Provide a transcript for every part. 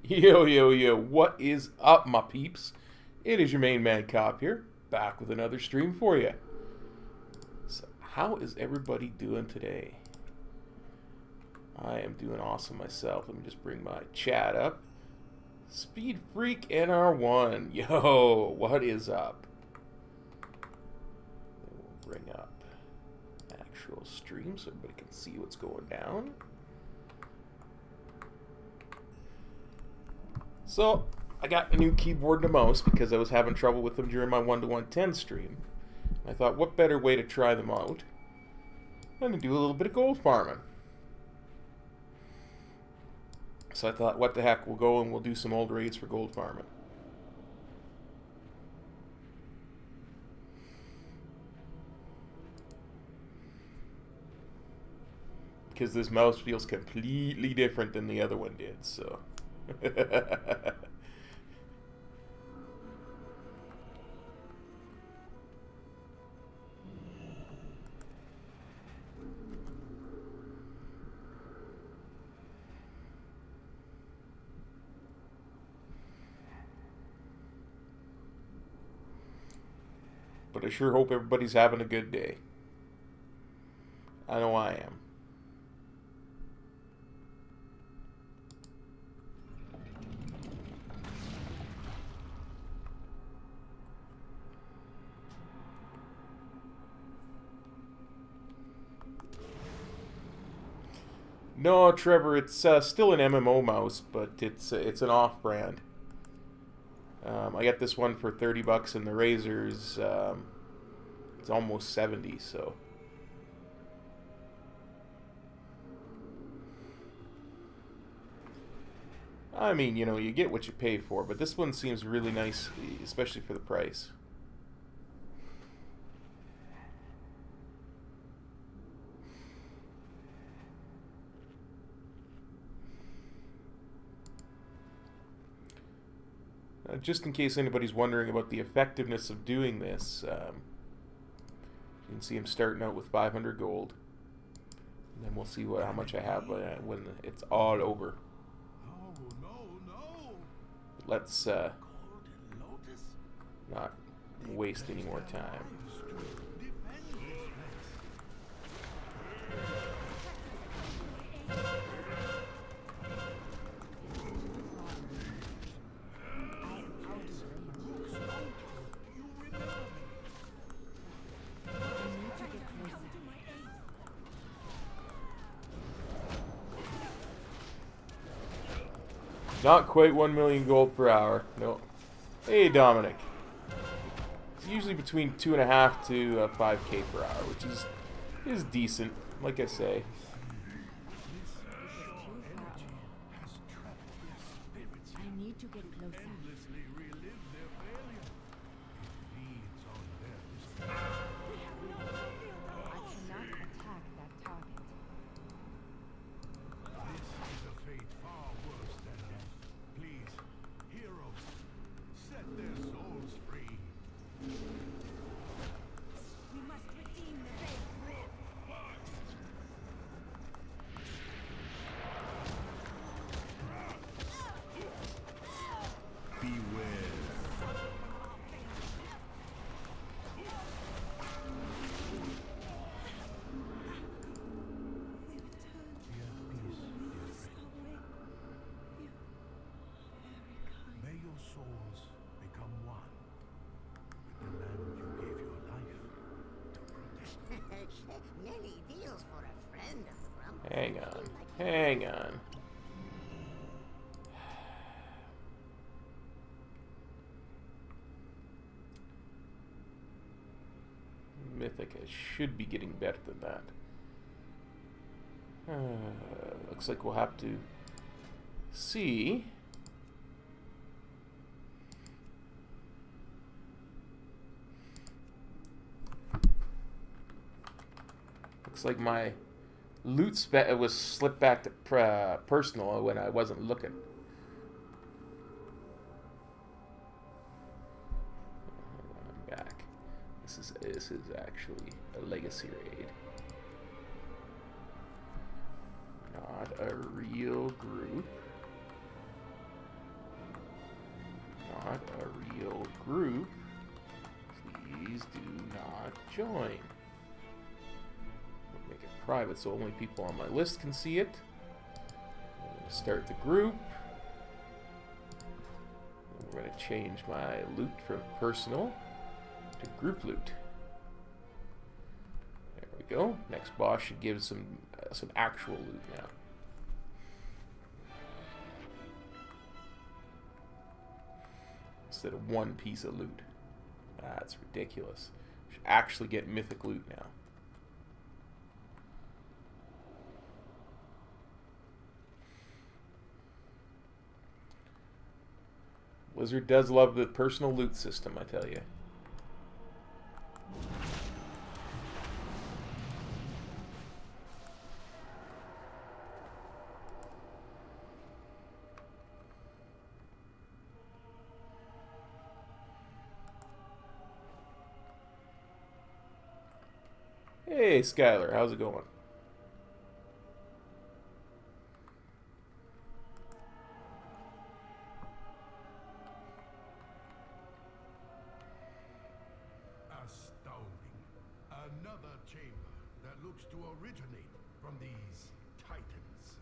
Yo, yo, yo, what is up, my peeps? It is your main man, Cop here, back with another stream for you. So, how is everybody doing today? I am doing awesome myself. Let me just bring my chat up. Speed Freak NR1. Yo, what is up? Then we'll bring up actual stream so everybody can see what's going down. So, I got a new keyboard and a mouse because I was having trouble with them during my 1-to-110 stream. I thought, what better way to try them out than to do a little bit of gold farming. So I thought, what the heck, we'll go and we'll do some old raids for gold farming. Because this mouse feels completely different than the other one did, so... But I sure hope everybody's having a good day. I know I am. No, Trevor, it's still an MMO mouse, but it's an off-brand. I got this one for 30 bucks, and the Razor's it's almost 70. So, I mean, you know, you get what you pay for, but this one seems really nice, especially for the price. Just in case anybody's wondering about the effectiveness of doing this, you can see I'm starting out with 500 gold. And then we'll see how much I have when it's all over. Let's not waste any more time. Not quite 1 million gold per hour. No. Hey, Dominic. It's usually between 2.5 to 5k per hour, which is is decent, like I say. I need to get closer. I cannot attack that target. This is a fate far worse than death. Please, heroes, set their souls free. We must redeem the faith. Beware. May your souls become one with the land you gave your life to protect. Many deals for a friend of the Grump. Hang on. Hang on. Mythic, I should be getting better than that. Looks like we'll have to see. Looks like my loot spec was slipped back to personal when I wasn't looking. I'm back. This is actually a legacy raid. Not a real group. Not a real group. Please do not join. Make it private so only people on my list can see it. I'm going to start the group. We're going to change my loot from personal to group loot. There we go. Next boss should give some actual loot now. Instead of one piece of loot. That's ridiculous. Should actually get mythic loot now. Blizzard does love the personal loot system, I tell you. Hey, Skylar, how's it going? Astounding. Another chamber that looks to originate from these titans.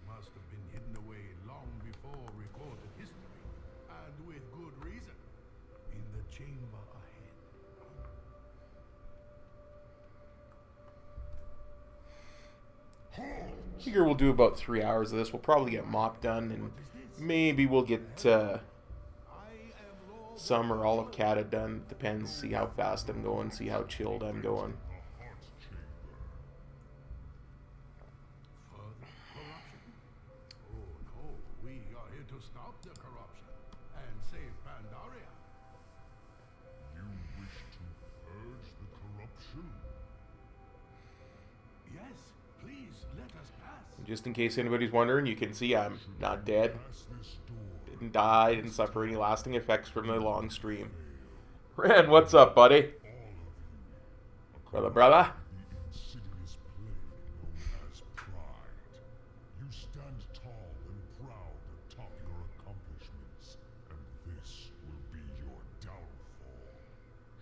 Must have been hidden away long before recorded history, and with good reason. In the chamber ahead. Figure we'll do about 3 hours of this. We'll probably get mock done, and maybe we'll get some or all of Kata done. Depends. See how fast I'm going. See how chilled I'm going. Further corruption? Oh no, we are here to stop the corruption and save Pandaria. You wish to purge the corruption? Yes, please let us pass. Just in case anybody's wondering, you can see I'm not dead. Pass this door. Didn't die. Didn't suffer any lasting effects from the long stream. Ren, what's up, buddy? Brother? The insidious plague known as pride. You stand tall and proud atop your accomplishments, and this will be your downfall.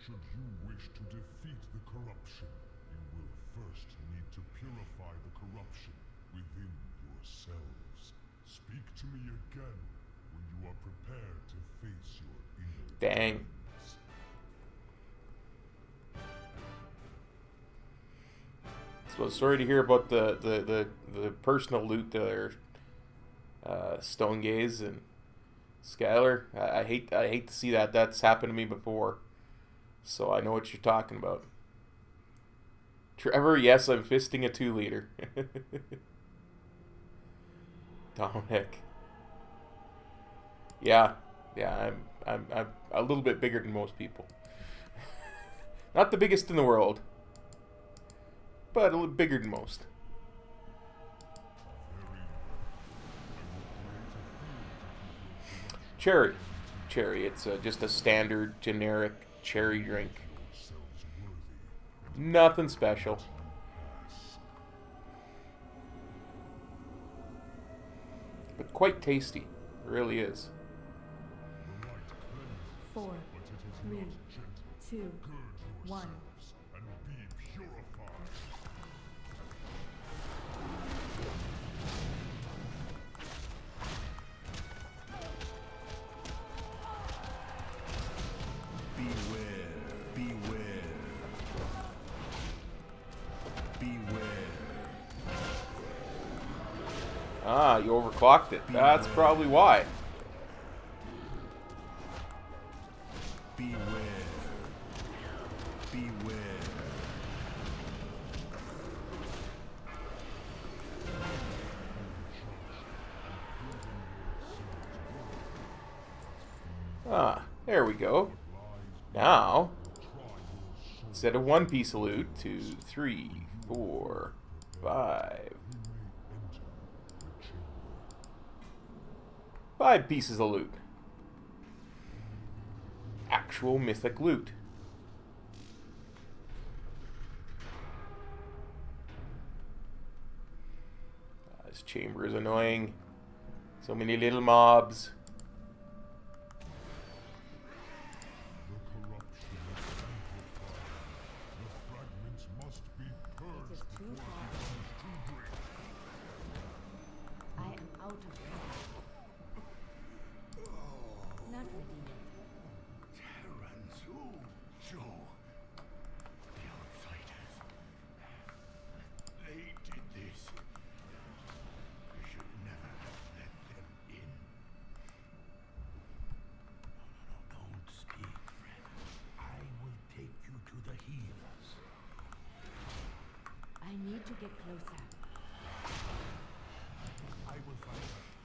Should you wish to defeat the corruption, you will first need to purify the corruption within yourselves. Speak to me again when you are prepared to face your inner Dang. demons. So sorry to hear about the personal loot there, Stone Gaze and Skylar. I hate to see that. That's happened to me before, so I know what you're talking about. Trevor, yes, I'm fisting a 2-liter. Dominic. Yeah, I'm a little bit bigger than most people. Not the biggest in the world, but a little bigger than most. Cherry. It's just a standard, generic cherry drink. Nothing special. But quite tasty. It really is. 4, 3, 2, 1. Ah, you overclocked it. That's probably why. Ah, there we go. Now, instead of 1 piece of loot, 2, 3, 4, 5. 5 pieces of loot. Actual mythic loot. This chamber is annoying. So many little mobs.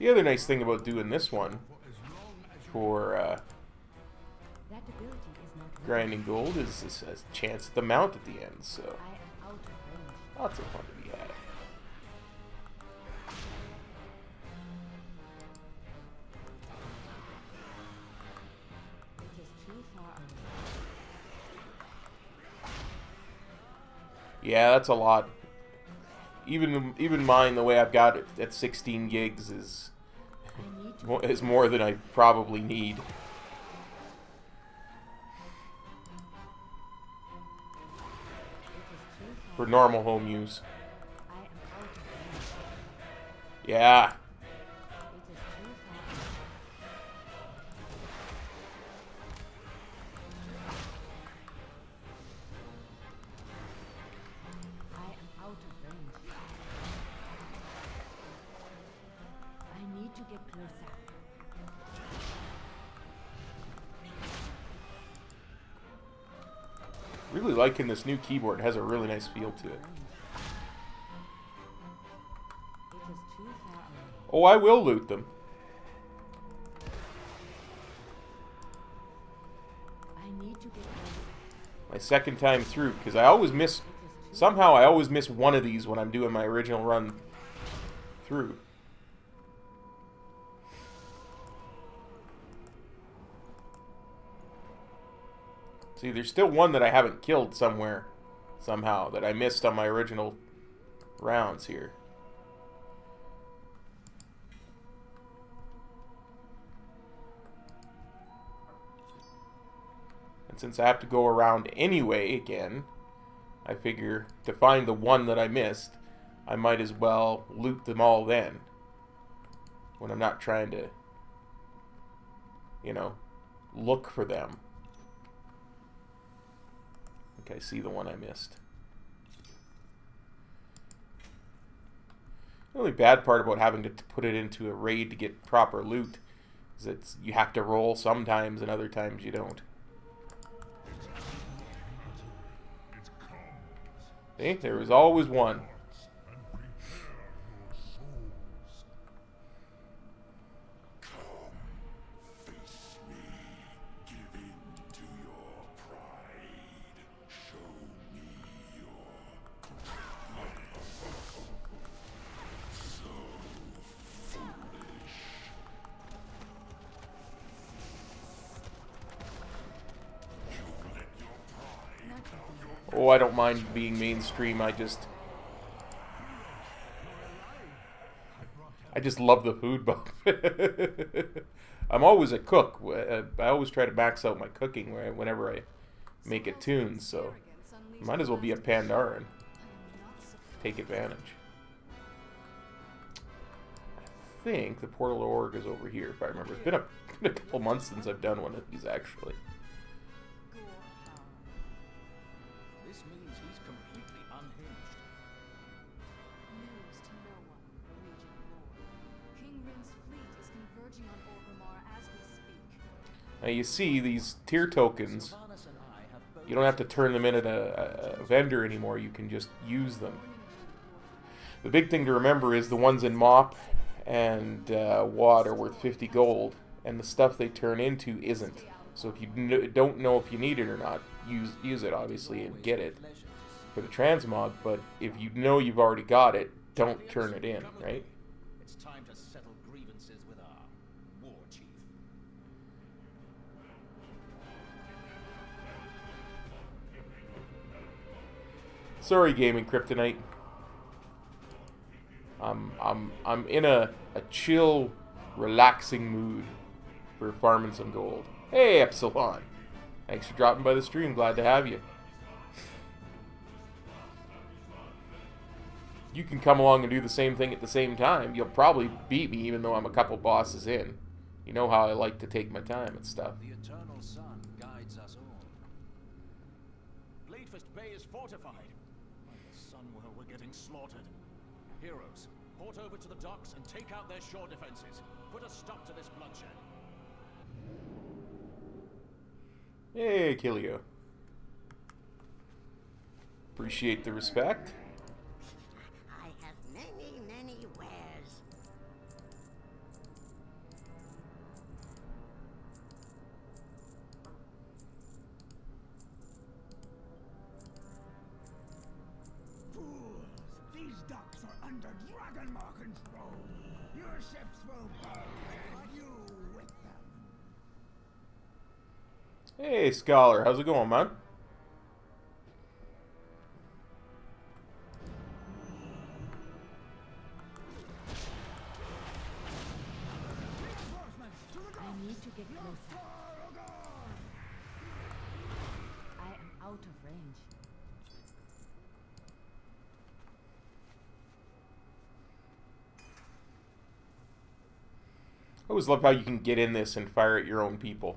The other nice thing about doing this one for grinding gold is this has a chance at the mount at the end, so lots of fun to be had. Yeah, that's a lot. Even mine, the way I've got it at 16 gigs is more than I probably need. For normal home use. Yeah. Really liking this new keyboard. It has a really nice feel to it. Oh, I will loot them. My second time through, because I always miss... Somehow I always miss one of these when I'm doing my original run through. See, there's still one that I haven't killed somewhere, somehow, that I missed on my original rounds here. And since I have to go around anyway again, I figure to find the one that I missed, I might as well loot them all then. When I'm not trying to, you know, look for them. Okay, I see the one I missed. The only bad part about having to put it into a raid to get proper loot is that you have to roll sometimes and other times you don't. See, there was always one. and prepare your souls. Come, face me. Give in to your pride. Show me your so foolish. You let your pride down your Oh, I don't mind being mainstream. I just love the food buff. I'm always a cook. I always try to max out my cooking whenever I make a tune, so might as well be a Pandaren. Take advantage. I think the Portal Org is over here, if I remember. It's been a couple months since I've done one of these, actually. This means he's completely unhinged. News to no one, Regent Lord. King Rin's fleet is converging on Orgrimmar as we speak. Now you see these tier tokens. Sylvanas and I have both You don't have to turn them in at a vendor anymore. You can just use them. The big thing to remember is the ones in Mop and Wad are worth 50 gold, and the stuff they turn into isn't. So if you don't know if you need it or not, use it obviously and get it for the transmog. But if you know you've already got it, don't turn it in, right? It's time to settle grievances with our war chief. Sorry, Gaming Kryptonite. I'm in a chill, relaxing mood for farming some gold. Hey, Epsilon. Thanks for dropping by the stream. Glad to have you. You can come along and do the same thing at the same time. You'll probably beat me even though I'm a couple bosses in. You know how I like to take my time and stuff. The eternal sun guides us all. Bladefist Bay is fortified. Like the Sunwell, we're getting slaughtered. Heroes, port over to the docks and take out their shore defenses. Put a stop to this bloodshed. Hey, Kilio. Appreciate the respect. I have many, many wares. Fools! These docks are under Dragonmark control. Your ships will burn, and you with them. Hey, Scholar. How's it going, man? I need to get closer. I am out of range. I always love how you can get in this and fire at your own people.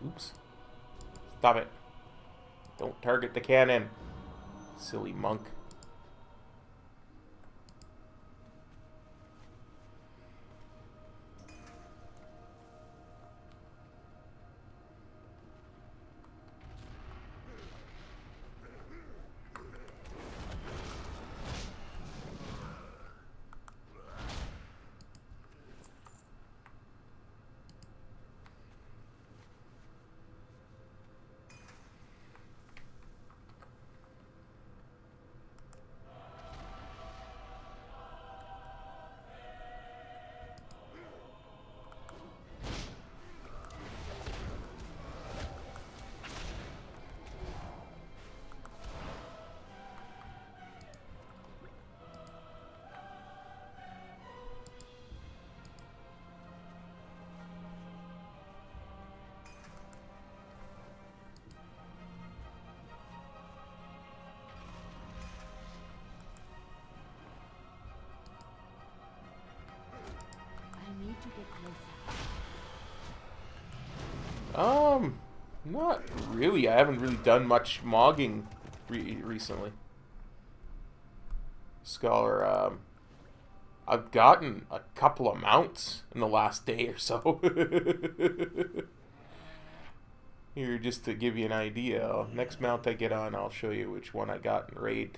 Oops. Stop it. Don't target the cannon. Silly monk. Not really. I haven't really done much mogging recently. Scholar, I've gotten a couple of mounts in the last day or so. Here, just to give you an idea, next mount I get on, I'll show you which one I got in raid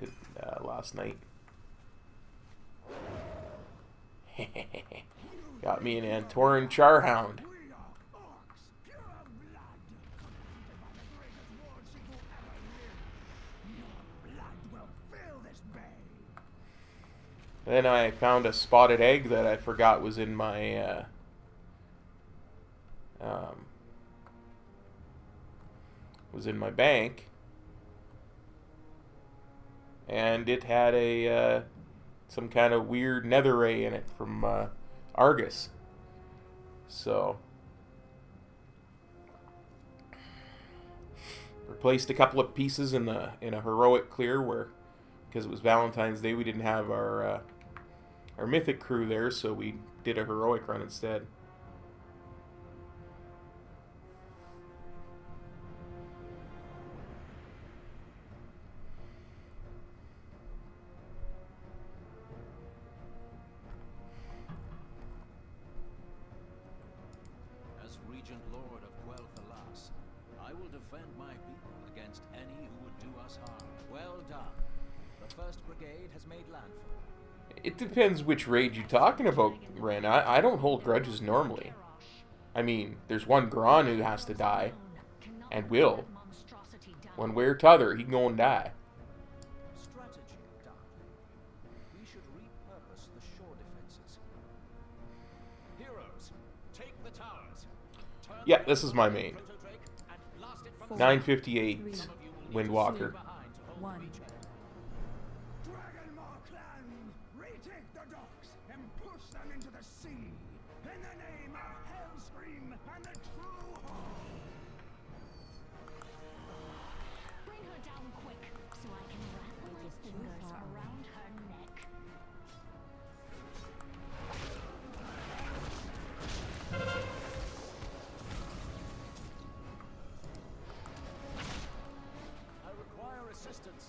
last night. Got me an Antoran Charhound. Then I found a spotted egg that I forgot was in my bank, and it had a some kind of weird nether ray in it from Argus. So replaced a couple of pieces in a heroic clear where, because it was Valentine's Day, we didn't have our mythic crew there, so we did a heroic run instead. As Regent Lord of Quel'Thalas, I will defend my people against any who would do us harm. Well done. The 1st Brigade has made landfall. It depends which raid you're talking about, Ren. I don't hold grudges normally. I mean, there's one Gron who has to die, and will. One way or t'other, he gon' die. Strategy, darling. We should repurpose the shore defenses. Heroes, take the towers. Turn Yeah, this is my main. Protodrake and blast it from 958 Windwalker. One. Dragonmaw clan, retake the docks and push them into the sea in the name of Hellscream and the True Hall. Bring her down quick so I can wrap my fingers around her neck. I require assistance.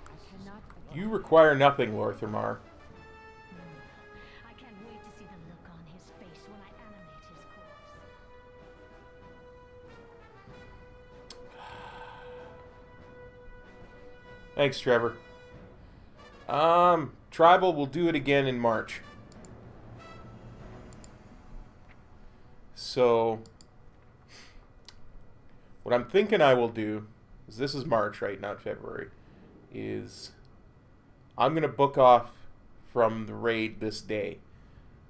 I cannot. You require nothing, Lorthamar. I can't wait to see the look on his face when I animate his corpse. Thanks, Trevor. Tribal will do it again in March. So, what I'm thinking I will do, is this is March, right, not February, is I'm going to book off from the raid this day.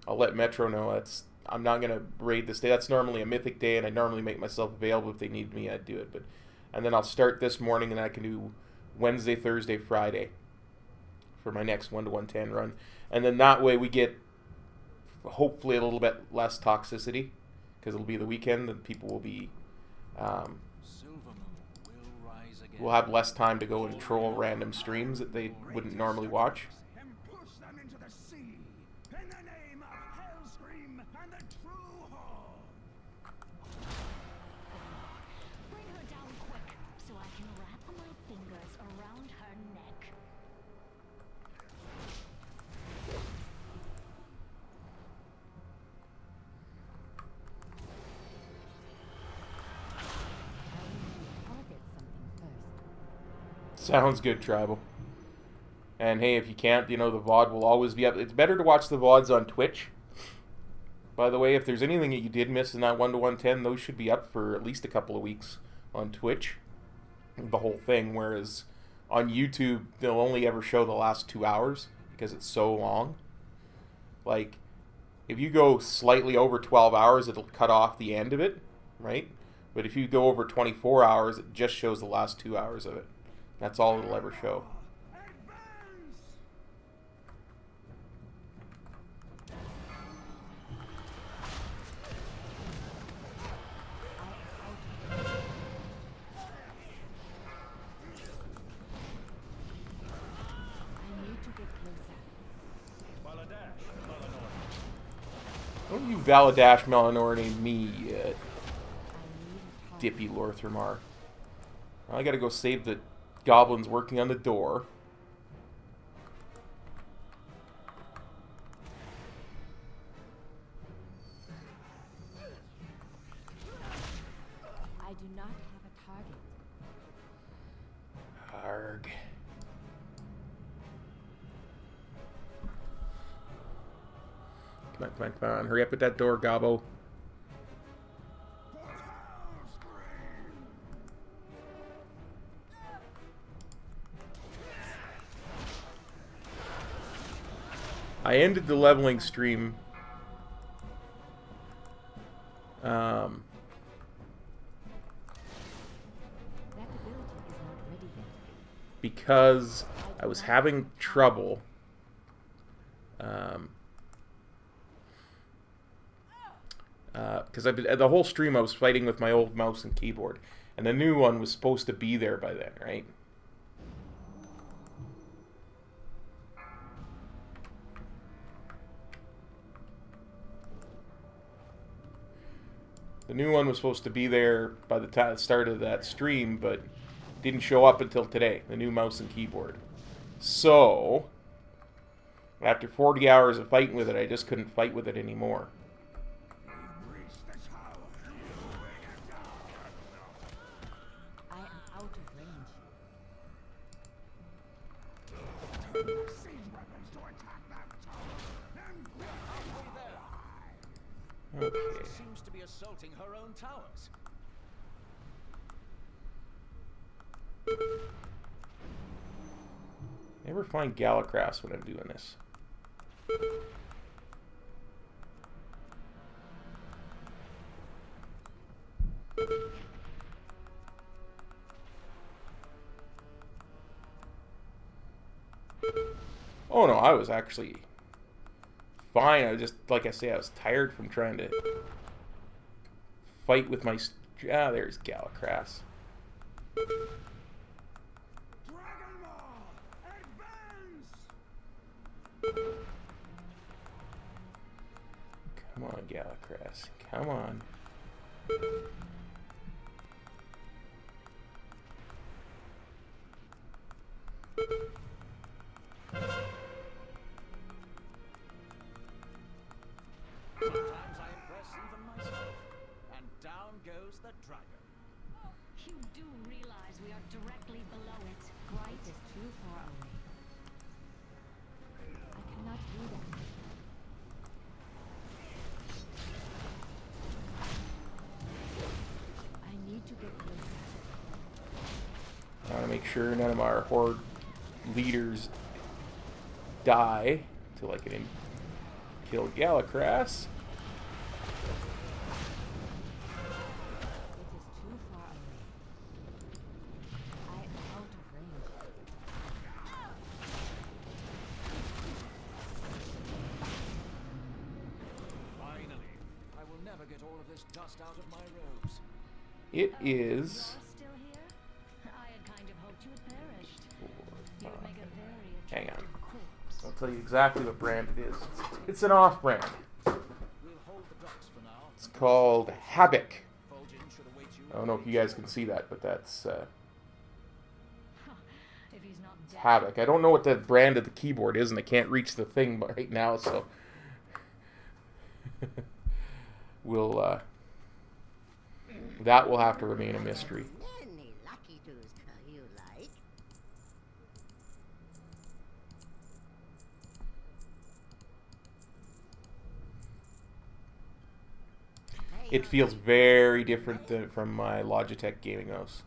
I'll let Metro know I'm not going to raid this day. That's normally a mythic day, and I normally make myself available. If they need me, I'd do it. And then I'll start this morning, and I can do Wednesday, Thursday, Friday for my next 1-to-110 run. And then that way we get hopefully a little bit less toxicity, because it'll be the weekend and people will be Silver Moon will rise again. will have less time to go and troll random streams that they wouldn't normally watch. And push them into the sea in the name of Hellscream and the True Hall. Bring her down quick so I can wrap my fingers around her neck. I'll get something first. Sounds good, Tribal. And hey, if you can't, the VOD will always be up. It's better to watch the VODs on Twitch. By the way, if there's anything that you did miss in that 1-to-110, those should be up for at least a couple of weeks on Twitch. The whole thing, whereas on YouTube, they'll only ever show the last 2 hours because it's so long. Like, if you go slightly over 12 hours, it'll cut off the end of it, right? But if you go over 24 hours, it just shows the last 2 hours of it. That's all it'll ever show. Advance! I need to get closer. Don't you Valadash Melanorne me yet. I need Dippy Lorthramar. Well, I gotta go save the goblins working on the door. I do not have a target. Arg. Come on, come on, come on. Hurry up with that door, Gobbo. I ended the leveling stream That ability is not ready yet. because I was having trouble because the whole stream I was fighting with my old mouse and keyboard, and the new one was supposed to be there by then, right? The new one was supposed to be there by the start of that stream, but didn't show up until today, the new mouse and keyboard. So, after 40 hours of fighting with it, I just couldn't fight with it anymore. I am out of range. Okay. She seems to be assaulting her own towers. Never find Galacrass when I'm doing this. Oh no, I was actually fine. I was just, like I say, I was tired from trying to fight with my... Ah, there's Galacrass. Come on, Galacrass. Come on. Sometimes I impress even myself. And down goes the dragon. You do realize we are directly below it, right? It is too far away. I cannot do that. I need to get closer. I want to make sure none of our horde leaders die until I can kill Galacrass. It is too far away. I am out of range. Finally, I will never get all of this dust out of my robes. It You're is... still here? I had kind of hoped you had perished. You would make a very Hang on. attractive corpse. I'll tell you exactly what brand it is. It's an off-brand. We'll hold the docks for now. It's called Havoc. Fulgin should await you. I don't know if you guys can see that, but that's If he's not dead. Havoc. I don't know what the brand of the keyboard is, and I can't reach the thing right now, so... we'll, that will have to remain a mystery. Many lucky twos you like. It feels very different from my Logitech gaming mouse.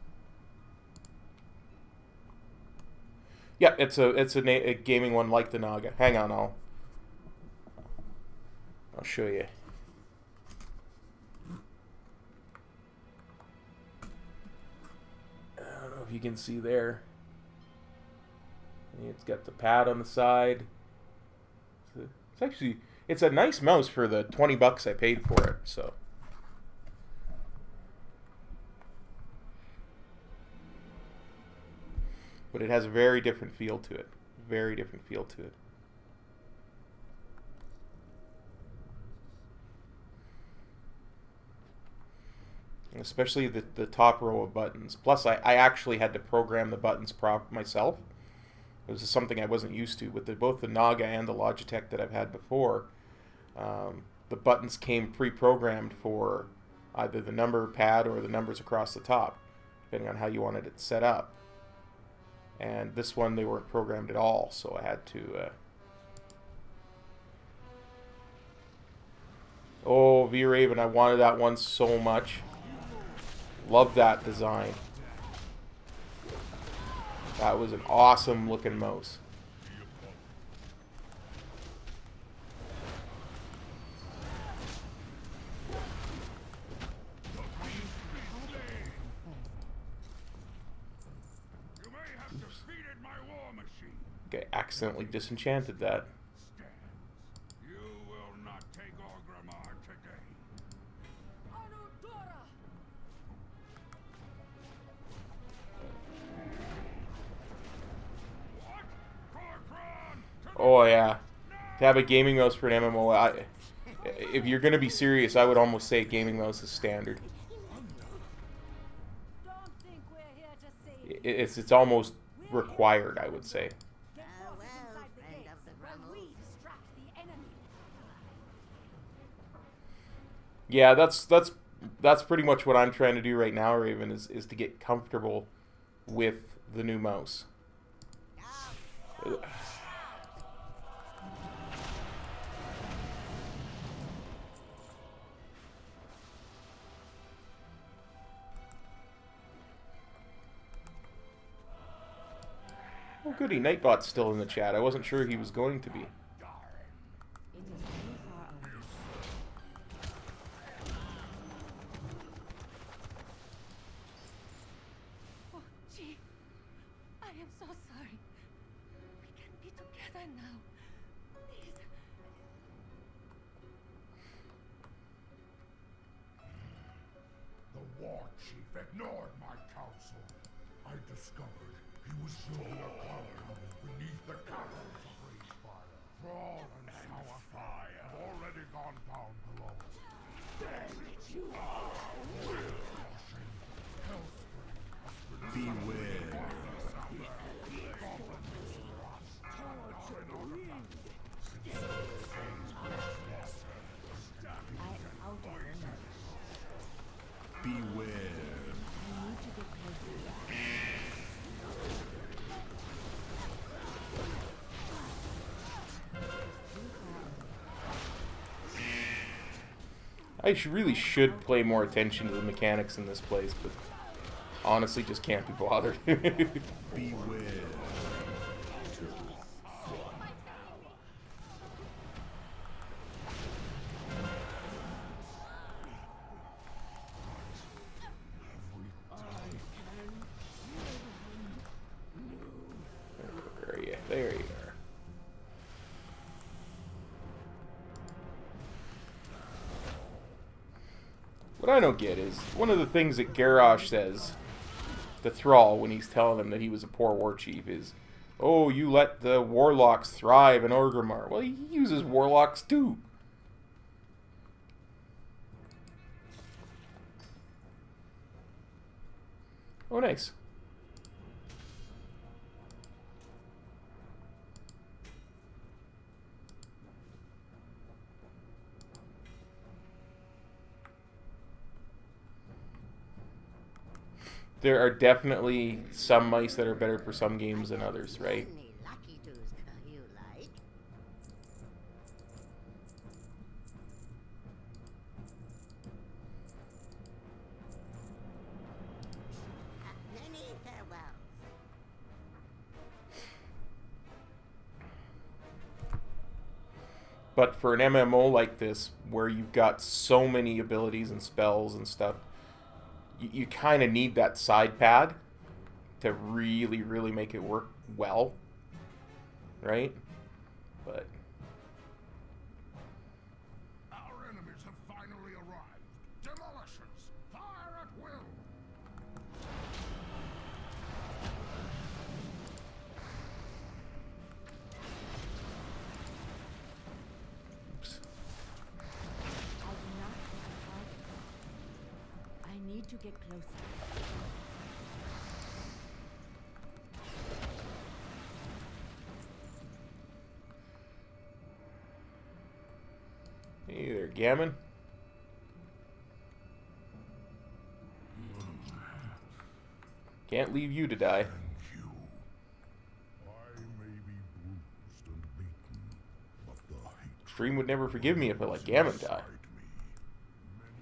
Yeah, it's a gaming one like the Naga. Hang on, I'll show you. I don't know if you can see there. It's got the pad on the side. It's actually, it's a nice mouse for the 20 bucks I paid for it, so. But it has a very different feel to it. Very different feel to it. especially the top row of buttons. Plus, I actually had to program the buttons myself. It was something I wasn't used to. With both the Naga and the Logitech that I've had before, the buttons came pre-programmed for either the number pad or the numbers across the top, depending on how you wanted it set up. And this one, they weren't programmed at all, so I had to... Oh, V-Raven, I wanted that one so much. Love that design. That was an awesome looking mouse. Okay, accidentally disenchanted that. You will not take Orgrimmar today. Oh yeah, to have a gaming mouse for an MMO, if you're gonna be serious, I would almost say gaming mouse is standard. It's almost required, I would say. Yeah, that's pretty much what I'm trying to do right now, Raven, is to get comfortable with the new mouse. Oh goody, Nightbot's still in the chat. I wasn't sure he was going to be. Oh, gee. I am so sorry. We can be together now. Please. The war chief ignored my counsel. I discovered he was showing a compound beneath the caverns of Ragefire. Thrall and Sourfire have already gone down below. Beware. Beware. I really should pay more attention to the mechanics in this place, but honestly just can't be bothered. Beware. Where are you? There you are. What I don't get is, one of the things that Garrosh says to Thrall when he's telling him that he was a poor war chief is, oh, you let the warlocks thrive in Orgrimmar. Well, he uses warlocks too. Oh, nice. There are definitely some mice that are better for some games than others, right? Lucky toons you like. Many farewells. But for an MMO like this, where you've got so many abilities and spells and stuff, you kind of need that side pad to really, really make it work well, right? But Our enemies have finally arrived. Demolishers, fire at will. oops. I do not have a target. I need to you get closer. Hey there, Gammon. Can't leave you to die. Thank you. I may be bruised and beaten, but the hate Stream would never forgive me if I let Gammon die. inside me many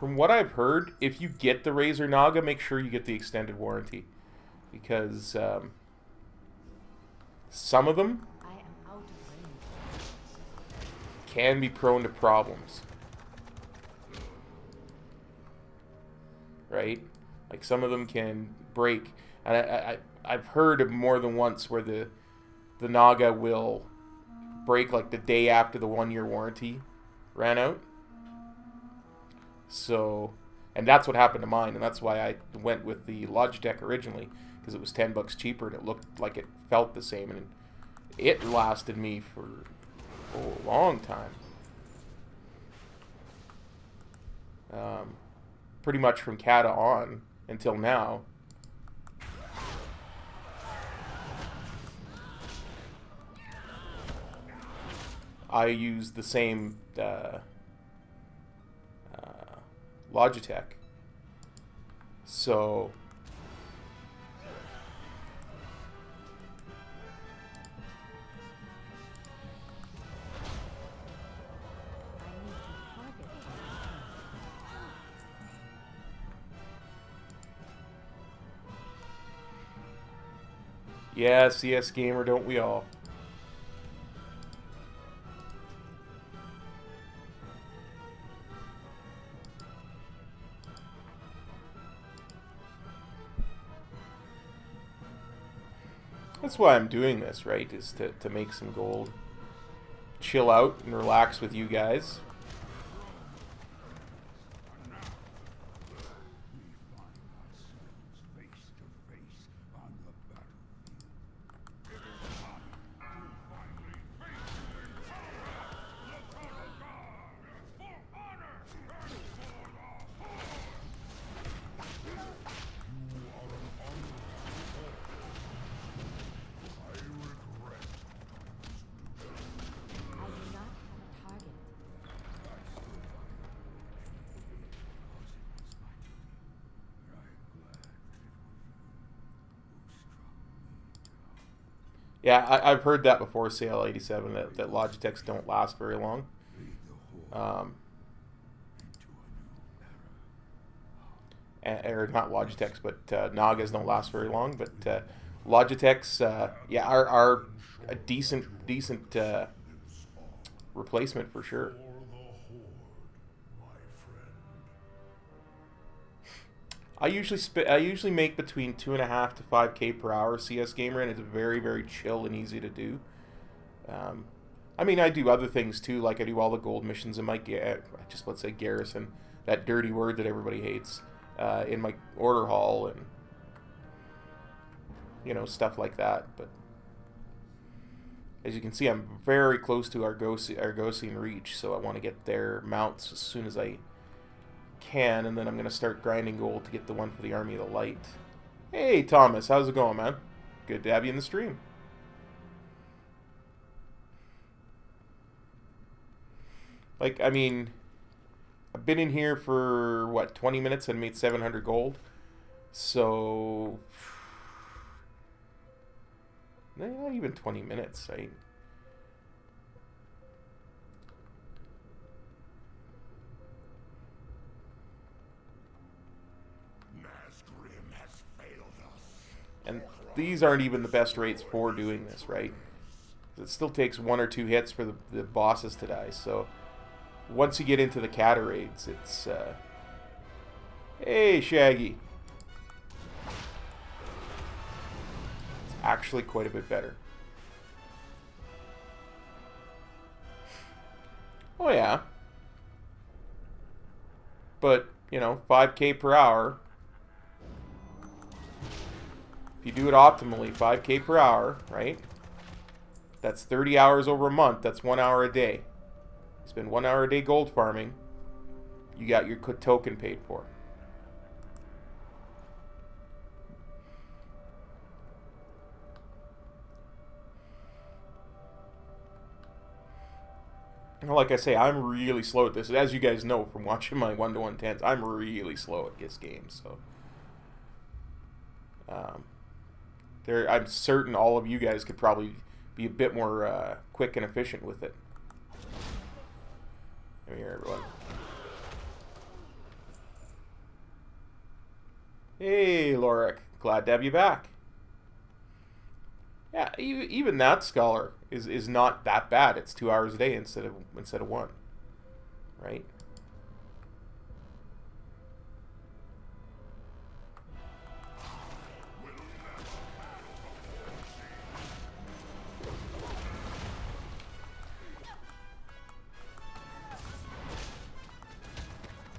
From what I've heard, if you get the Razor Naga, make sure you get the extended warranty. Because, some of them I am out of range. can be prone to problems. Right? Like, some of them can break. And I've heard of more than once where the Naga will break, like, the day after the 1-year warranty ran out. So, and that's what happened to mine, and that's why I went with the Logitech originally, because it was $10 cheaper, and it looked like it felt the same, and it lasted me for a long time. Pretty much from Kata on until now. I use the same Logitech. So I need to target them. yeah, CS gamer, don't we all? That's why I'm doing this, right? Is to make some gold. Chill out and relax with you guys. I do not have a target. Yeah, I've heard that before, CL87, that Logitechs don't last very long. Or not Logitechs, but Nagas don't last very long. But Logitechs, yeah, are a decent replacement for sure. For the Horde, my friend. I usually make between 2.5 to 5K per hour CS gamer, and it's very, very chill and easy to do. I mean, I do other things too, like I do all the gold missions in my let's say garrison, that dirty word that everybody hates, in my order hall, and you know, stuff like that. But as you can see, I'm very close to Argosian Reach, so I want to get their mounts as soon as I can, and then I'm going to start grinding gold to get the one for the Army of the Light. Hey, Thomas, how's it going, man? Good to have you in the stream. Like, I mean, I've been in here for, what, 20 minutes and made 700 gold? So, not even 20 minutes, right? Nazgrim has failed us. And these aren't even the best rates for doing this, right? It still takes 1 or 2 hits for the bosses to die, so once you get into the Kata raids, it's, hey, Shaggy. It's actually quite a bit better. Oh, yeah. but, you know, 5K per hour. If you do it optimally, 5K per hour, right? That's 30 hours over a month. That's 1 hour a day. You spend 1 hour a day gold farming. You got your token paid for. Like I say, I'm really slow at this. As you guys know from watching my 1-to-1 10s, I'm really slow at this game. So, I'm certain all of you guys could probably be a bit more quick and efficient with it. Come here, everyone. Hey, Lorik. Glad to have you back. Yeah, even that scholar is not that bad. It's 2 hours a day instead of 1, right?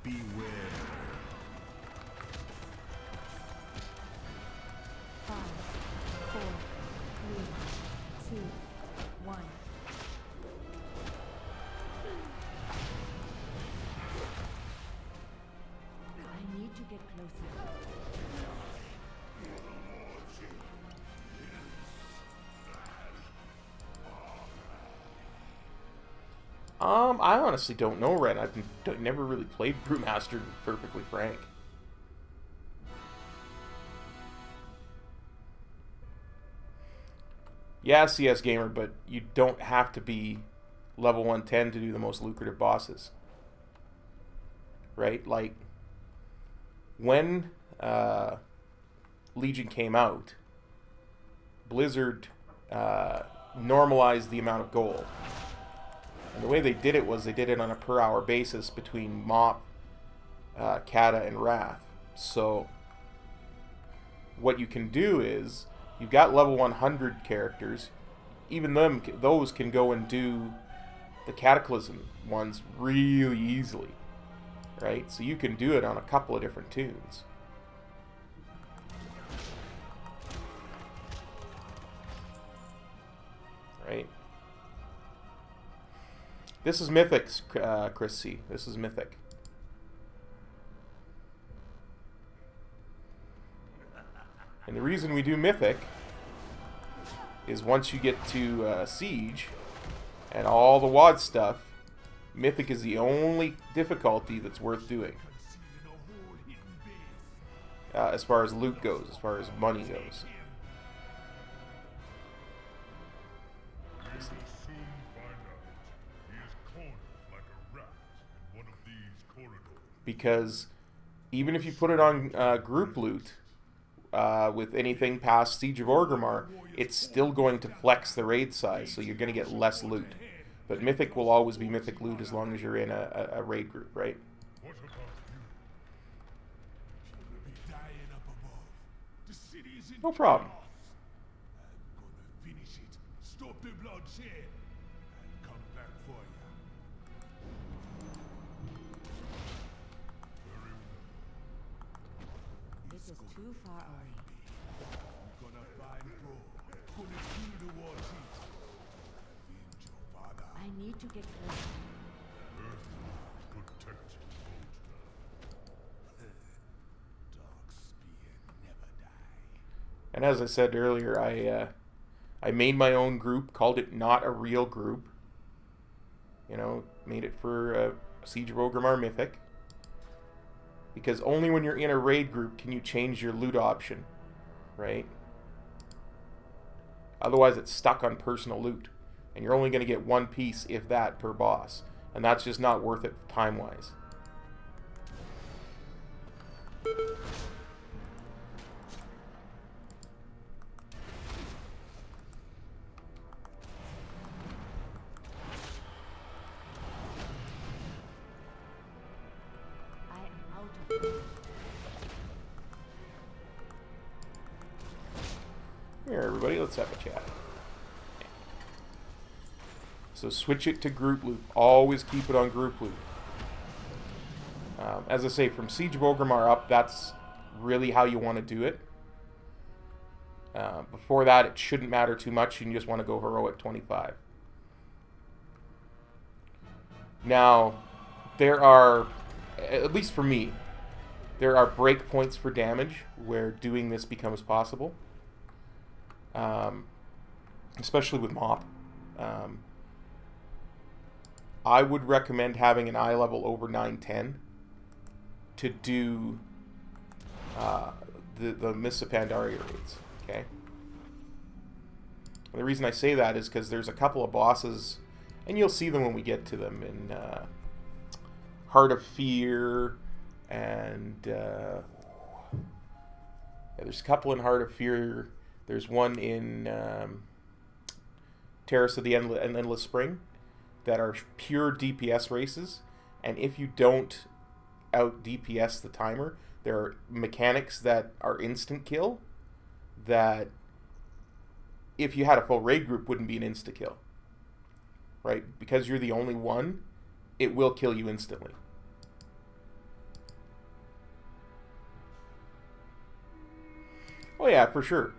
Beware. 5, 4, 3, 2, 1. I need to get closer. I honestly don't know, Ren. I've never really played Brewmaster, to be perfectly frank. Yeah, CS Gamer, but you don't have to be level 110 to do the most lucrative bosses. Right? Like, when Legion came out, Blizzard normalized the amount of gold. And the way they did it was they did it on a per hour basis between Mop, Kata, and Wrath. So what you can do is, you've got level 100 characters, even those can go and do the Cataclysm ones really easily. Right? So you can do it on a couple of different toons. Right? This is Mythic, Chris C. This is Mythic. And the reason we do Mythic is once you get to Siege and all the WoD stuff, Mythic is the only difficulty that's worth doing. As far as loot goes, as far as money goes. Because even if you put it on group loot, with anything past Siege of Orgrimmar, it's still going to flex the raid size, so you're going to get less loot. But Mythic will always be Mythic loot as long as you're in a raid group, right? No problem. This is too far away. I need to get closer. And as I said earlier, I made my own group, called it Not a Real Group. You know, made it for Siege of Orgrimmar Mythic. Because only when you're in a raid group can you change your loot option, right? Otherwise it's stuck on personal loot. And you're only going to get one piece, if that, per boss. And that's just not worth it time-wise. Here, everybody, let's have a chat. So switch it to group loot. Always keep it on group loot. As I say, from Siege of Orgrimmar up, that's really how you want to do it. Before that, it shouldn't matter too much. You just want to go heroic 25. Now, there are, at least for me, there are breakpoints for damage where doing this becomes possible. Especially with Mop. I would recommend having an eye level over 910 to do the Mists of Pandaria raids. Okay. And the reason I say that is because there's a couple of bosses, and you'll see them when we get to them, in Heart of Fear, and there's a couple in Heart of Fear. There's one in Terrace of the Endless Spring that are pure DPS races, and if you don't out DPS the timer, there are mechanics that are instant kill that, if you had a full raid group, wouldn't be an insta-kill. Right? Because you're the only one, it will kill you instantly. Oh yeah, for sure.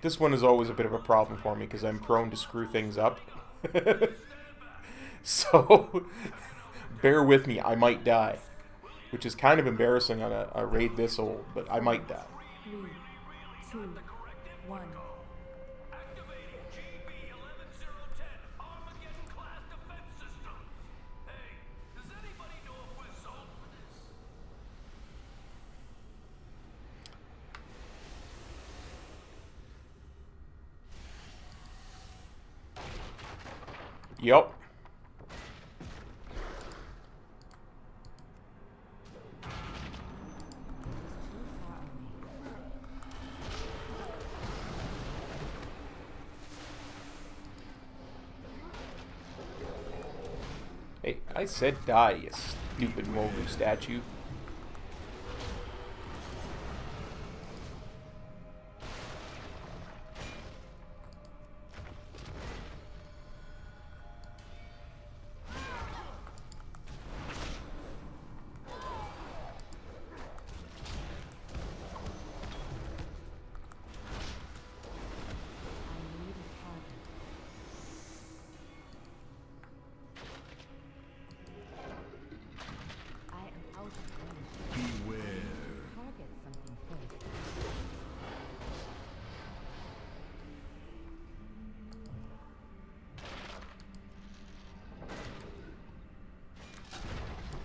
This one is always a bit of a problem for me because I'm prone to screw things up. So, bear with me, I might die. Which is kind of embarrassing on a raid this old, but I might die. 3, 2, 1. Yup. Hey, I said die, you stupid Mogu statue.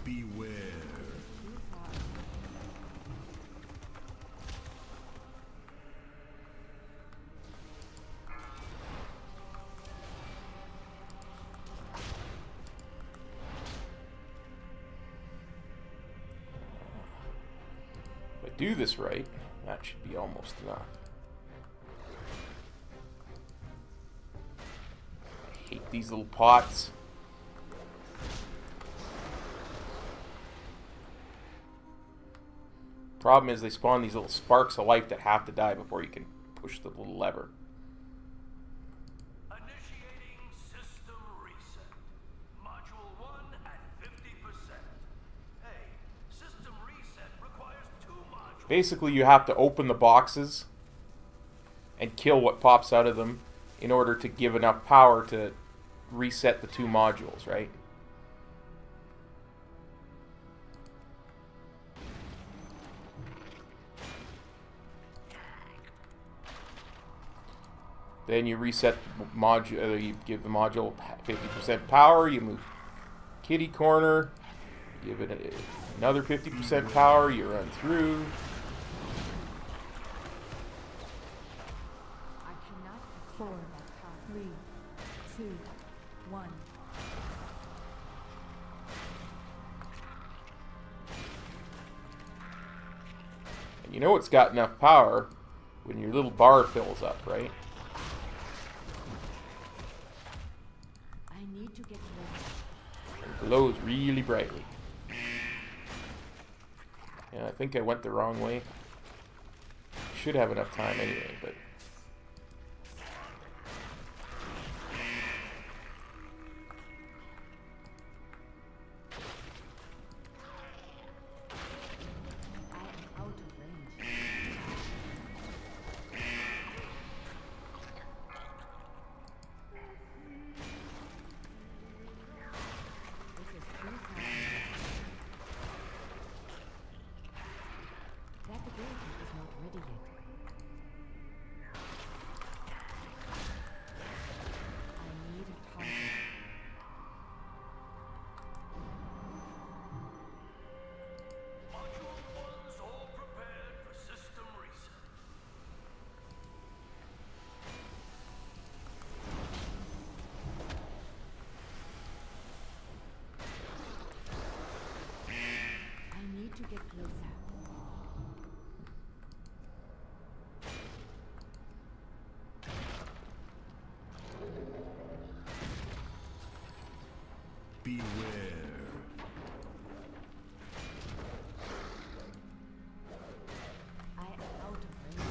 Beware. If I do this right, that should be almost enough. I hate these little pots. Problem is they spawn these little sparks of life that have to die before you can push the little lever. Initiating system reset. Module 1 at 50%. Hey, system reset requires 2 modules. Basically, you have to open the boxes and kill what pops out of them in order to give enough power to reset the 2 modules, right? Then you reset the module, you give the module 50% power, you move kitty corner, give it another 50% power, you run through. I cannot 4, 3, 2, 1. And you know it's got enough power when your little bar fills up, right? I need to get ready. Glows really brightly. Yeah, I think I went the wrong way. Should have enough time anyway, but... To get closer. Beware. I am out of range.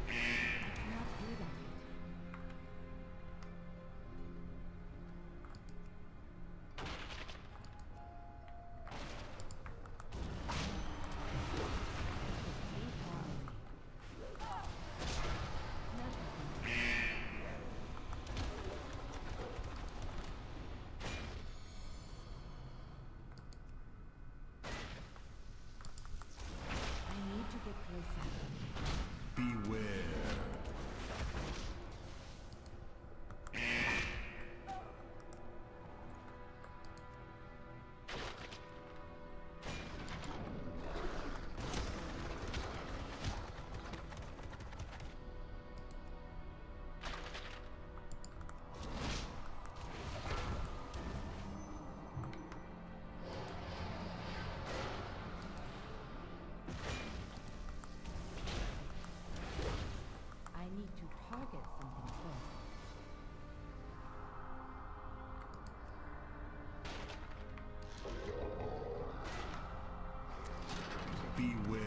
I cannot do that yet. Beware. I need to target something first. Beware.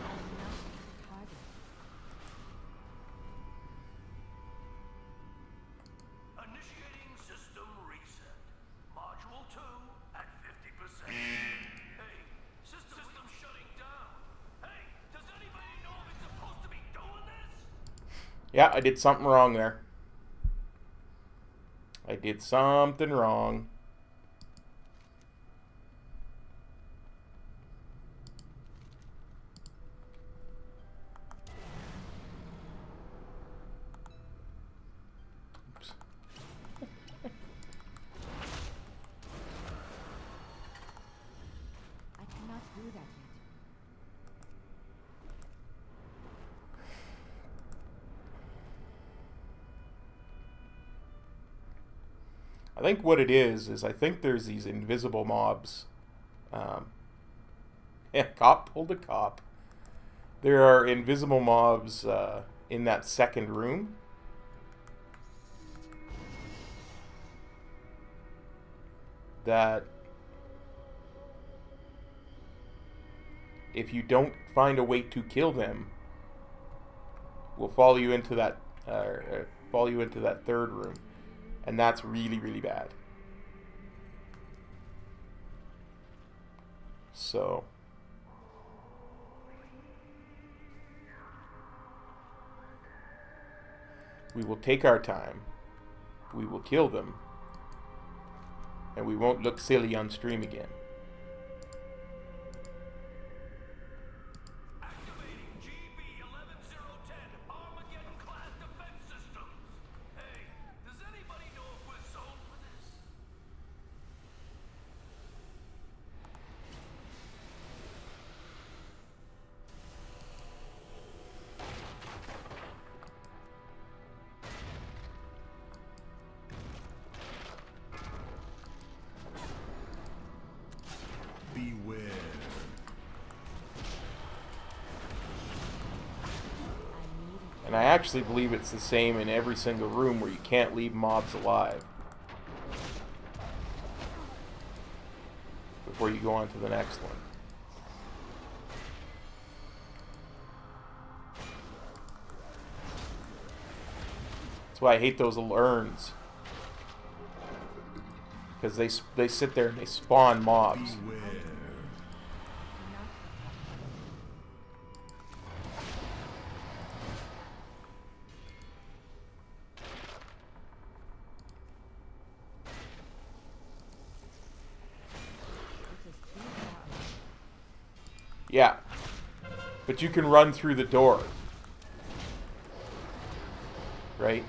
I am not the target. Initiating system reset. Module 2 at 50%. Hey, system shutting down. Hey, does anybody know if it's supposed to be doing this? Yeah, I did something wrong there. I did something wrong. Oops. I cannot do that yet. I think what it is I think there's these invisible mobs. Yeah, cop pulled a cop. There are invisible mobs in that second room. That if you don't find a way to kill them, will follow you into that third room. And that's really, really bad. So we will take our time. We will kill them. And we won't look silly on stream again. Activating GB11010 Armageddon class defense systems. Hey, does anybody know if we're zoned for this? I actually believe it's the same in every single room where you can't leave mobs alive before you go on to the next one. That's why I hate those little urns. Because they sit there and they spawn mobs. Yeah. But you can run through the door. Right?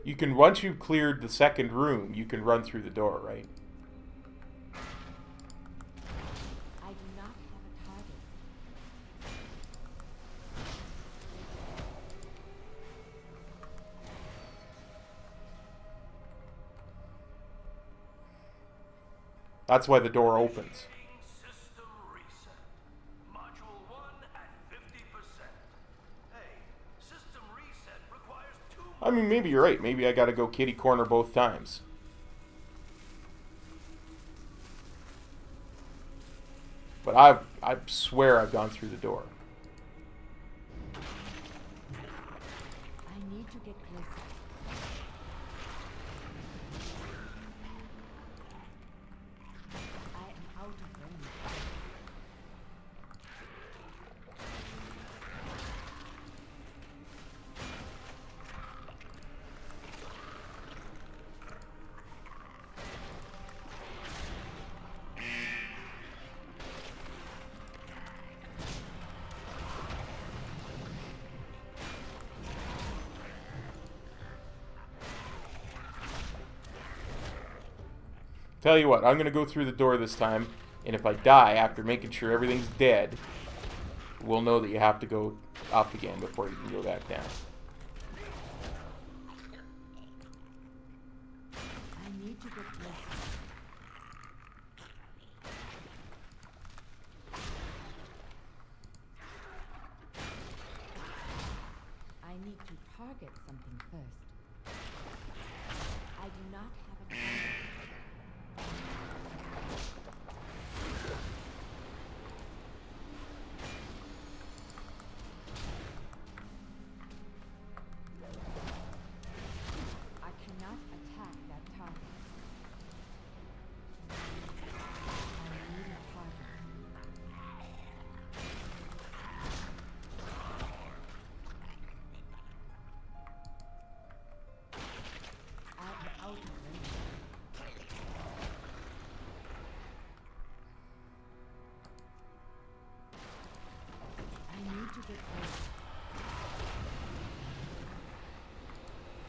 You can, once you've cleared the second room, you can run through the door, right? I do not have a target. That's why the door opens. System reset. Module 1 at 50%. Hey, system reset requires 2 I mean, maybe you're right. Maybe I gotta go kitty corner both times. But I swear I've gone through the door. I need to get closer. I am out of range. Tell you what, I'm gonna go through the door this time, and if I die after making sure everything's dead, we'll know that you have to go up again before you can go back down. I need to get closer. I need to target something first. I do not have a target. I cannot attack that target. I need a target. I am out of range. I need to get closer.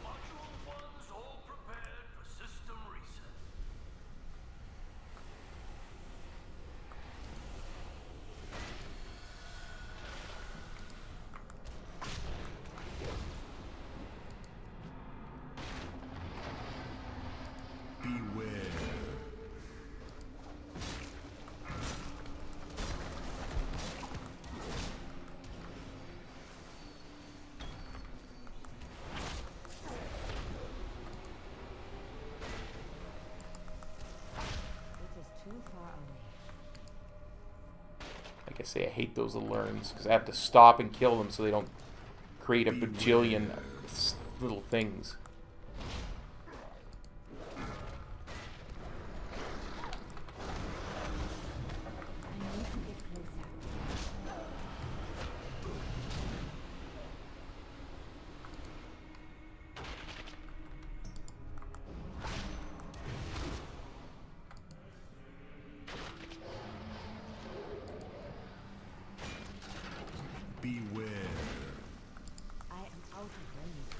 Module 1's all prepared for system reset. Beware. It is too far away. Like I say, I hate those little urns, because I have to stop and kill them so they don't create a bajillion little things. I need to get closer. Beware. I am out of range.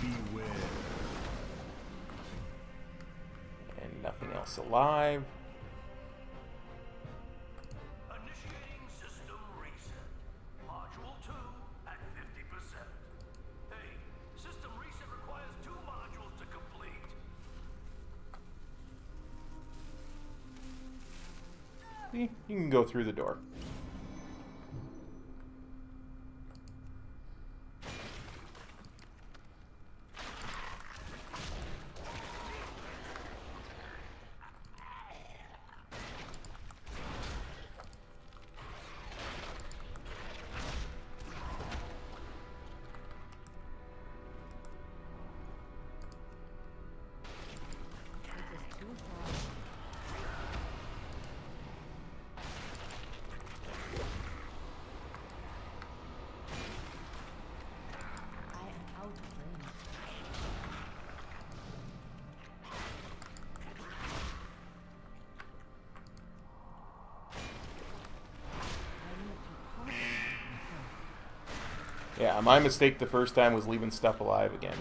Beware. And nothing else alive. Initiating system reset. Module 2 at 50%. See, you can go through the door. Yeah, my mistake the first time was leaving stuff alive again.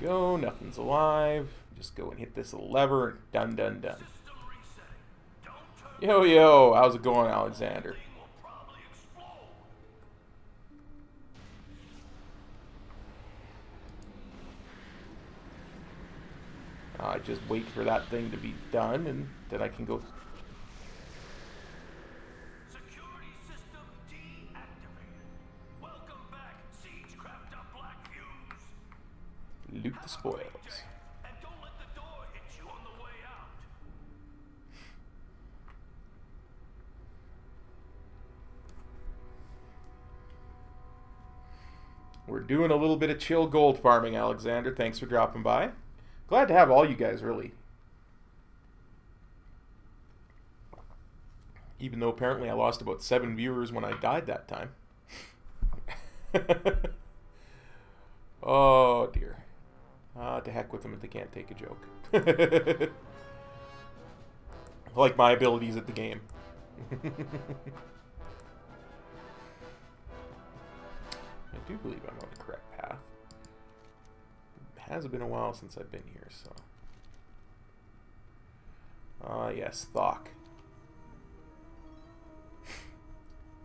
Go, nothing's alive. Just go and hit this little lever and done, done, done. Yo, yo, how's it going, Alexander? I just wait for that thing to be done, and then I can go. Security system deactivated. Welcome back, Siegecrafter Black Fuse. Loot the spoils. And don't let the door hit you on the way out. We're doing a little bit of chill gold farming, Alexander. Thanks for dropping by. Glad to have all you guys, really. Even though apparently I lost about 7 viewers when I died that time. Oh, dear. To heck with them if they can't take a joke. Like my abilities at the game. I do believe I'm on the correct path. It has been a while since I've been here, so... yes, F.A.Q.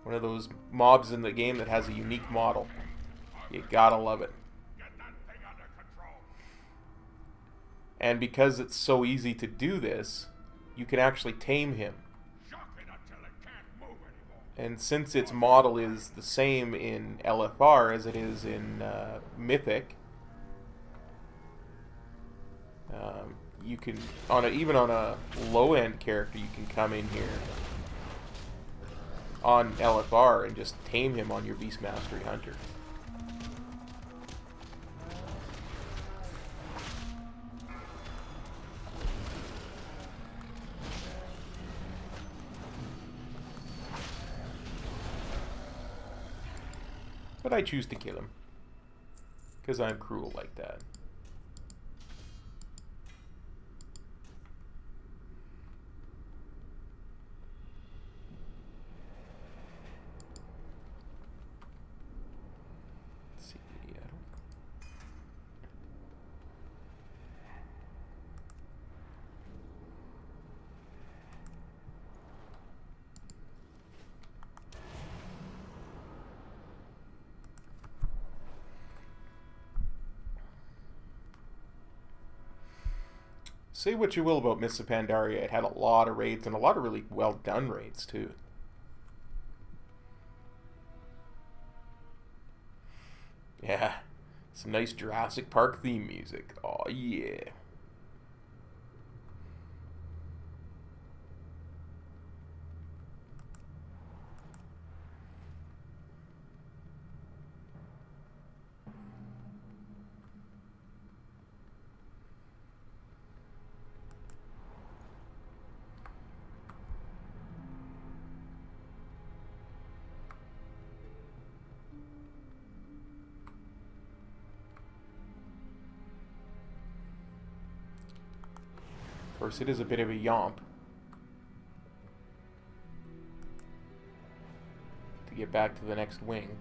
One of those mobs in the game that has a unique model. You gotta love it. And because it's so easy to do this, you can actually tame him. And since its model is the same in LFR as it is in Mythic, you can, even on a low-end character, you can come in here on LFR and just tame him on your Beast Mastery Hunter. But I choose to kill him, because I'm cruel like that. Let's see, I don't... Say what you will about Mists of Pandaria, it had a lot of raids, and a lot of really well done raids, too. Yeah, some nice Jurassic Park theme music. Oh yeah. Of course, it is a bit of a yomp to get back to the next wing.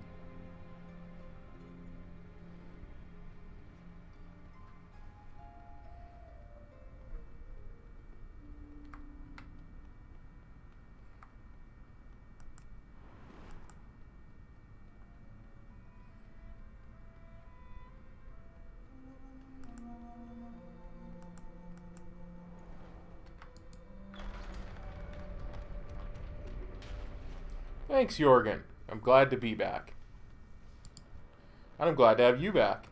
Thanks, Jorgen. I'm glad to be back. And I'm glad to have you back.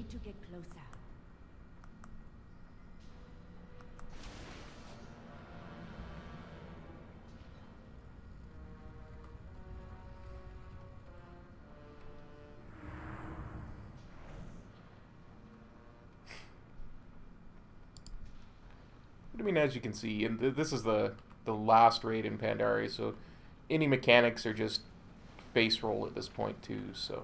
To get closer. I mean, as you can see, and this is the last raid in Pandaria, so any mechanics are just face roll at this point too. So.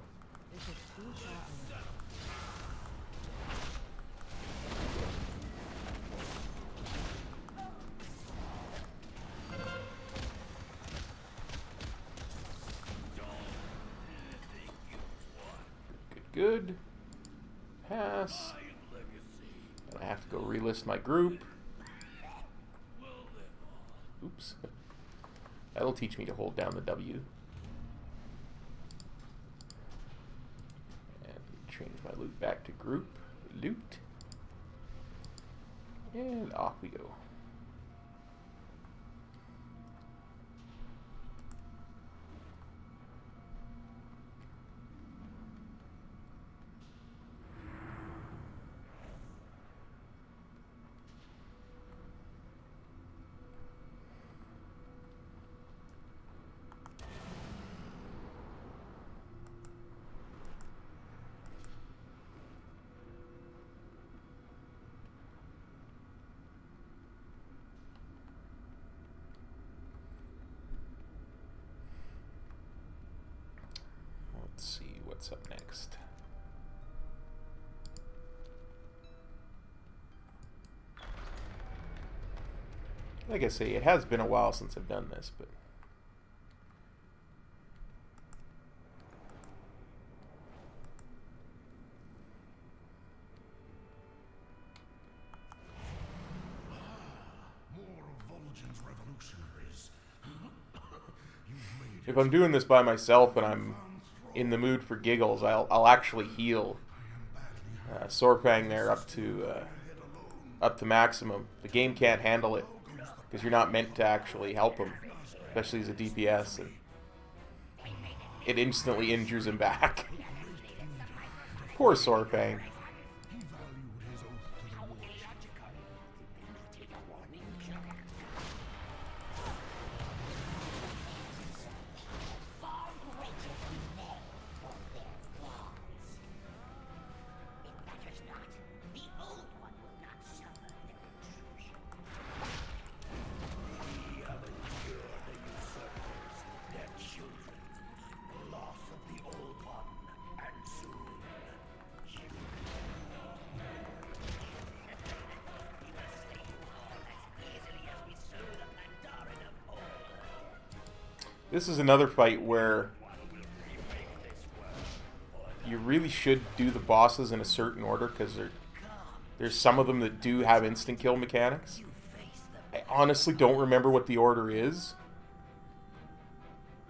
Good. Pass. And I have to go relist my group. Oops. That'll teach me to hold down the W. And change my loot back to group. Loot. And off we go. Let's see what's up next. Like I say, it has been a while since I've done this, but if I'm doing this by myself and I'm in the mood for giggles, I'll actually heal Sorpang there up to maximum. The game can't handle it because you're not meant to actually help him, especially as a DPS, and it instantly injures him back. Poor Sorpang. This is another fight where you really should do the bosses in a certain order, because there's some of them that do have instant kill mechanics. I honestly don't remember what the order is,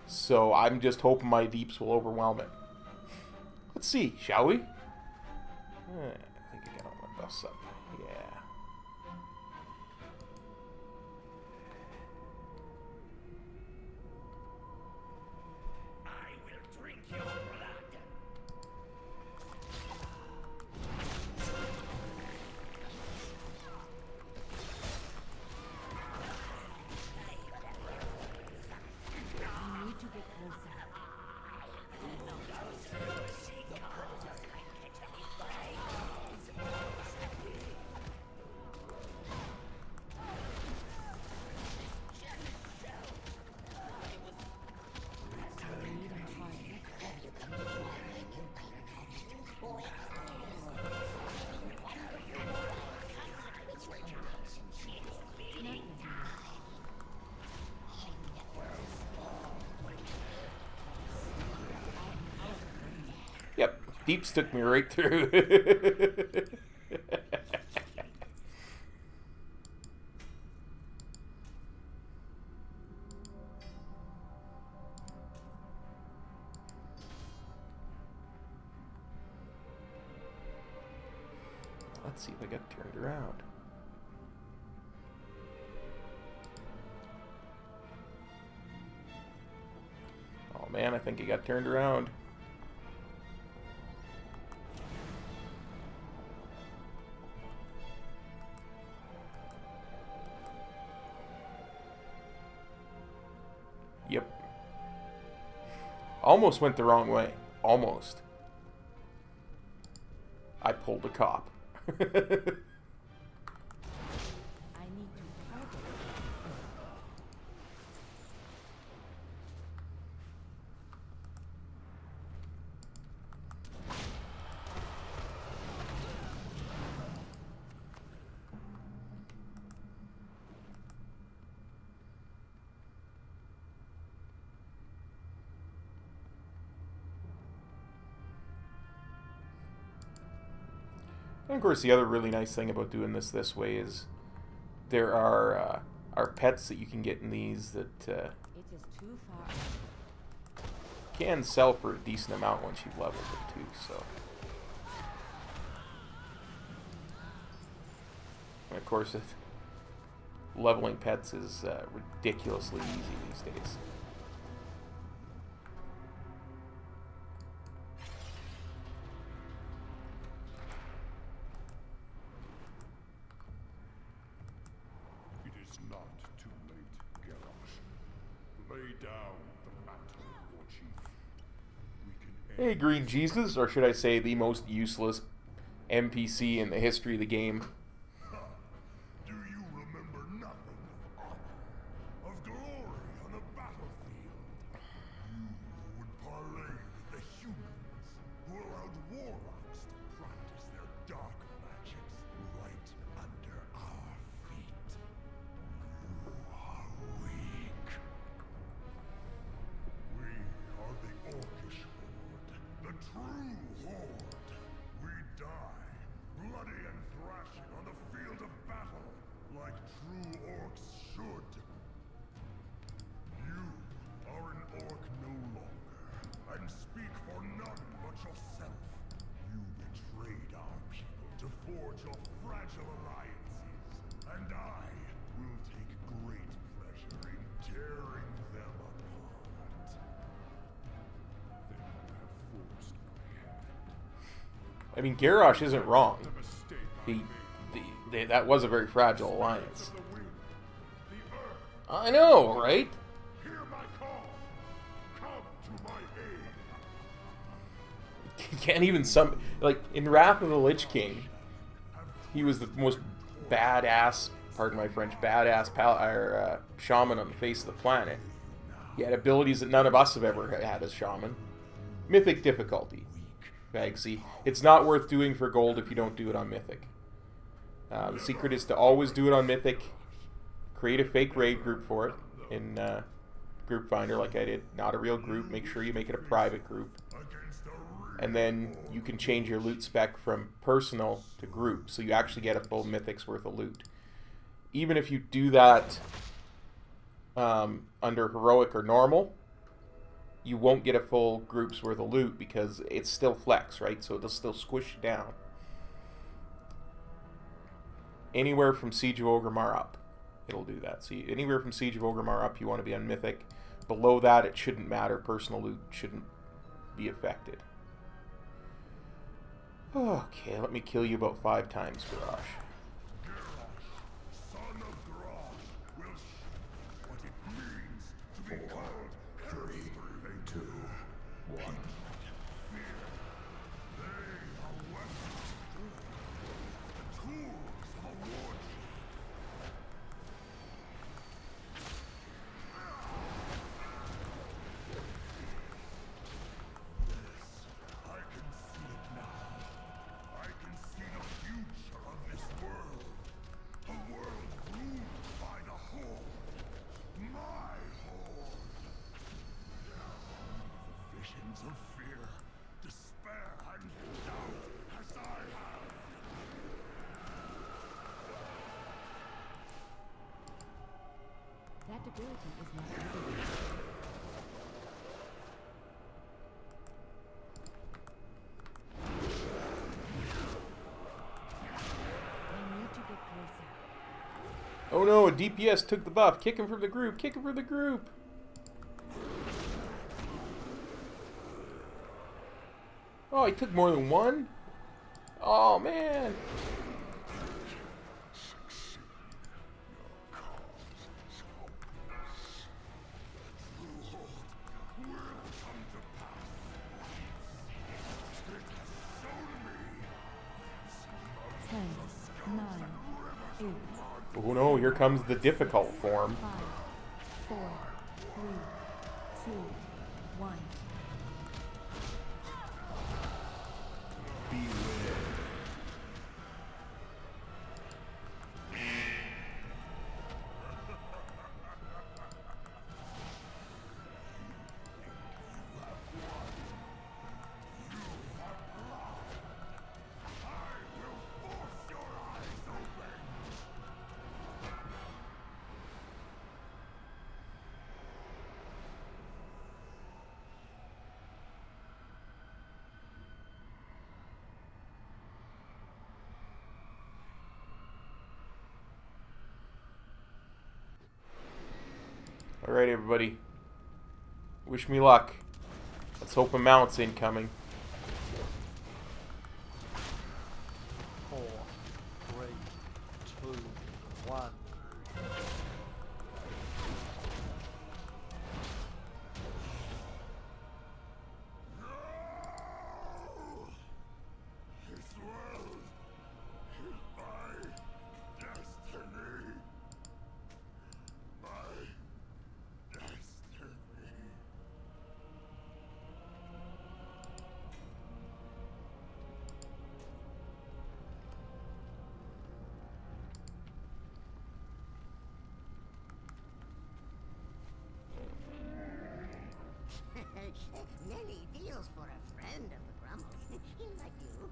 so I'm just hoping my deeps will overwhelm it. Let's see, shall we? I think I got all my buffs up. Yeah. Deeps took me right through. Let's see if I got turned around. Oh man, I think he got turned around. Yep. Almost went the wrong way. Almost. I pulled a cop. I need to target. And of course, the other really nice thing about doing this way is there are pets that you can get in these that It is too far. can sell for a decent amount once you've leveled it too. So, and of course, leveling pets is ridiculously easy these days. Not too late, Garrosh. Lay down the mantle, War Chief. We can end Hey, Green Jesus, or should I say the most useless NPC in the history of the game. Do you remember nothing of honor, of glory on a battlefield? You would parley with the humans who allowed warlocks to practice their dark magics right under our feet. You are weak. We are the Orcish Horde, the true Horde. We die, bloody and thrashing on the field of battle, like true orcs should. You are an orc no longer, and speak for none but yourself. You betrayed our people to forge your fragile alliances, and I will take great pleasure in tearing them apart. They might have forced my hand. I mean, Garrosh isn't wrong. The mistake I He, made. that was a very fragile alliance. Of the wind, the earth, I know, right? hear my call. Come to my aid. Can't even like in Wrath of the Lich King, he was the most badass, pardon my French, badass shaman on the face of the planet. He had abilities that none of us have ever had as shaman. Mythic difficulty. Bagsy. It's not worth doing for gold if you don't do it on Mythic. The secret is to always do it on Mythic. Create a fake raid group for it in Group Finder like I did. Not a real group. Make sure you make it a private group. And then you can change your loot spec from personal to group. So you actually get a full Mythic's worth of loot. Even if you do that under Heroic or Normal, you won't get a full group's worth of loot because it's still flex, right? So it'll still squish you down. Anywhere from Siege of Orgrimmar up, it'll do that. So anywhere from Siege of Orgrimmar up, you want to be on Mythic. Below that, it shouldn't matter. Personal loot shouldn't be affected. Okay, let me kill you about 5 times, Garrosh. Son of Grosh will show what it means to be called 3, 2, 1. Fear. They are weapons. The tools of a war chief. I can see it now. I can see the future of this world. A world ruled by the Horde. My Horde. The visions of fear, despair, and Predictability is not everything. I need to get closer. Oh no, a DPS took the buff. Kick him from the group. Kick him from the group. Oh, he took more than one? Oh, man. Oh no, here comes the difficult form. 5, 4, 3, 2, 1. Alright, everybody. Wish me luck. Let's hope a mount's incoming. 4, 3, 2, 1. This world is my destiny. My destiny. Many deals for a friend of the Grumbles. Like you.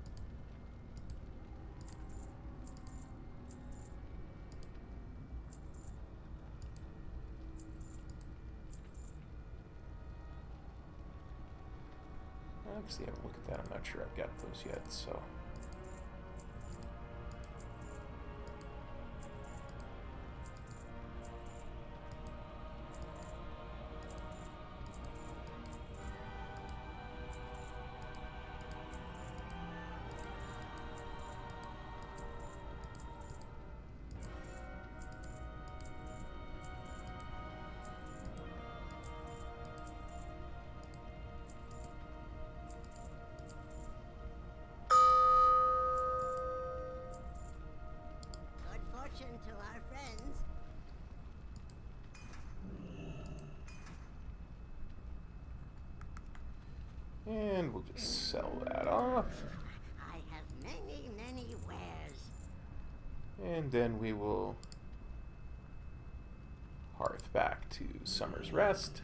Actually, have a look at that. I'm not sure I've got those yet, so. Good fortune to our friends. And we'll just sell that off. I have many, many wares. And then we will hearth back to Summer's Rest.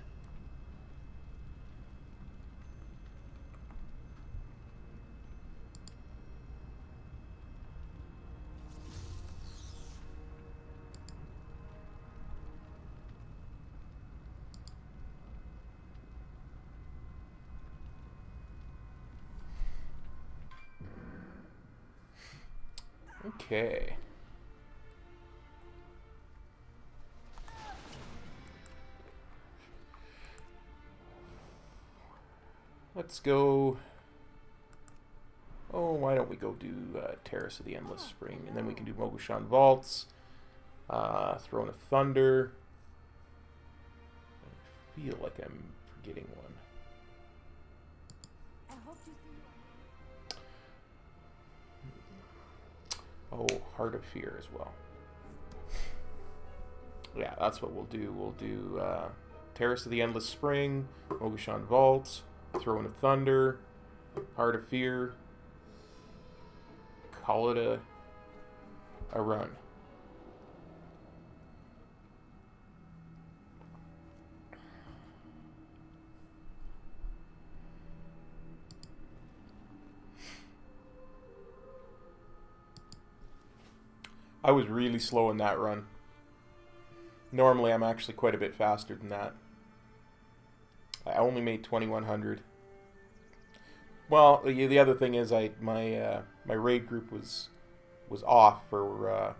Okay. Let's go. Oh, why don't we go do Terrace of the Endless Spring, and then we can do Mogushan Vaults, Throne of Thunder. I feel like I'm forgetting one. I hope to see you. Oh, Heart of Fear as well. Yeah, that's what we'll do. We'll do Terrace of the Endless Spring, Mogushan Vaults, Throne of Thunder, Heart of Fear. Call it a run. I was really slow in that run. Normally, I'm actually quite a bit faster than that. I only made 2,100. Well, the other thing is, my raid group was off for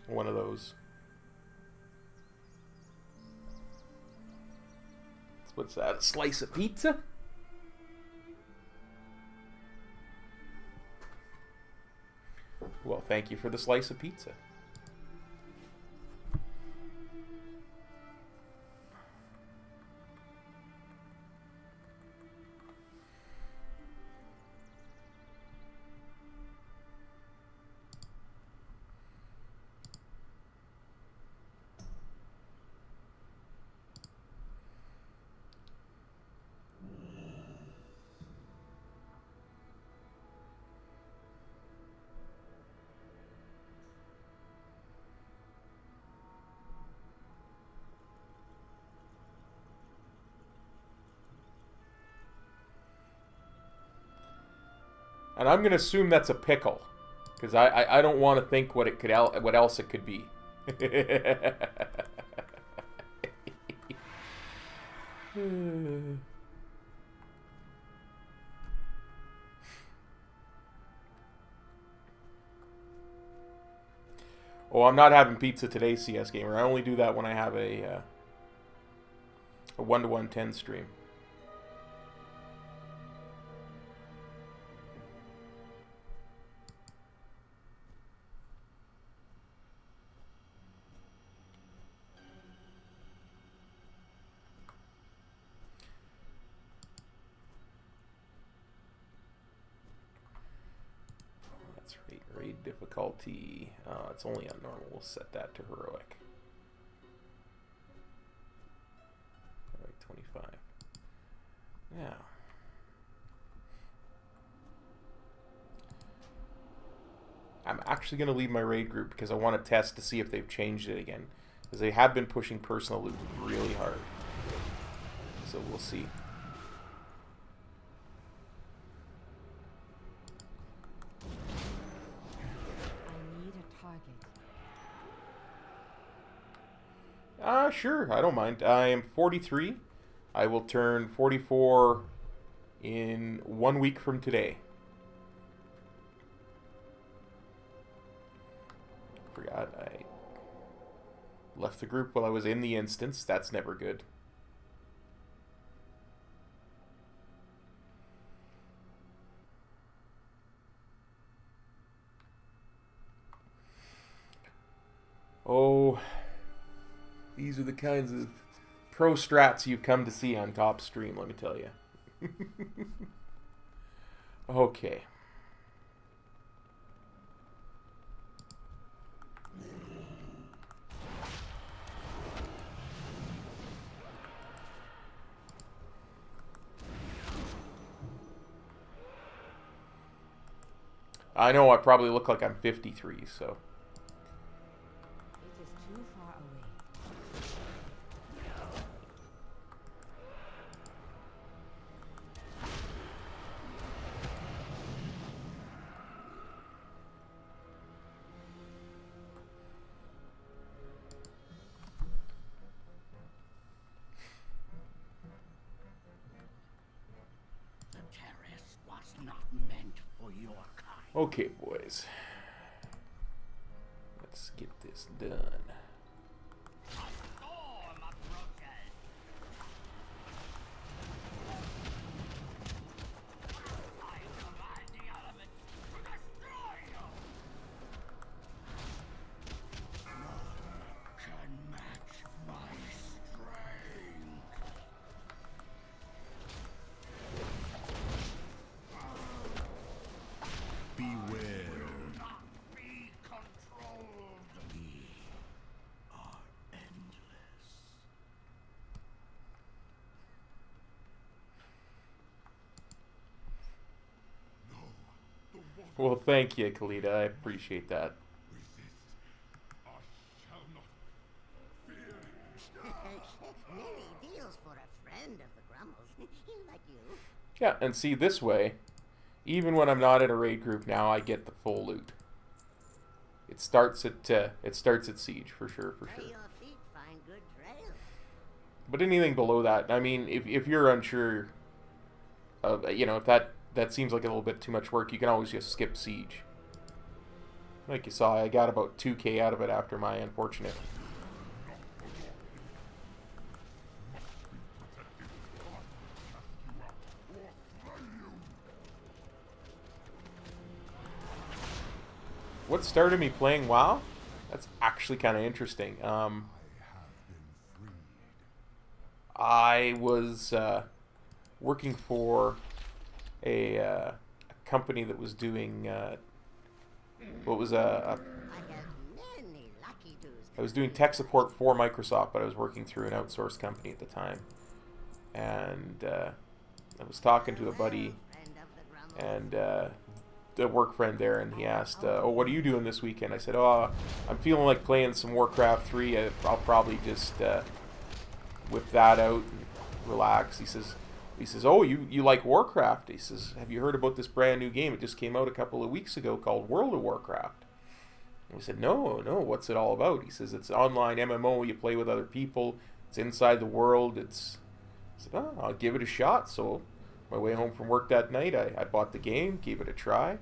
one of those. What's that? A slice of pizza? Well, thank you for the slice of pizza. And I'm gonna assume that's a pickle, because I don't want to think what it could what else it could be. Oh, I'm not having pizza today, CS Gamer. I only do that when I have a 1-to-1-10 stream. Raid difficulty. It's only on normal. We'll set that to heroic. Heroic 25. Now. I'm actually going to leave my raid group because I want to test to see if they've changed it again. Because they have been pushing personal loot really hard. So we'll see. Sure, I don't mind. I am 43. I will turn 44 in 1 week from today. Forgot I left the group while I was in the instance. That's never good. Oh, these are the kinds of pro strats you've come to see on Top Stream, let me tell you. Okay. I know I probably look like I'm 53, so... Okay, boys. Let's get this done. Well, thank you, Kalita. I appreciate that. Many deals for a friend of the Grumbles, like you. Yeah, and see, this way, even when I'm not in a raid group now, I get the full loot. It starts at Siege, for sure, for sure. But anything below that, I mean, if you're unsure, you know, if that seems like a little bit too much work, you can always just skip Siege. Like you saw, I got about 2K out of it after my unfortunate. What started me playing WoW? That's actually kind of interesting. I was working for a company that was doing what was I was doing tech support for Microsoft, but I was working through an outsourced company at the time, and I was talking to a buddy and a work friend there, and he asked, "Oh, what are you doing this weekend?" I said, "Oh, I'm feeling like playing some Warcraft 3. I'll probably just whip that out and relax." He says, "Oh, you like Warcraft?" He says, "Have you heard about this brand new game? It just came out a couple of weeks ago called World of Warcraft." And we said, No, what's it all about?" He says, "It's online MMO. You play with other people. It's inside the world. I said, "Oh, I'll give it a shot." So my way home from work that night, I bought the game, gave it a try.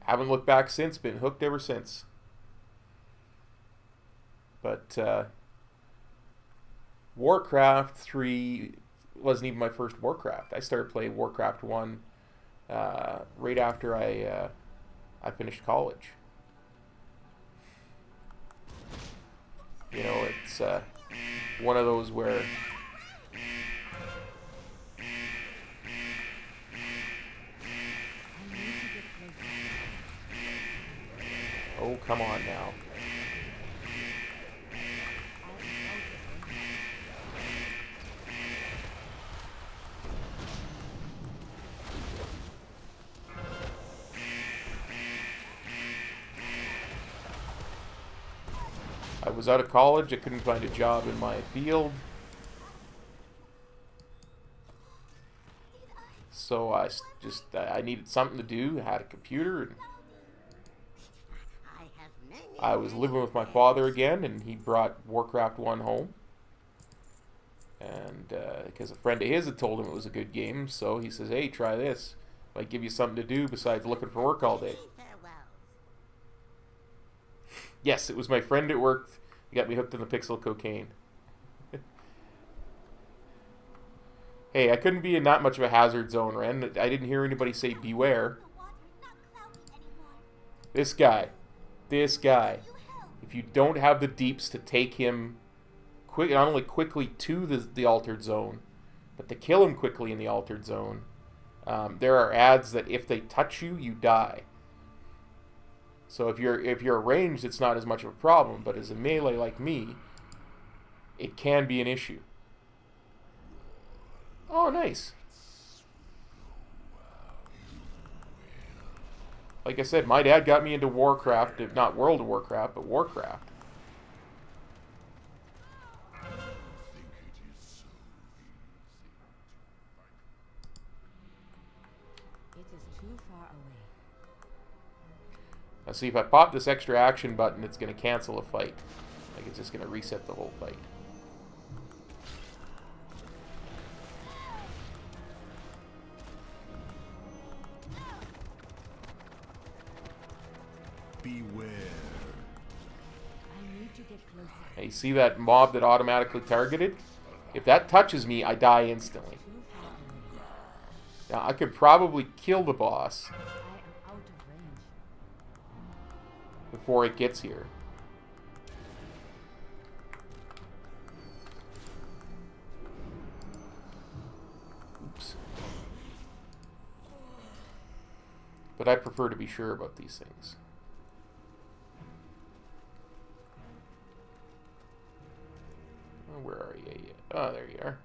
Haven't looked back since, been hooked ever since. But Warcraft 3 wasn't even my first Warcraft. I started playing Warcraft 1 right after I finished college. You know, it's one of those where oh, come on now. I was out of college. I couldn't find a job in my field. So I needed something to do. I had a computer, and I was living with my father again, and he brought Warcraft 1 home. And because a friend of his had told him it was a good game, so he says, "Hey, try this. Might give you something to do besides looking for work all day." Yes, it was my friend at work. He got me hooked on the pixel cocaine. Hey, I couldn't be in that much of a hazard zone, Ren. I didn't hear anybody say beware. This guy. If you don't have the deeps to take him not only quickly to the altered zone, but to kill him quickly in the altered zone, there are adds that if they touch you, you die. So if you're ranged, it's not as much of a problem, but as a melee like me, it can be an issue. Oh, nice. Like I said, my dad got me into Warcraft, not World of Warcraft, but Warcraft. Now see, if I pop this extra action button, it's going to cancel a fight. Like, it's just going to reset the whole fight. Beware. I need to get closer. Now, you see that mob that automatically targeted? If that touches me, I die instantly. Now, I could probably kill the boss before it gets here. Oops. But I prefer to be sure about these things. Oh, where are you? Oh, there you are.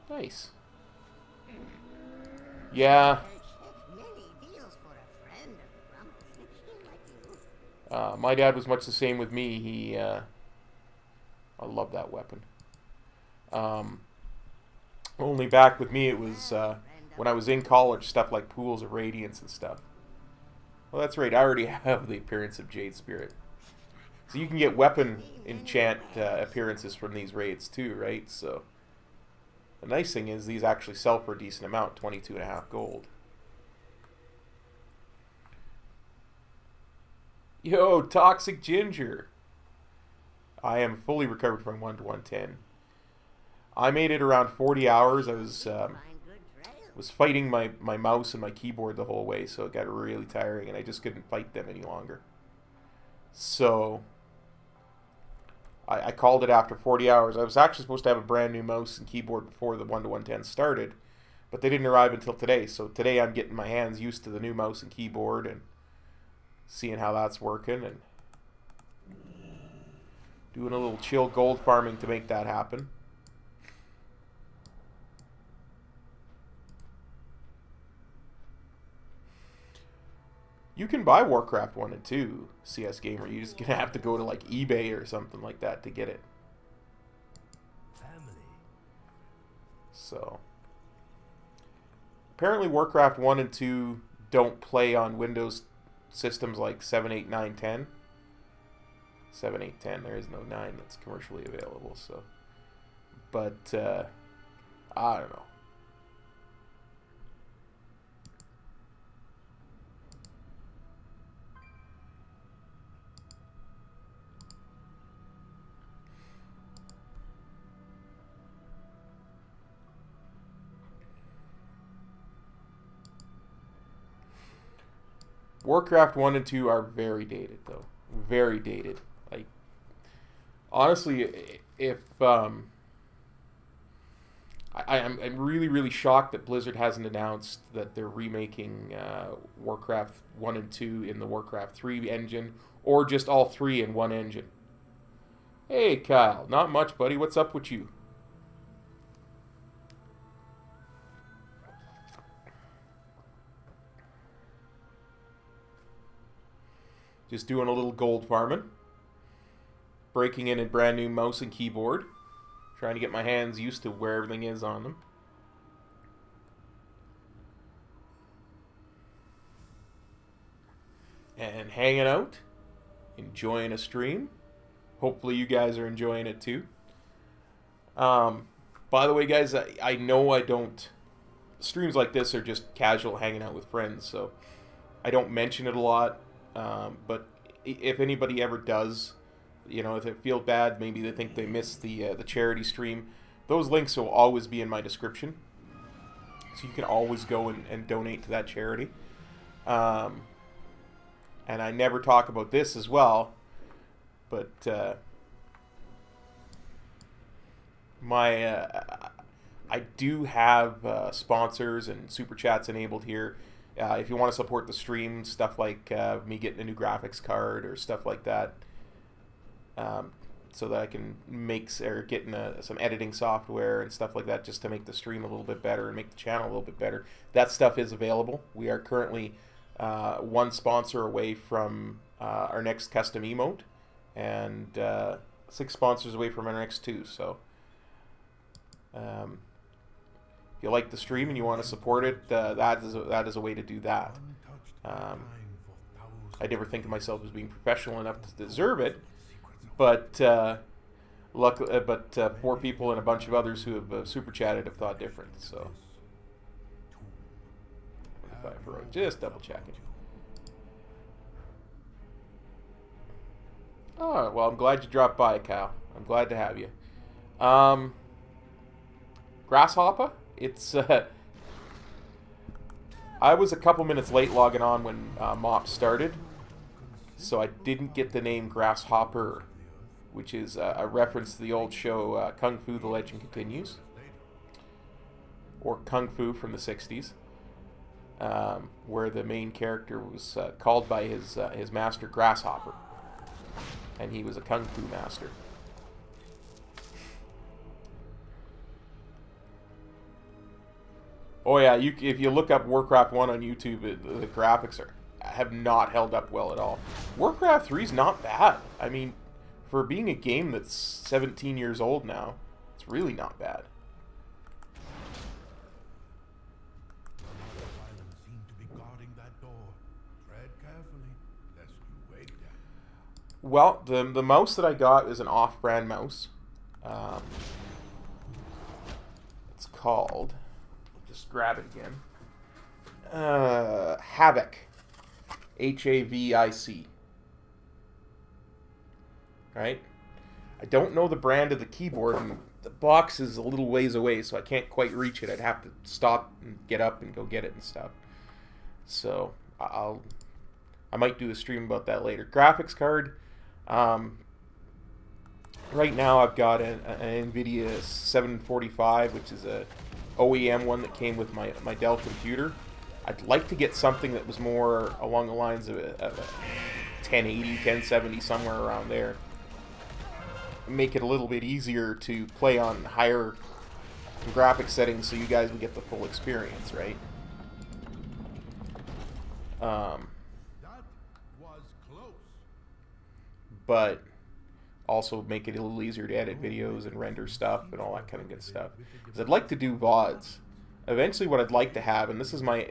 Nice. Yeah. My dad was much the same with me. I love that weapon. Only back with me, it was when I was in college, stuff like Pools of Radiance and stuff. Well, that's right. I already have the appearance of Jade Spirit. So you can get weapon enchant appearances from these raids too, right? So the nice thing is these actually sell for a decent amount, 22.5 gold. Yo, Toxic Ginger. I am fully recovered from 1 to 110. I made it around 40 hours. I was fighting my mouse and my keyboard the whole way, so it got really tiring, and I just couldn't fight them any longer. So I called it after 40 hours. I was actually supposed to have a brand new mouse and keyboard before the 1 to 110 started, but they didn't arrive until today. So today I'm getting my hands used to the new mouse and keyboard and seeing how that's working, and doing a little chill gold farming to make that happen. You can buy Warcraft 1 and 2, CS Gamer. You're just gonna have to go to like eBay or something like that to get it. So apparently Warcraft 1 and 2 don't play on Windows systems like 7, 8, 9, 10. 7, 8, 10. There is no 9 that's commercially available. So, but I don't know. Warcraft 1 and 2 are very dated, though. Very dated. Like, honestly, if I'm really, really shocked that Blizzard hasn't announced that they're remaking Warcraft 1 and 2 in the Warcraft 3 engine, or just all 3 in one engine. Hey, Kyle. Not much, buddy. What's up with you? Just doing a little gold farming. Breaking in a brand new mouse and keyboard. Trying to get my hands used to where everything is on them. And hanging out. Enjoying a stream. Hopefully you guys are enjoying it too. By the way, guys, I know I don't... Streams like this are just casual hanging out with friends, so I don't mention it a lot. But if anybody ever does, you know, if they feel bad, maybe they think they missed the charity stream, those links will always be in my description. So you can always go and donate to that charity. And I never talk about this as well, but I do have sponsors and super chats enabled here. If you want to support the stream, stuff like me getting a new graphics card or stuff like that, so that I can make or getting some editing software and stuff like that, just to make the stream a little bit better and make the channel a little bit better. That stuff is available. We are currently one sponsor away from our next custom emote, and 6 sponsors away from our next 2. So if you like the stream and you want to support it, that is a way to do that. I never think of myself as being professional enough to deserve it, but luckily, 4 people and a bunch of others who have super chatted have thought different. So, just double checking. Oh, well, I'm glad you dropped by, Kyle. I'm glad to have you. Grasshopper? It's, I was a couple minutes late logging on when MOP started, so I didn't get the name Grasshopper, which is a reference to the old show Kung Fu: The Legend Continues, or Kung Fu from the 60s, where the main character was called by his master Grasshopper, and he was a Kung Fu master. Oh yeah, if you look up Warcraft 1 on YouTube, the graphics have not held up well at all. Warcraft 3 is not bad. I mean, for being a game that's 17 years old now, it's really not bad. Well, the mouse that I got is an off-brand mouse. It's called, just grab it again, Havoc, H-A-V-I-C. Right? I don't know the brand of the keyboard, and the box is a little ways away, so I can't quite reach it. I'd have to stop and get up and go get it and stuff. So I might do a stream about that later. Graphics card. Right now I've got an NVIDIA 745, which is a OEM one that came with my Dell computer. I'd like to get something that was more along the lines of a 1080, 1070, somewhere around there. Make it a little bit easier to play on higher graphics settings so you guys would get the full experience, right? That was close. But also make it a little easier to edit videos and render stuff and all that kind of good stuff. Because I'd like to do VODs. Eventually what I'd like to have, and this is my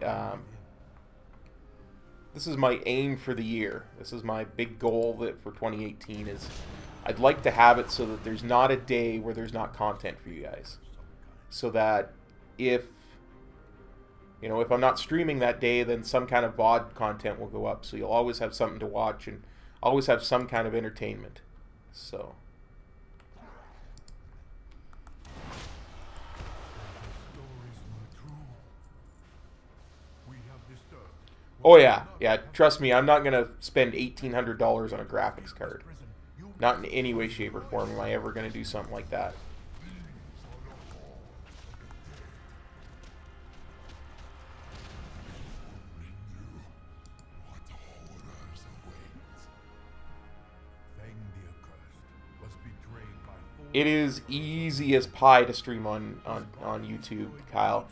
aim for the year. This is my big goal for 2018 is I'd like to have it so that there's not a day where there's not content for you guys. So that if I'm not streaming that day, then some kind of VOD content will go up. So you'll always have something to watch and always have some kind of entertainment. So. Oh yeah, trust me, I'm not going to spend $1,800 on a graphics card. Not in any way, shape, or form am I ever going to do something like that. It is easy as pie to stream on YouTube, Kyle.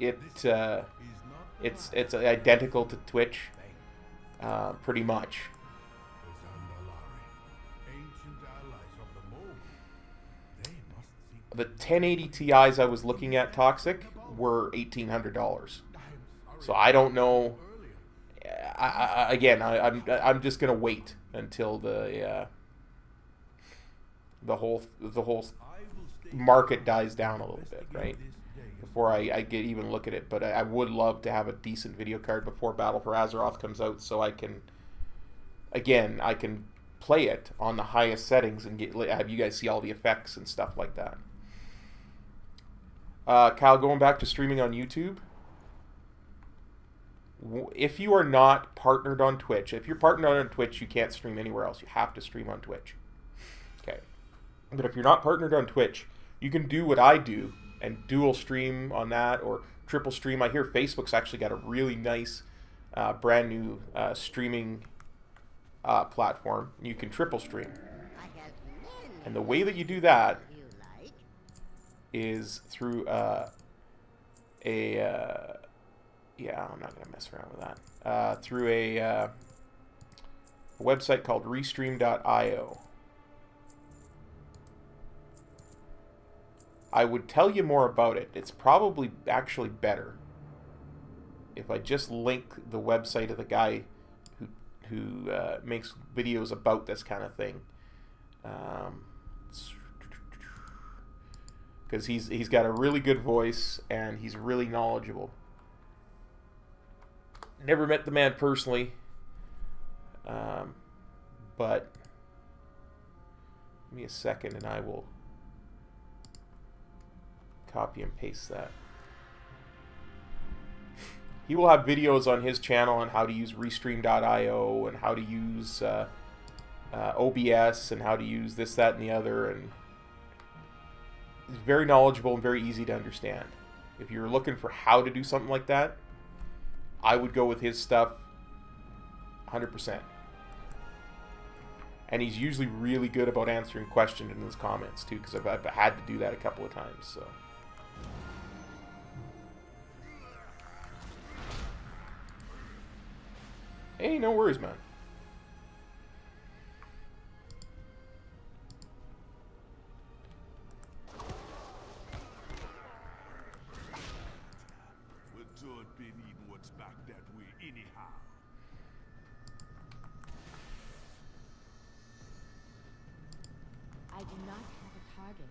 It's identical to Twitch, pretty much. The 1080 Ti's I was looking at, Toxic, were $1,800. So I don't know. I'm just gonna wait until the whole market dies down a little bit, right? Before I get even look at it. But I would love to have a decent video card before Battle for Azeroth comes out, so I can play it on the highest settings and have you guys see all the effects and stuff like that. Kyle, going back to streaming on YouTube. If you are not partnered on Twitch, if you're partnered on Twitch, you can't stream anywhere else. You have to stream on Twitch. Okay. But if you're not partnered on Twitch, you can do what I do and dual stream on that or triple stream. I hear Facebook's actually got a really nice brand new streaming platform. You can triple stream. And the way that you do that is through yeah, I'm not going to mess around with that. Through a website called restream.io. I would tell you more about it. It's probably actually better if I just link the website of the guy who makes videos about this kind of thing. Because he's got a really good voice and he's really knowledgeable. Never met the man personally, but give me a second and I will copy and paste that. He will have videos on his channel on how to use restream.io and how to use OBS and how to use this, that, and the other, and he's very knowledgeable and very easy to understand. If you're looking for how to do something like that, I would go with his stuff 100%. And he's usually really good about answering questions in his comments too, because I've had to do that a couple of times. So. Hey, no worries, man. not have a target.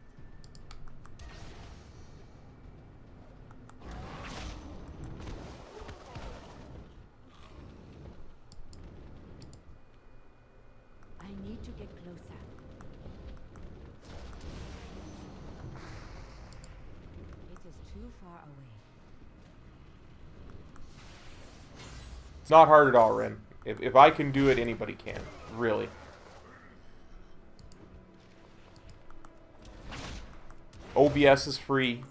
I need to get closer. It is too far away. It's not hard at all, Ren. If I can do it, anybody can. Really. OBS is free.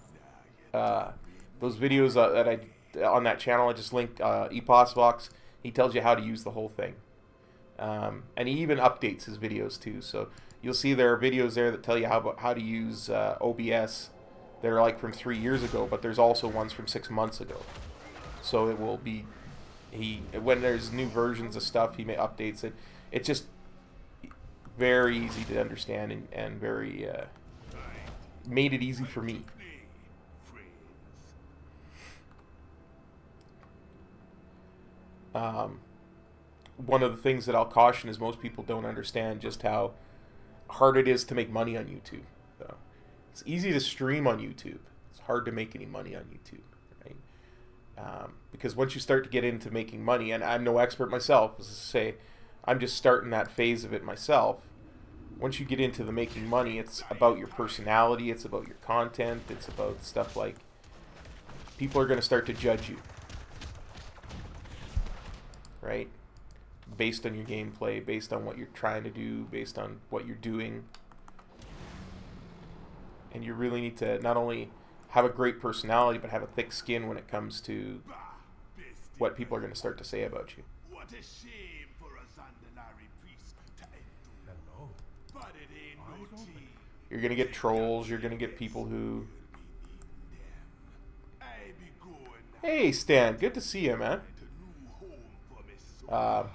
Those videos that I on that channel, I just linked Eposvox. He tells you how to use the whole thing. And he even updates his videos too. So you'll see there are videos there that tell you how to use OBS that are like from 3 years ago, but there's also ones from 6 months ago. So it will be when there's new versions of stuff, he updates it. It's just very easy to understand and very made it easy for me. One of the things that I'll caution is most people don't understand just how hard it is to make money on YouTube. So it's easy to stream on YouTube. It's hard to make any money on YouTube, right? Because once you start to get into making money, and I'm no expert myself, as I say, I'm just starting that phase of it myself. Once you get into the making money, it's about your personality, it's about your content, it's about stuff like people are going to start to judge you, right? Based on your gameplay, based on what you're trying to do, based on what you're doing. And you really need to not only have a great personality, but have a thick skin when it comes to what people are going to start to say about you. What a shame for a Zandanari priest to hello. But it ain't no tea. You're going to get trolls, you're going to get people who... Hey Stan, good to see you, man.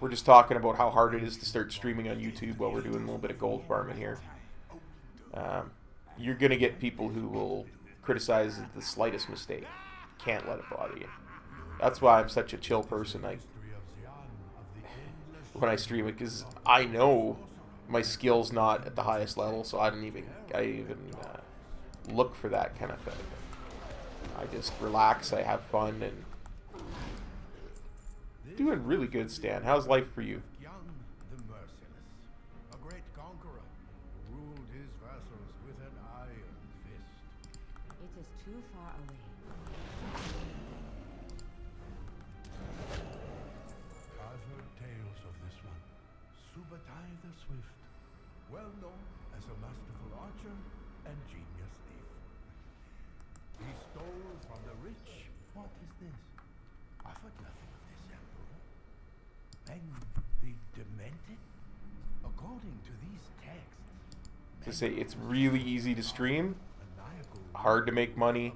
We're just talking about how hard it is to start streaming on YouTube while we're doing a little bit of gold farming here. You're going to get people who will criticize the slightest mistake. Can't let it bother you. That's why I'm such a chill person when I stream it, because I know my skill's not at the highest level, so I even look for that kind of thing. I just relax, I have fun, and doing really good, Stan. How's life for you? Young the merciless, a great conqueror who ruled his vassals with an iron fist. It is too far away. I've heard tales of this one. Subatai the Swift, well known as a masterful archer and genius thief. He stole from the rich. What is this? I've heard nothing of this emperor. And the demented? According to these texts, To say it's really easy to stream, hard to make money,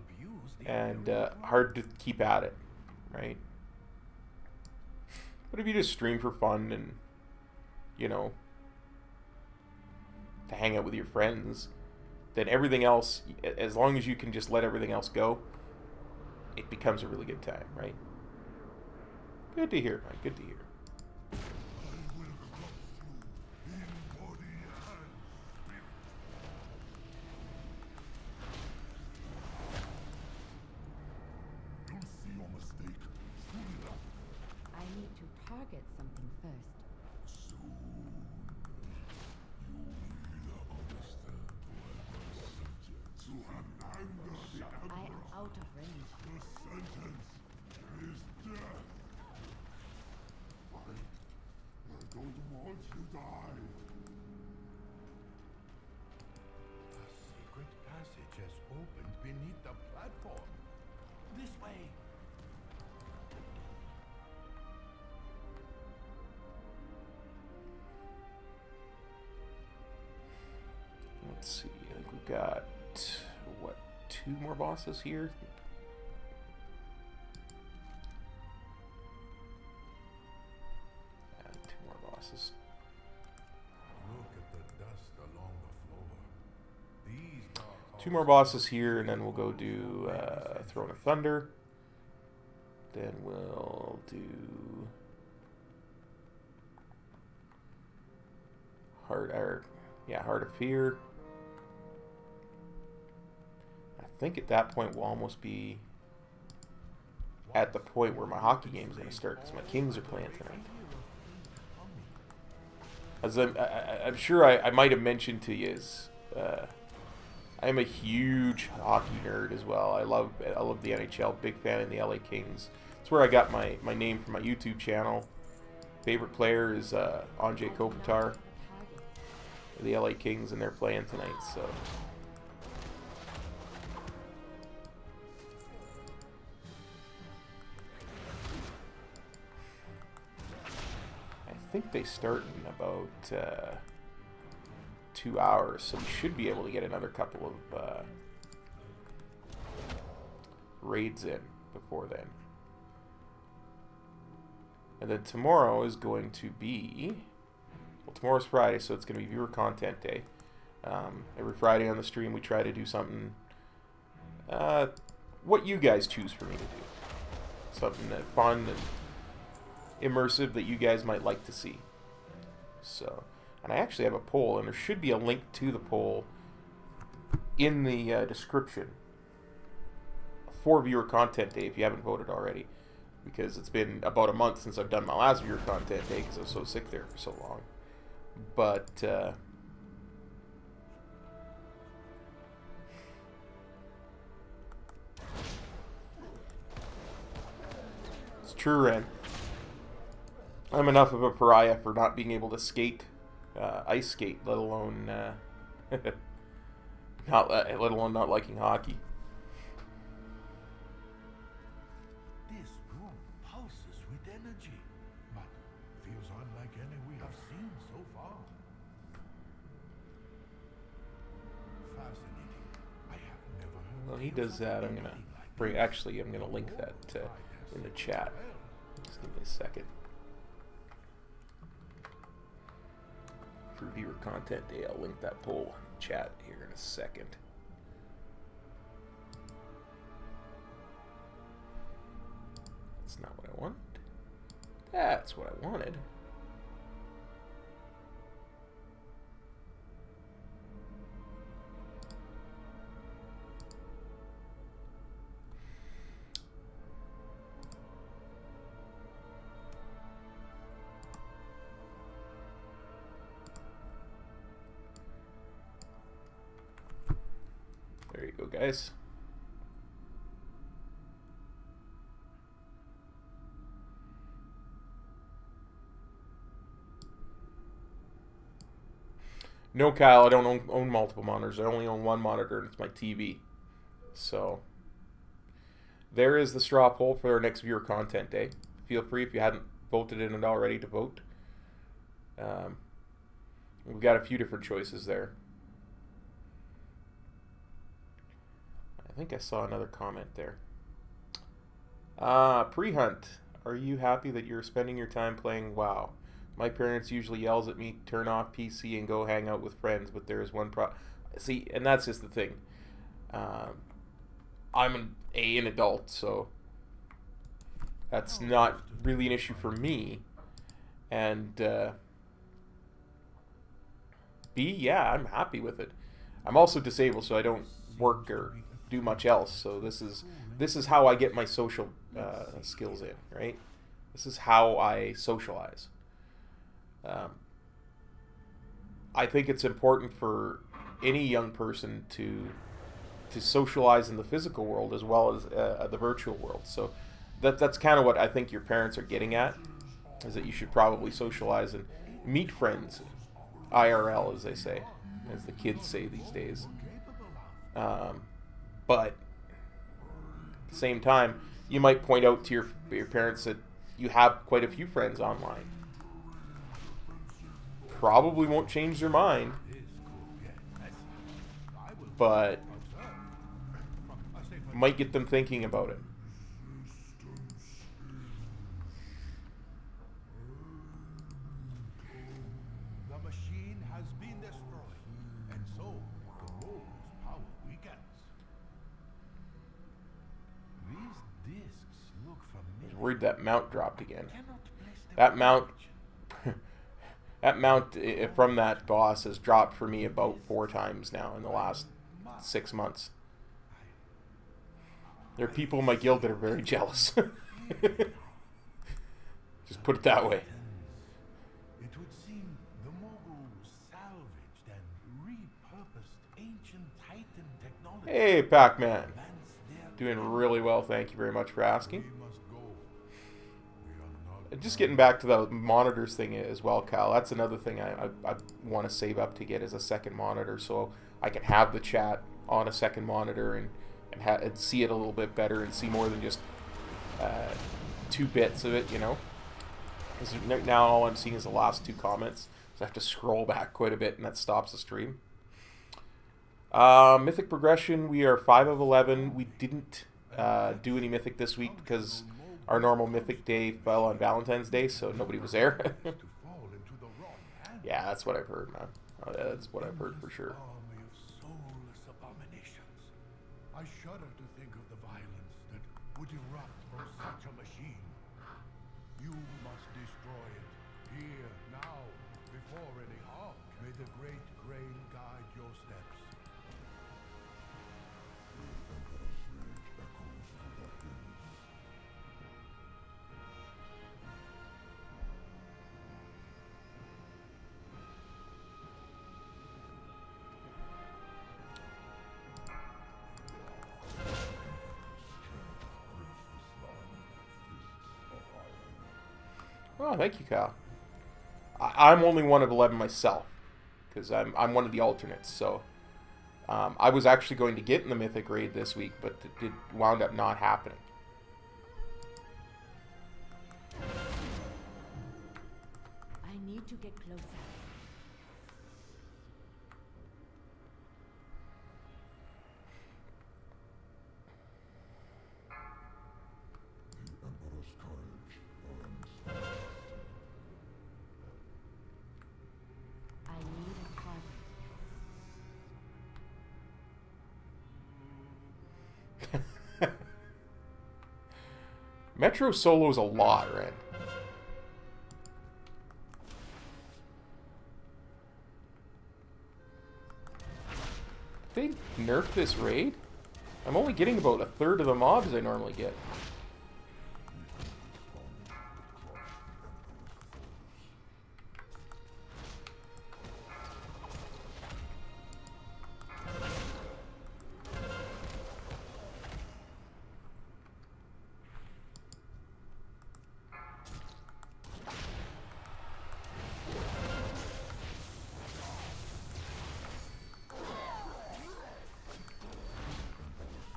and hard to keep at it, right? But if you just stream for fun and, you know, to hang out with your friends, then everything else, as long as you can just let everything else go, it becomes a really good time, right? Good to hear, man. Good to hear. I need to target something first. I am out of range. Don't want to die. a secret passage has opened beneath the platform. This way. Let's see. I think we've got, what, 2 more bosses here? Yeah, 2 more bosses. Look at the dust along the floor. These dark 2 more bosses here, and then we'll go do Throne of Thunder. Then we'll do Heart of Fear. think at that point we'll almost be at the point where my hockey game is going to start, because my Kings are playing tonight. As I'm sure I might have mentioned to you, I'm a huge hockey nerd as well. I love the NHL. Big fan of the LA Kings. It's where I got my name from my YouTube channel. Favorite player is Andrzej Kopitar, the LA Kings, and they're playing tonight. So I think they start in about 2 hours, so we should be able to get another couple of raids in before then. And then tomorrow is going to be, well, tomorrow's Friday, so it's going to be viewer content day. Every Friday on the stream we try to do something, what you guys choose for me to do. Something that fun and immersive that you guys might like to see. So, and I actually have a poll, and there should be a link to the poll in the description for viewer content day if you haven't voted already, because it's been about a month since I've done my last viewer content day because I was so sick there for so long. But it's true, Ren. I'm enough of a pariah for not being able to skate, ice skate, let alone not liking hockey. This room pulses with energy, but feels unlike any we have seen so far. Fascinating. I have never heard. Well, he does that. I'm gonna bring. Actually, I'm gonna link that in the chat. Just give me a second. For viewer content day, I'll link that poll chat here in a second. That's not what I wanted. That's what I wanted. There you go, guys. No, Kyle, I don't own multiple monitors. I only own one monitor, and it's my TV. So, there is the straw poll for our next viewer content day. Feel free, if you hadn't voted in it already, to vote. We've got a few different choices there. I think I saw another comment there. Pre-hunt, are you happy that you're spending your time playing WoW? My parents usually yells at me, turn off PC and go hang out with friends, but there is one See, and that's just the thing. I'm an adult, so that's not really an issue for me. And B, yeah, I'm happy with it. I'm also disabled, so I don't work or do much else. So this is how I get my social skills in, right? This is how I socialize. I think it's important for any young person to socialize in the physical world as well as the virtual world. So that's kind of what I think your parents are getting at, is that you should probably socialize and meet friends, IRL, as they say, as the kids say these days. But at the same time, you might point out to your parents that you have quite a few friends online. Probably won't change their mind, but might get them thinking about it. The machine has been destroyed, and so the mole's power weakens. These discs look familiar. I was worried that mount dropped again. That mount from that boss has dropped for me about 4 times now in the last 6 months. There are people in my guild that are very jealous. Just put it that way. It would seem the Mogul salvaged and repurposed ancient Titan technology. Hey, Pac-Man. Advanced their Doing really well, thank you very much for asking. We must go. We are not Just getting back to the monitors thing as well, Kyle. That's another thing I want to save up to get as a second monitor, so I can have the chat on a second monitor and see it a little bit better and see more than just 2 bits of it, you know. Because now all I'm seeing is the last 2 comments, so I have to scroll back quite a bit, and that stops the stream. Mythic progression, we are 5 of 11. We didn't do any mythic this week because our normal mythic day fell on Valentine's Day, so nobody was there. Yeah, that's what I've heard, man. That's what I've heard for sure. Army of soulless abominations. I shudder to think of the violence that would erupt from such a machine. You must destroy it, here, now, before any harm. May the great grain guide your steps. Oh, thank you, Kyle. I'm only 1 of 11 myself, because I'm one of the alternates. So I was actually going to get in the mythic raid this week, but it wound up not happening. I need to get closer. I need a target. Metro Solo's a lot, right? Did they nerf this raid? I'm only getting about 1/3 of the mobs I normally get.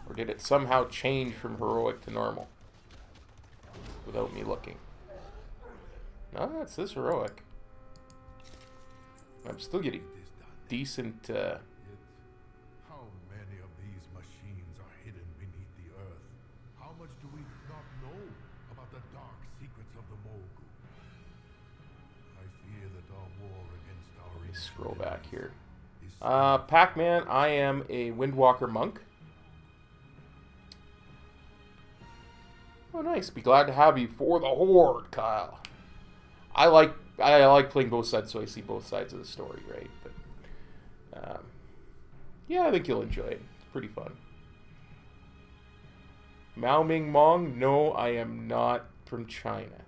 Or did it somehow change from heroic to normal? Without me looking. No, it's this heroic. I'm still getting decent... Yet, how many of these machines are hidden beneath the earth? How much do we not know about the dark secrets of the Mogul? I fear that our war against our... Let me scroll back here. Pac-Man, I am a Windwalker monk. Oh, nice. Be glad to have you for the Horde, Kyle. I like playing both sides, so I see both sides of the story, right? But yeah, I think you'll enjoy it. It's pretty fun. Mao Ming Mong? No, I am not from China.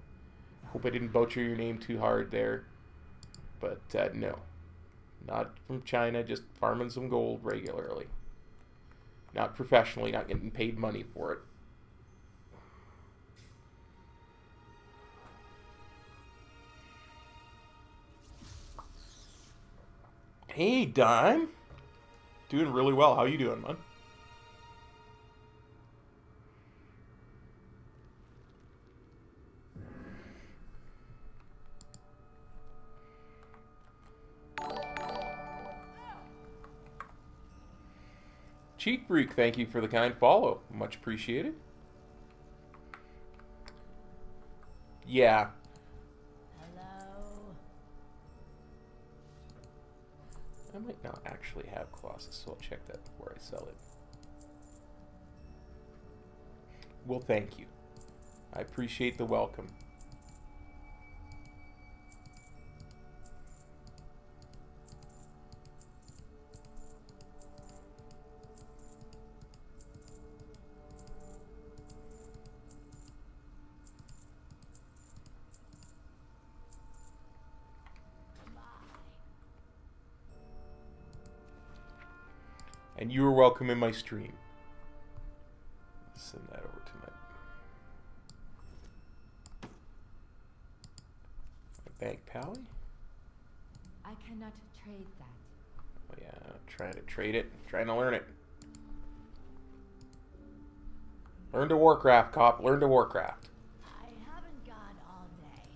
Hope I didn't butcher your name too hard there. But no. Not from China, just farming some gold regularly. Not professionally, not getting paid money for it. Hey, Dime. Doing really well. How you doing, man? Cheek Freak, thank you for the kind follow. Much appreciated. Yeah. I might not actually have Colossus, so I'll check that before I sell it. Well, thank you. I appreciate the welcome. And you are welcome in my stream. Send that over to my bank pally. I cannot trade that. Oh yeah, trying to trade it, trying to learn it. Learn to Warcraft, cop. Learn to Warcraft. I haven't got all day.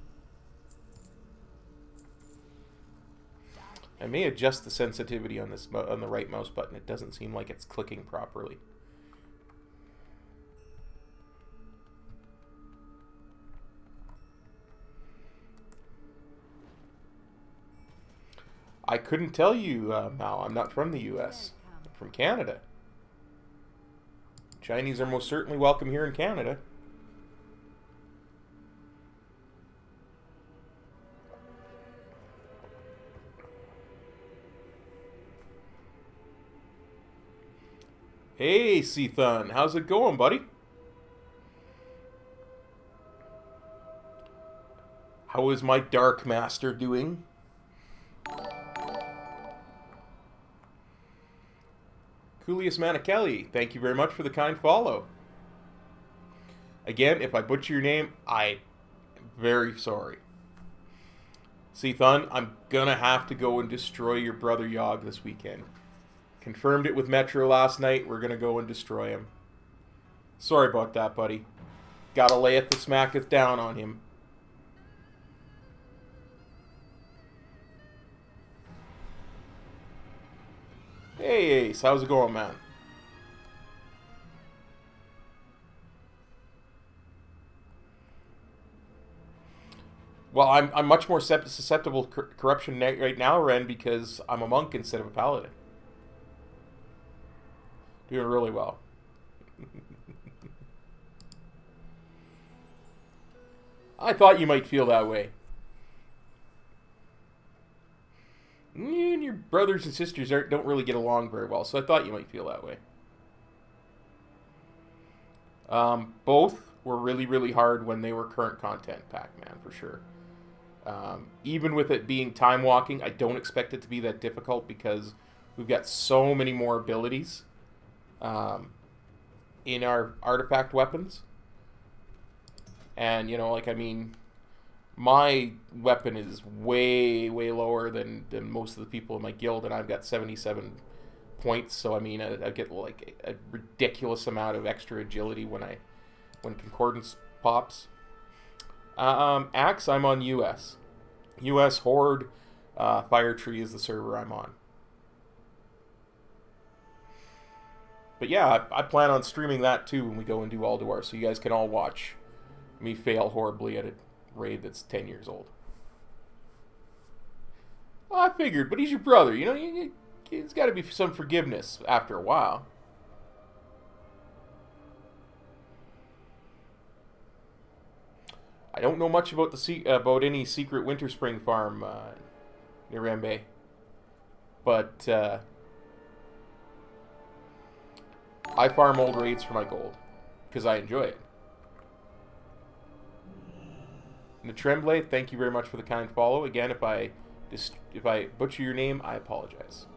I may adjust the sensitivity on this on the right mouse button. It doesn't seem like it's clicking properly. I couldn't tell you, Mal. I'm not from the U.S. I'm from Canada. Chinese are most certainly welcome here in Canada. Hey, Seathun. How's it going, buddy? How is my Dark Master doing? Coolius Manichelli, thank you very much for the kind follow. Again, if I butcher your name, I'm very sorry. Seathun, I'm gonna have to go and destroy your brother Yogg this weekend. Confirmed it with Metro last night. We're gonna go and destroy him. Sorry about that, buddy. Gotta lay it the smacketh down on him. Hey Ace, how's it going, man? Well, I'm much more susceptible to corruption right now, Ren, because I'm a monk instead of a paladin. Doing really well. I thought you might feel that way. You and your brothers and sisters don't really get along very well, so I thought you might feel that way. Both were really, really hard when they were current content, Pac-Man, for sure. Even with it being time walking, I don't expect it to be that difficult because we've got so many more abilities in our artifact weapons. And, you know, like, I mean, my weapon is way, way lower than most of the people in my guild, and I've got 77 points, so, I mean, I get, like, a ridiculous amount of extra agility when Concordance pops. Axe, I'm on US. US Horde, Firetree is the server I'm on. But yeah, I plan on streaming that too when we go and do Alduar, so you guys can all watch me fail horribly at a raid that's 10 years old. Well, I figured, but he's your brother, you know, there's got to be some forgiveness after a while. I don't know much about about any secret winter spring farm near Rembe, but I farm old raids for my gold because I enjoy it. And the Tremblay, thank you very much for the kind follow. Again, if I butcher your name, I apologize.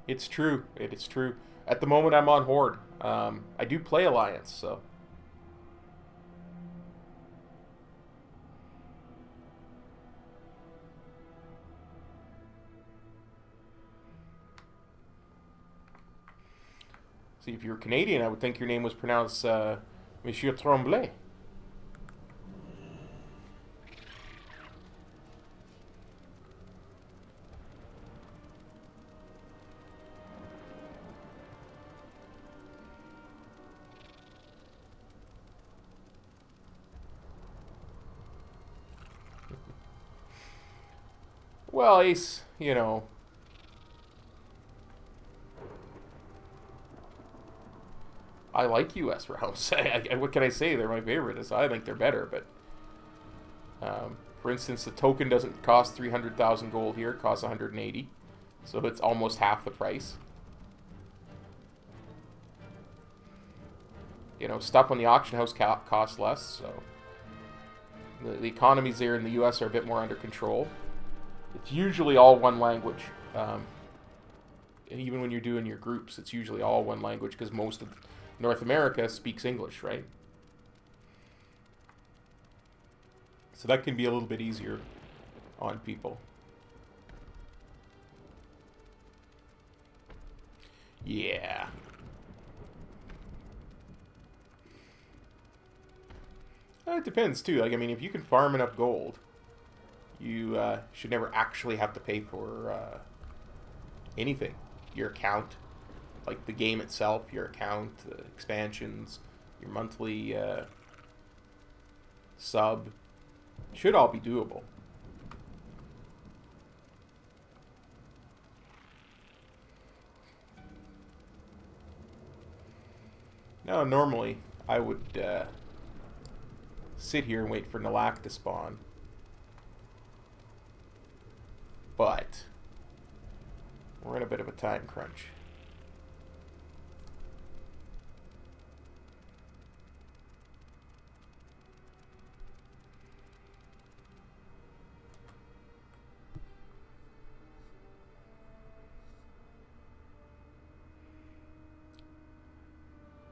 It's true. It is true. At the moment, I'm on Horde. I do play Alliance, so. See, if you're Canadian, I would think your name was pronounced Monsieur Tremblay. Well, Ace, you know. I like US routes. What can I say? They're my favorite. I think they're better, but for instance, the token doesn't cost 300,000 gold here. It costs 180, so it's almost half the price. You know, stuff on the auction house costs less, so The economies there in the U.S. are a bit more under control. It's usually all one language. And even when you're doing your groups, it's usually all one language because most of North America speaks English, right? So that can be a little bit easier on people. Yeah. It depends too. Like, I mean, if you can farm enough gold, you should never actually have to pay for anything. Your account, like the game itself, your account, expansions, your monthly sub, should all be doable. Now, normally, I would sit here and wait for Nalak to spawn. But we're in a bit of a time crunch.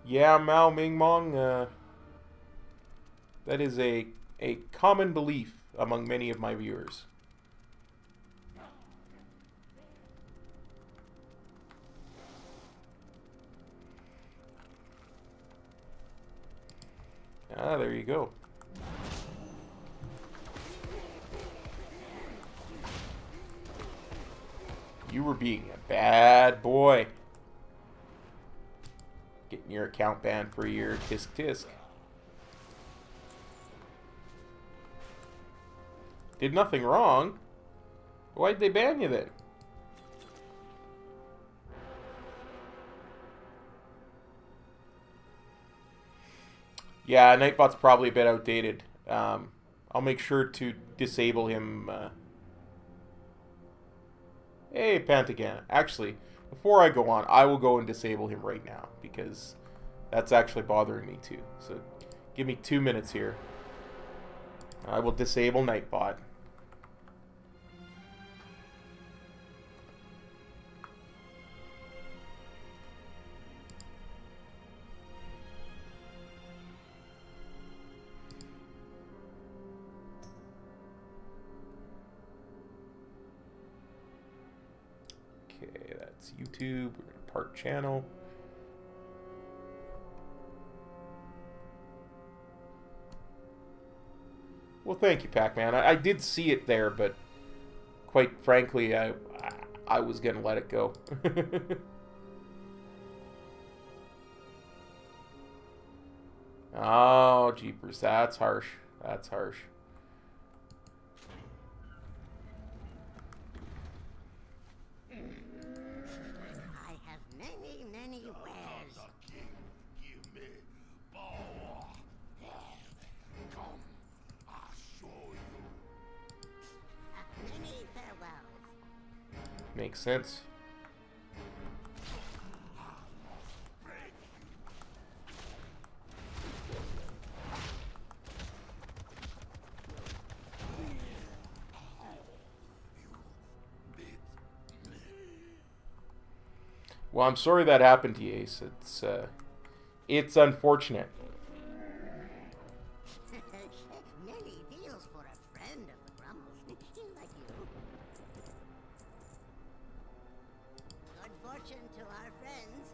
Yeah, Mao Ming Mong, that is a common belief among many of my viewers. Ah, there you go. You were being a bad boy. Getting your account banned for a year. Tisk tisk. Did nothing wrong. Why'd they ban you then? Yeah, Nightbot's probably a bit outdated. I'll make sure to disable him. Hey, Pantagan. Actually, before I go on, I will go and disable him right now, because that's actually bothering me too. So, give me 2 minutes here. I will disable Nightbot. Okay, that's YouTube. We're going to part channel. Well, thank you, Pac-Man. I did see it there, but quite frankly, I was going to let it go. Oh, jeepers. That's harsh. That's harsh. I have many, many wares. The king give me power. Come, I'll show you. Many farewells. Makes sense. Well, I'm sorry that happened to you, Ace. It's unfortunate. Many deals for a friend of the Grumbles. Like you. Good fortune to our friends.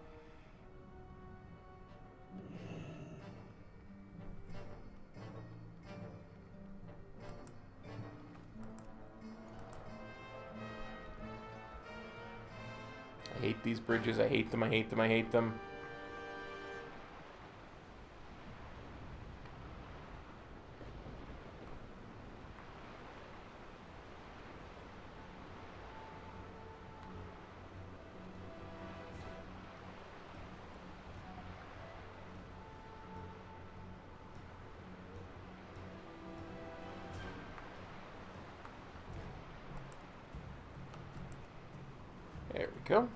I hate these bridges. I hate them. I hate them. I hate them. There we go.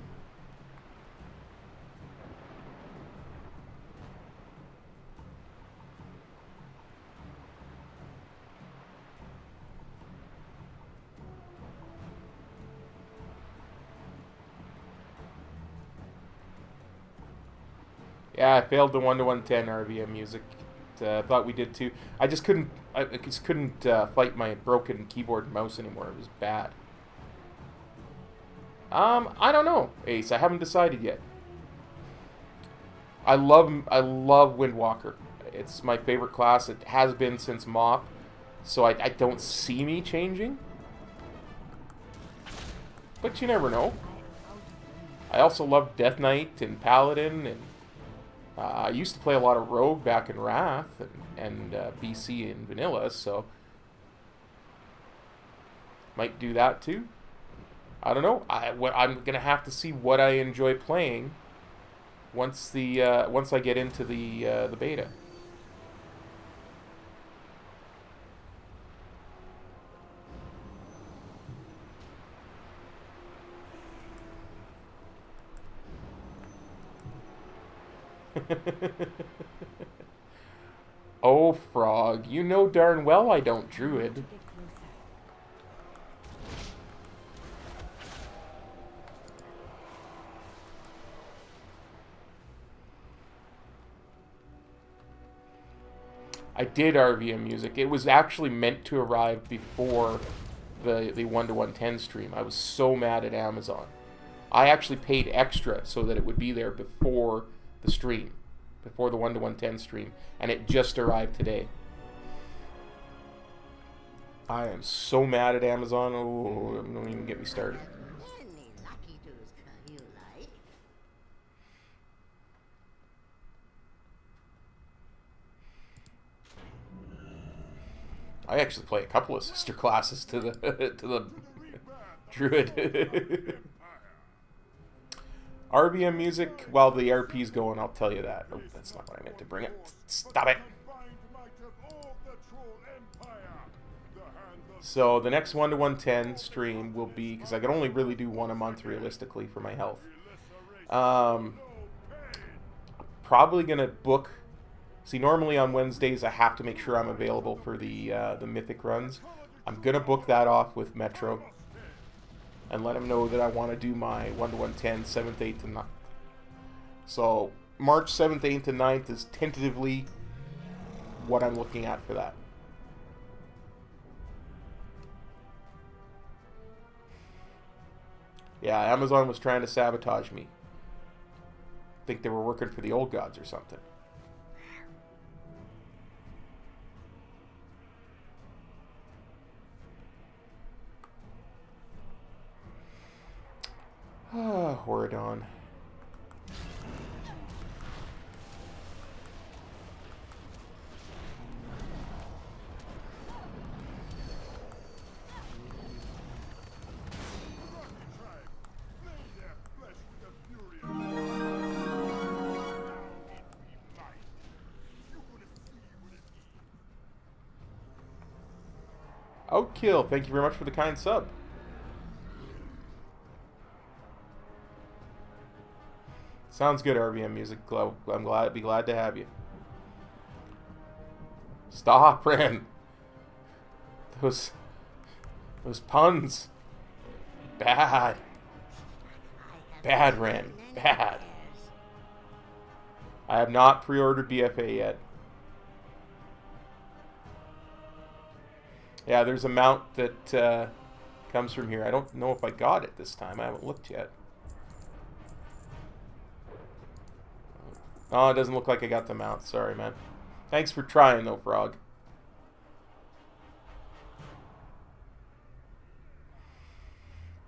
Yeah, I failed the 1-to-110 RVM music. Thought we did too. I just couldn't. I just couldn't fight my broken keyboard and mouse anymore. It was bad. I don't know, Ace. I haven't decided yet. I love Windwalker. It's my favorite class. It has been since MOP, so I don't see me changing. But you never know. I also love Death Knight and Paladin, and I used to play a lot of Rogue back in Wrath and BC and Vanilla, so might do that too. I don't know. I'm gonna have to see what I enjoy playing once I get into the beta. Oh, Frog, you know darn well I don't druid. I did RVM music. It was actually meant to arrive before the 1-to-110 stream. I was so mad at Amazon. I actually paid extra so that it would be there before the stream, before the 1-to-110 stream, and it just arrived today. I am so mad at Amazon. Oh, don't even get me started. Any lucky doos you like? I actually play a couple of sister classes to the druid. RVM music, while the RP's going, I'll tell you that. Oh, that's not what I meant to bring it. Stop it. So the next 1-to-110 stream will be, because I can only really do one a month realistically for my health. Probably gonna book. See, normally on Wednesdays I have to make sure I'm available for the mythic runs. I'm gonna book that off with Metro and let him know that I want to do my 1-to-110 7th, 8th, and 9th. So March 7th, 8th, and 9th is tentatively what I'm looking at for that. Yeah, Amazon was trying to sabotage me. Think they were working for the old gods or something. Ah, Horadon. Outkill, thank you very much for the kind sub. Sounds good, RVM music. I'm glad to have you. Stop, Ren. Those puns. Bad. Bad, Ren. Bad. I have not pre-ordered BFA yet. Yeah, there's a mount that comes from here. I don't know if I got it this time. I haven't looked yet. Oh, it doesn't look like I got the mount. Sorry, man. Thanks for trying, though, Frog.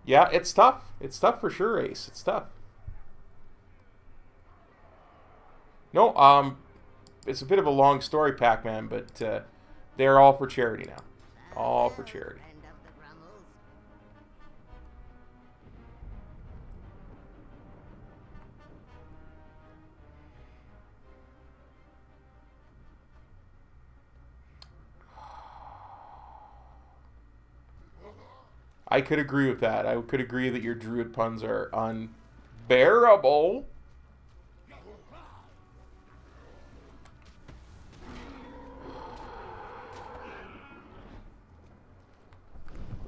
Yeah, it's tough. It's tough for sure, Ace. It's tough. No, it's a bit of a long story, Pac-Man, but they're all for charity now. All for charity. I could agree with that. I could agree that your druid puns are unbearable.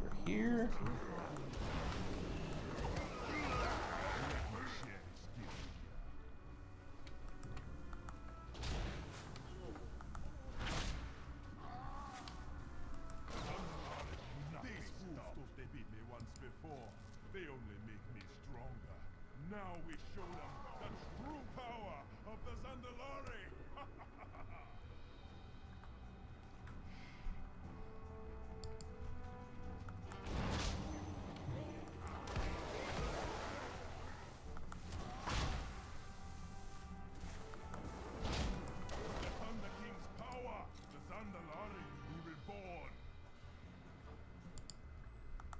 We're here. before. They only make me stronger. Now we show them the true power of the Zandalari! Upon the king's power, the Zandalari will be reborn.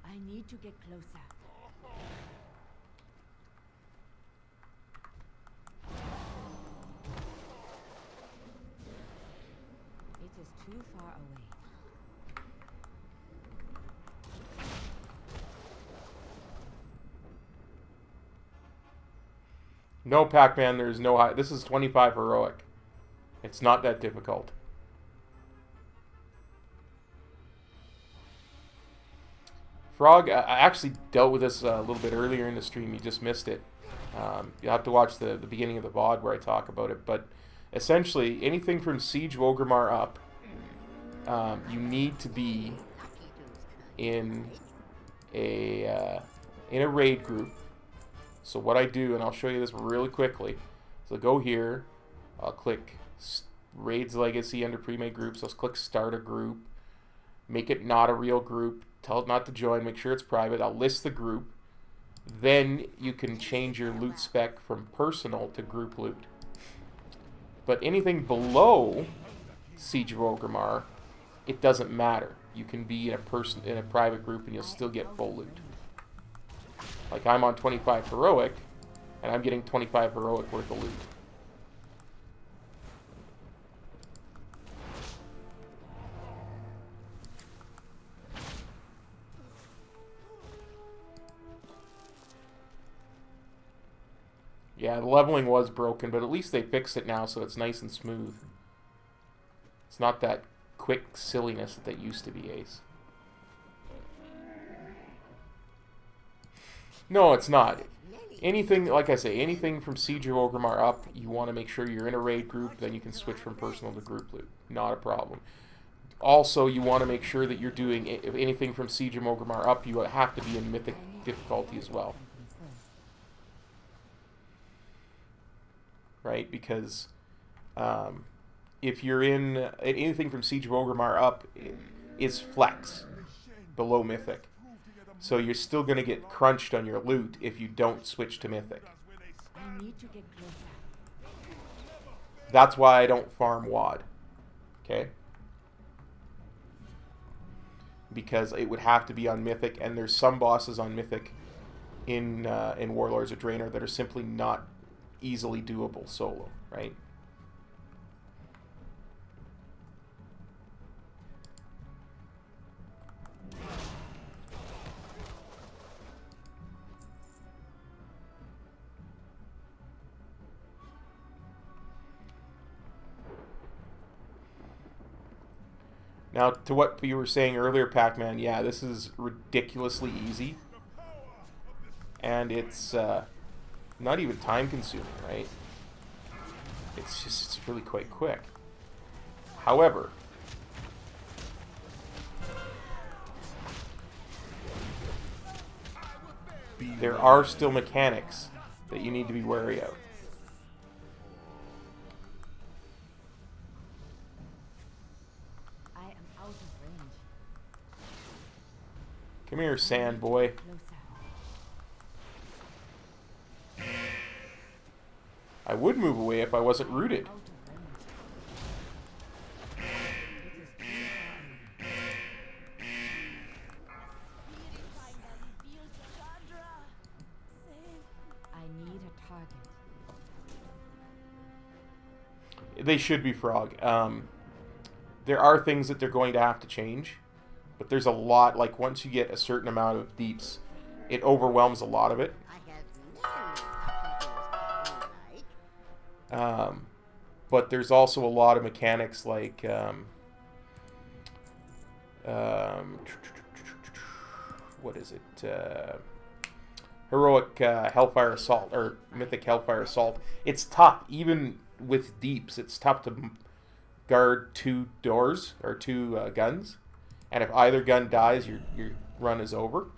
I need to get closer. It is too far away. No, Pac-Man, there's no high. This is 25 heroic. It's not that difficult. Frog, I actually dealt with this a little bit earlier in the stream. You just missed it. You'll have to watch the beginning of the VOD where I talk about it. But essentially, anything from Siege of Orgrimmar up, you need to be in a raid group. So what I do, and I'll show you this really quickly. So go here. I'll click Raids Legacy under pre-made groups. I'll click Start a Group. Make it not a real group. Tell it not to join. Make sure it's private. I'll list the group. Then you can change your loot spec from personal to group loot. But anything below Siege of Orgrimmar, it doesn't matter. You can be in a private group and you'll still get full loot. Like I'm on 25 heroic, and I'm getting 25 heroic worth of loot. Yeah, the leveling was broken, but at least they fixed it now, so it's nice and smooth. It's not that quick silliness that used to be, Ace. No, it's not. Anything, like I say, anything from Siege of Orgrimmar up, you want to make sure you're in a raid group, then you can switch from personal to group loot. Not a problem. Also, you want to make sure that you're doing anything from Siege of Orgrimmar up, you have to be in mythic difficulty as well. Right? Because if you're in anything from Siege of Orgrimmar up is flex below mythic. So you're still going to get crunched on your loot if you don't switch to mythic. I need to get closer. That's why I don't farm WoD. Okay? Because it would have to be on mythic, and there's some bosses on mythic in Warlords of Draenor that are simply not easily doable solo, right? Now, to what you were saying earlier, Pac-Man, yeah, this is ridiculously easy. And it's not even time-consuming, right? It's really quite quick. However, there are still mechanics that you need to be wary of. Come here, sand boy. I would move away if I wasn't rooted. I need a target. They should be Frog. There are things that they're going to have to change. But there's a lot, like once you get a certain amount of deeps, it overwhelms a lot of it. But there's also a lot of mechanics like what is it? Heroic Hellfire Assault, or Mythic Hellfire Assault. It's tough, even with deeps, it's tough to guard 2 doors, or 2 guns. And if either gun dies, your run is over.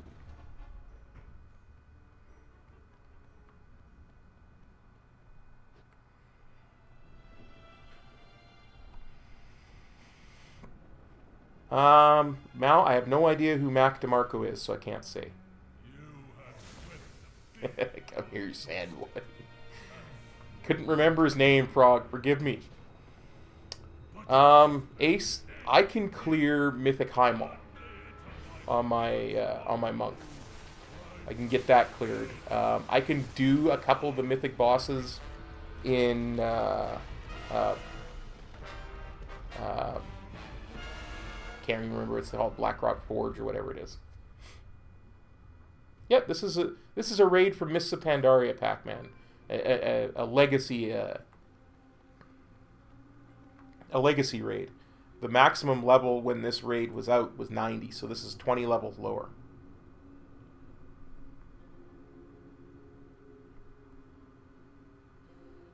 Mal, I have no idea who Mac DeMarco is, so I can't say. Come here, Sandwood. Couldn't remember his name, Frog. Forgive me. Ace, I can clear Mythic Highmaul on my monk. I can get that cleared. I can do a couple of the mythic bosses in can't even remember what it's called, Blackrock Forge or whatever it is. Yep, this is a raid from Mists of Pandaria, Pac-Man, a legacy raid. The maximum level when this raid was out was 90, so this is 20 levels lower.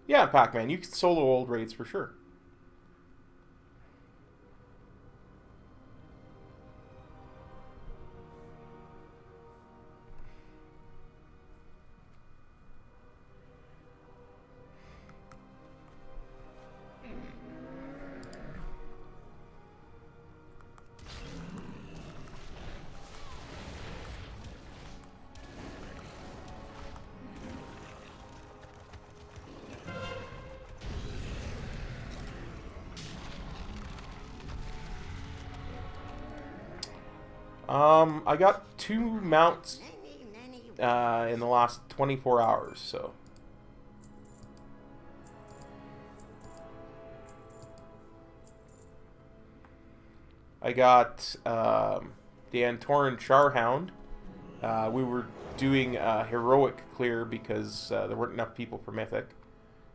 Yeah, Pac-Man, you can solo old raids for sure. I got 2 mounts in the last 24 hours, so. I got the Antoran Charhound. We were doing a heroic clear because there weren't enough people for Mythic,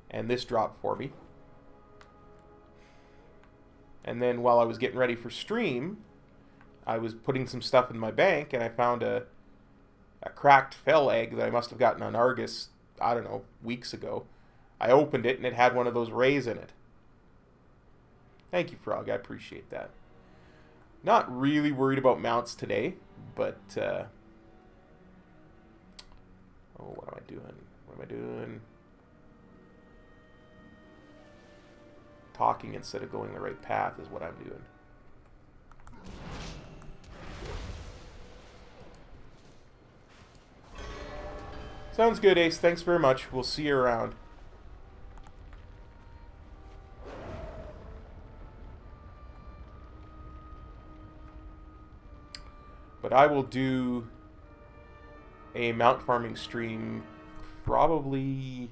and this dropped for me. And then while I was getting ready for stream, I was putting some stuff in my bank, and I found a cracked fell egg that I must have gotten on Argus, I don't know, weeks ago. I opened it, and it had one of those rays in it. Thank you, Frog. I appreciate that. Not really worried about mounts today, but... oh, what am I doing? What am I doing? Talking instead of going the right path is what I'm doing. Sounds good, Ace. Thanks very much. We'll see you around. But I will do a mount farming stream probably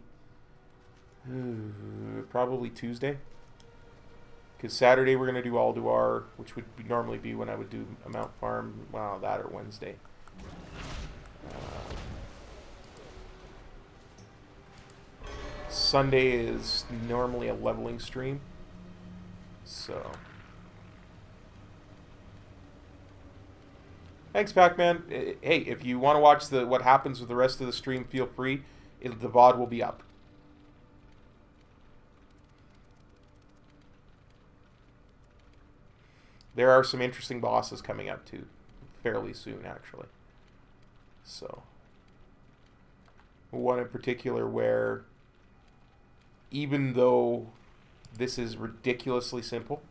Tuesday. Because Saturday we're going to do Alduar, which would normally be when I would do a mount farm. Well, that or Wednesday. Sunday is normally a leveling stream, so thanks, Pac-Man. Hey, if you want to watch what happens with the rest of the stream, feel free. The VOD will be up. There are some interesting bosses coming up too, fairly soon actually. So one in particular where, even though this is ridiculously simple,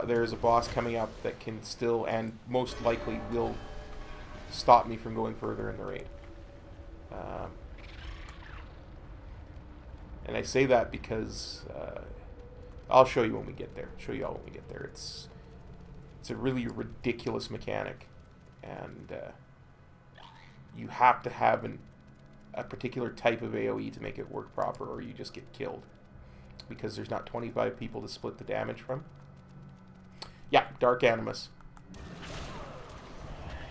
there is a boss coming up that can still, and most likely will, stop me from going further in the raid. And I say that because I'll show you when we get there. Show you all when we get there. It's a really ridiculous mechanic, and you have to have a particular type of AoE to make it work proper, or you just get killed because there's not 25 people to split the damage from. Yeah, Dark Animus.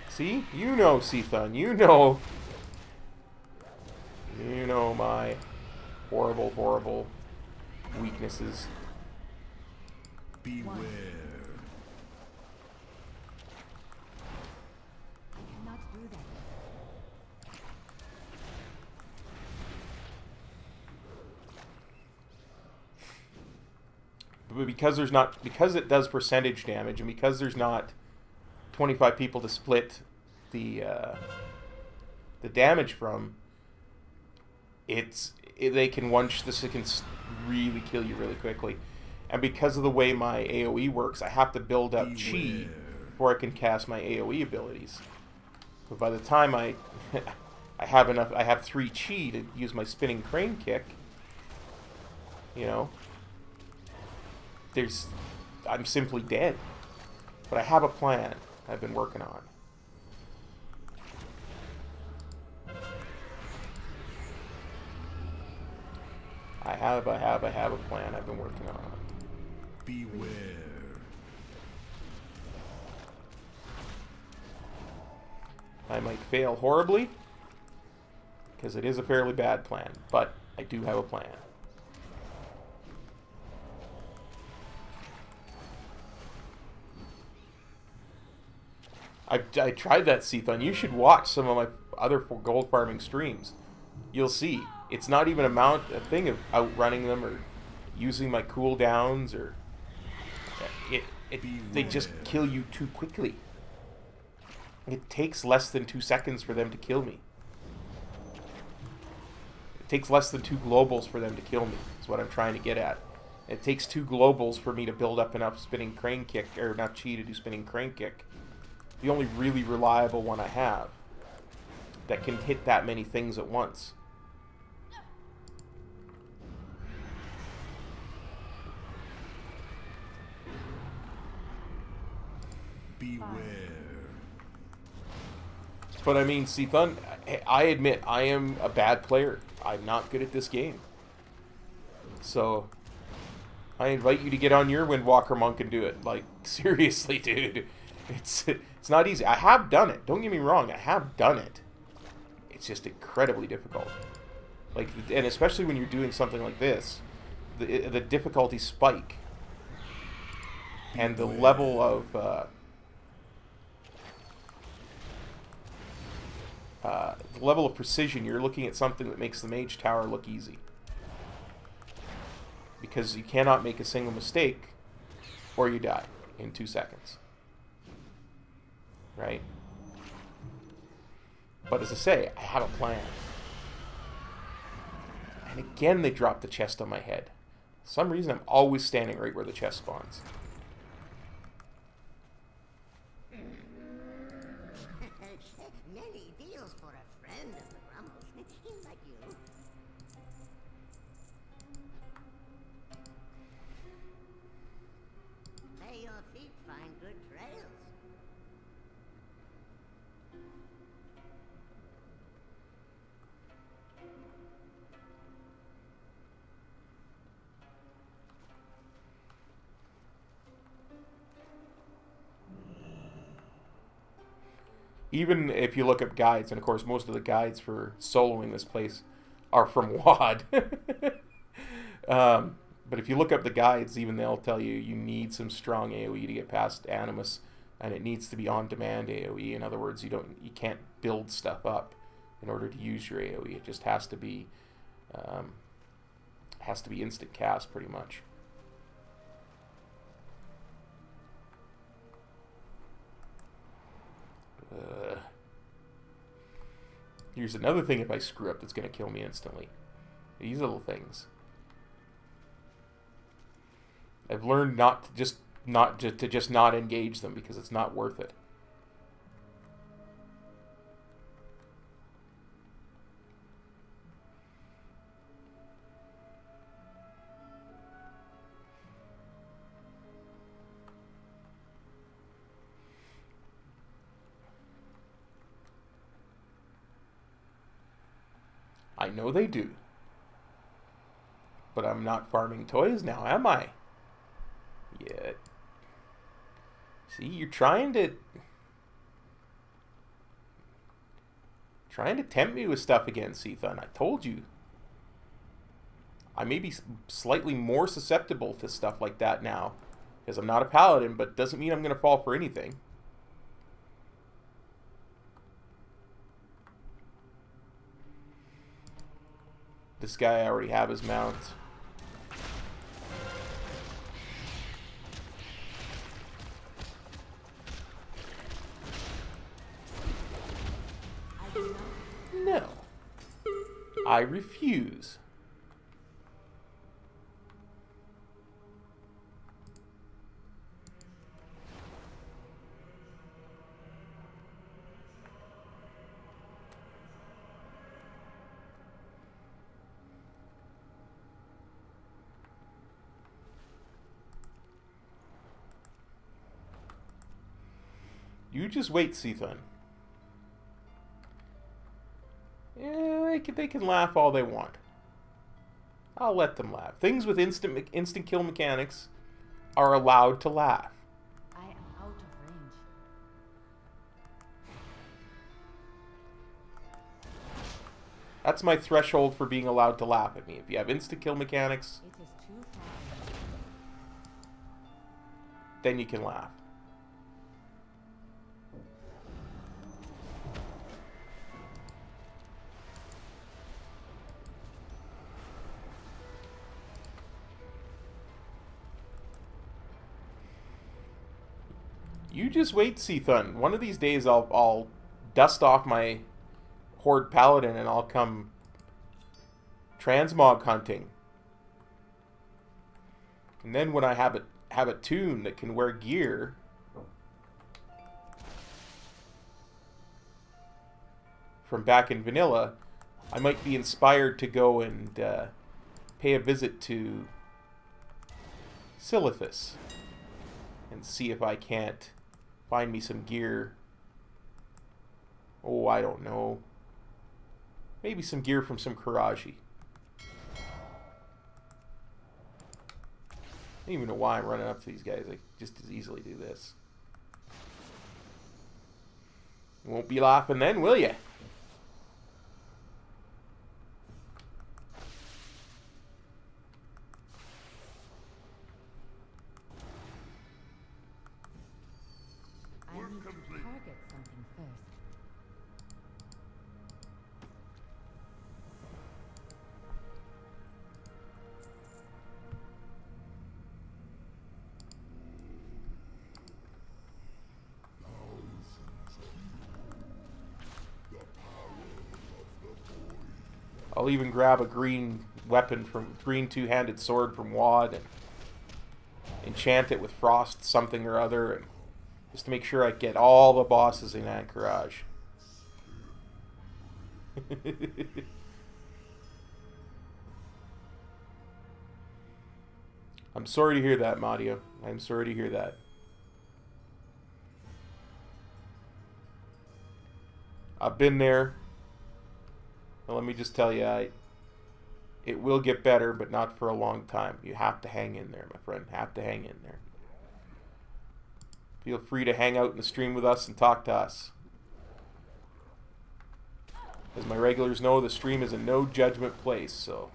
See? You know, Seathun. You know my horrible, horrible weaknesses. Beware. Cannot do that. But because it does percentage damage, and because there's not 25 people to split the damage from, they can really kill you really quickly. And because of the way my AoE works, I have to build up chi before I can cast my AoE abilities. But by the time I have enough, I have 3 chi to use my spinning crane kick, you know, I'm simply dead. But I have a plan I've been working on. I have a plan I've been working on. Beware. I might fail horribly, because it is a fairly bad plan, but I do have a plan. I tried that, Seathon. You should watch some of my other gold farming streams. You'll see. It's not even a thing of outrunning them or using my cooldowns or... They just kill you too quickly. It takes less than 2 seconds for them to kill me. It takes less than 2 globals for them to kill me, is what I'm trying to get at. It takes 2 globals for me to build up enough spinning crane kick, or enough chi to do spinning crane kick. The only really reliable one I have that can hit that many things at once. Beware. But I mean, Seathun, I admit I am a bad player. I'm not good at this game. So I invite you to get on your Windwalker Monk and do it. Like, seriously, dude. It's not easy. I have done it. Don't get me wrong. I have done it. It's just incredibly difficult. Like, and especially when you're doing something like this, the difficulty spike and the level of precision. You're looking at something that makes the Mage Tower look easy, because you cannot make a single mistake or you die in 2 seconds. Right? But as I say, I have a plan. And again, they dropped the chest on my head. For some reason, I'm always standing right where the chest spawns. Many deals for a friend of the Grummles. Like you. May your feet find good trails. Even if you look up guides, and of course most of the guides for soloing this place are from WoD. But if you look up the guides, even they'll tell you you need some strong AoE to get past Animus, and it needs to be on-demand AoE. In other words, you can't build stuff up in order to use your AoE. It just has to be instant cast, pretty much. Here's another thing if I screw up that's going to kill me instantly. These little things. I've learned not to just not engage them because it's not worth it. I know they do. But I'm not farming toys now, am I? Yet. See, you're trying to tempt me with stuff again, Seathun. I told you. I may be slightly more susceptible to stuff like that now, because I'm not a paladin, but doesn't mean I'm going to fall for anything. This guy I already have his mount. No. I refuse. You just wait, Seathun. Yeah, they can laugh all they want. I'll let them laugh. Things with instant kill mechanics are allowed to laugh. I am out of range. That's my threshold for being allowed to laugh at me. If you have instant kill mechanics, It is too far. then you can laugh. You just wait, Seathun. One of these days I'll dust off my Horde Paladin and I'll come transmog hunting. And then when I have a toon that can wear gear, from back in vanilla, I might be inspired to go and pay a visit to Silithus and see if I can't find me some gear. Oh, I don't know. Maybe some gear from some Karaji. I don't even know why I'm running up to these guys. I could just as easily do this. You won't be laughing then, will you? I need to target something first. I'll even grab a green weapon from green two-handed sword from WoD and enchant it with frost something or other, and just to make sure I get all the bosses in Anchorage. I'm sorry to hear that, Madio. I'm sorry to hear that. I've been there. Well, let me just tell you, it will get better, but not for a long time. You have to hang in there, my friend. Have to hang in there. Feel free to hang out in the stream with us and talk to us. As my regulars know, the stream is a no judgment place, so...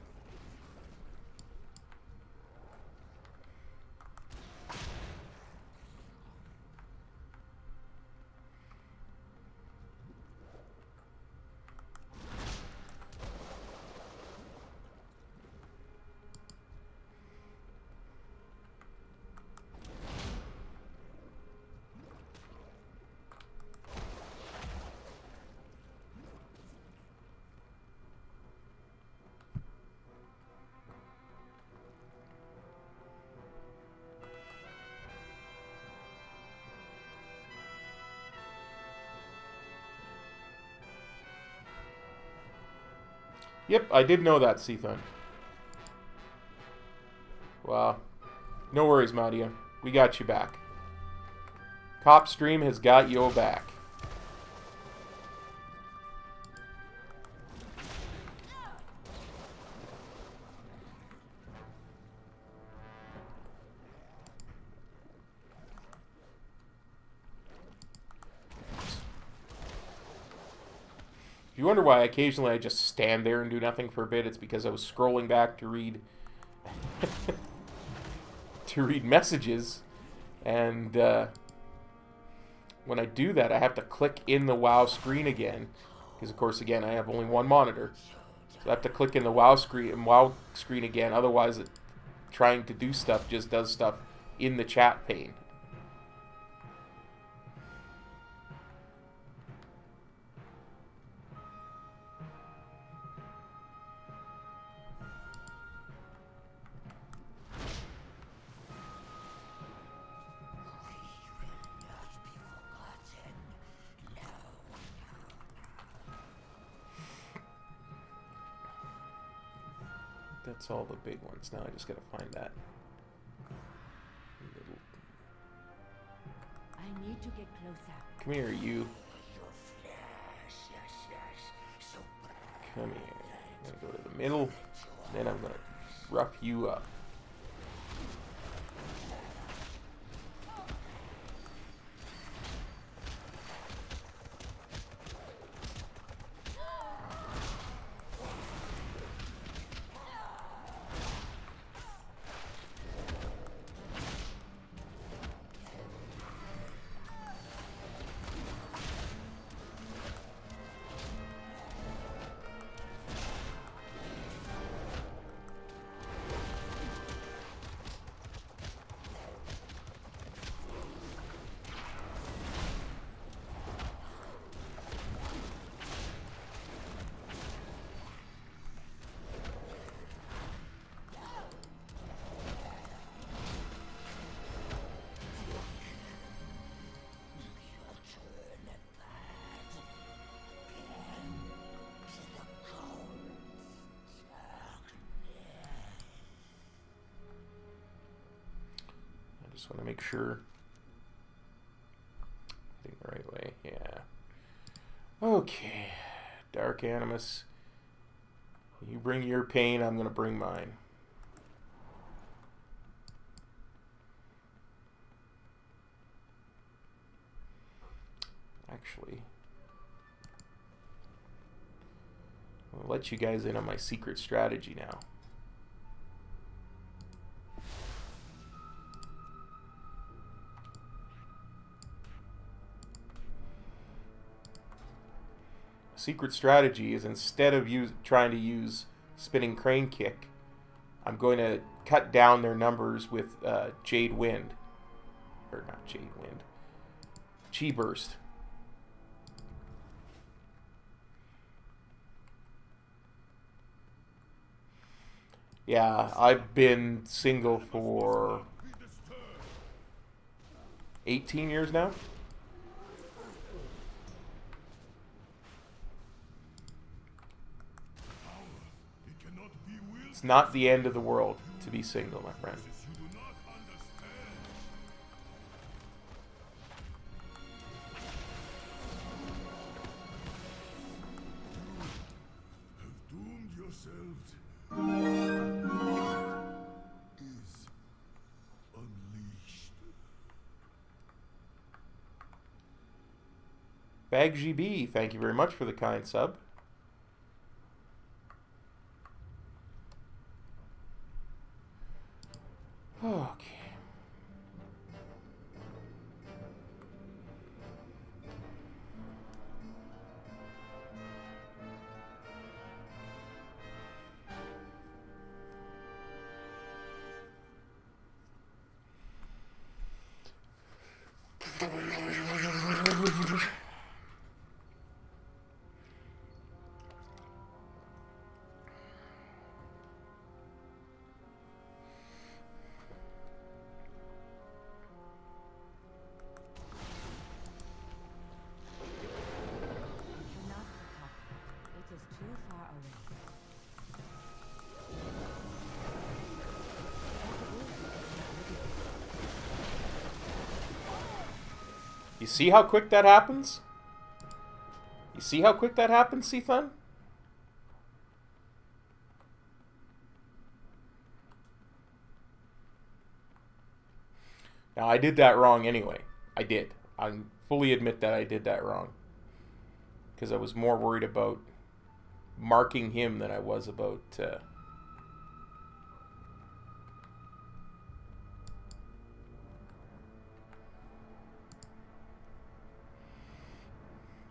Yep, I did know that, Seathun. Wow. No worries, Madia. We got you back. Cop Stream has got you back. If you wonder why occasionally I just stand there and do nothing for a bit, it's because I was scrolling back to read to read messages, and when I do that I have to click in the WoW screen again, because of course again I have only one monitor, so I have to click in the WoW screen again, otherwise it, trying to do stuff just does stuff in the chat pane. That's all the big ones. Now I just gotta find that little... I need to get closer. Come here, you. Come here. I'm gonna go to the middle, then I'm gonna rough you up. Just want to make sure I think the right way. Yeah. Okay. Dark Animus. You bring your pain, I'm going to bring mine. Actually, I'll let you guys in on my secret strategy now. Secret strategy is, instead of trying to use spinning crane kick, I'm going to cut down their numbers with Jade Wind. Or not Jade Wind. Chi Burst. Yeah, I've been single for 18 years now. It's not the end of the world to be single, my friend. Doomed yourselves is unleashed. Bag GB, thank you very much for the kind sub. Okay. You see how quick that happens? You see how quick that happens, Seathun? Now, I did that wrong anyway. I did. I fully admit that I did that wrong. Because I was more worried about marking him than I was about...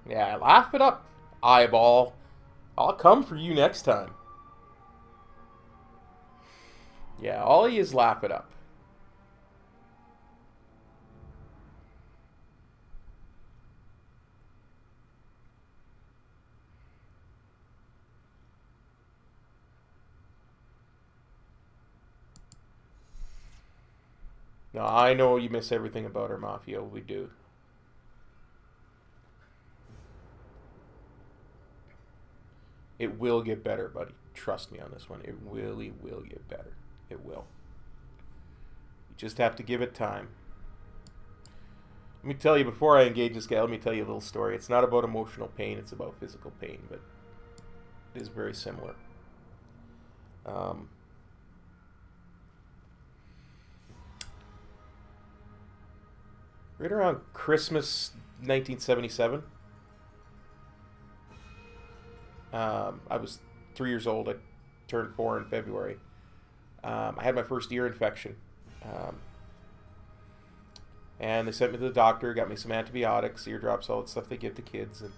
Yeah, laugh it up, eyeball. I'll come for you next time. Yeah, all he is laugh it up. No, I know you miss everything about our Mafia. We do. It will get better, buddy. Trust me on this one. It really will get better. It will. You just have to give it time. Let me tell you, before I engage this guy, let me tell you a little story. It's not about emotional pain, it's about physical pain, but it is very similar. Right around Christmas 1977, I was 3 years old. I turned 4 in February. I had my first ear infection. And they sent me to the doctor, got me some antibiotics, eardrops, all that stuff they give to kids. And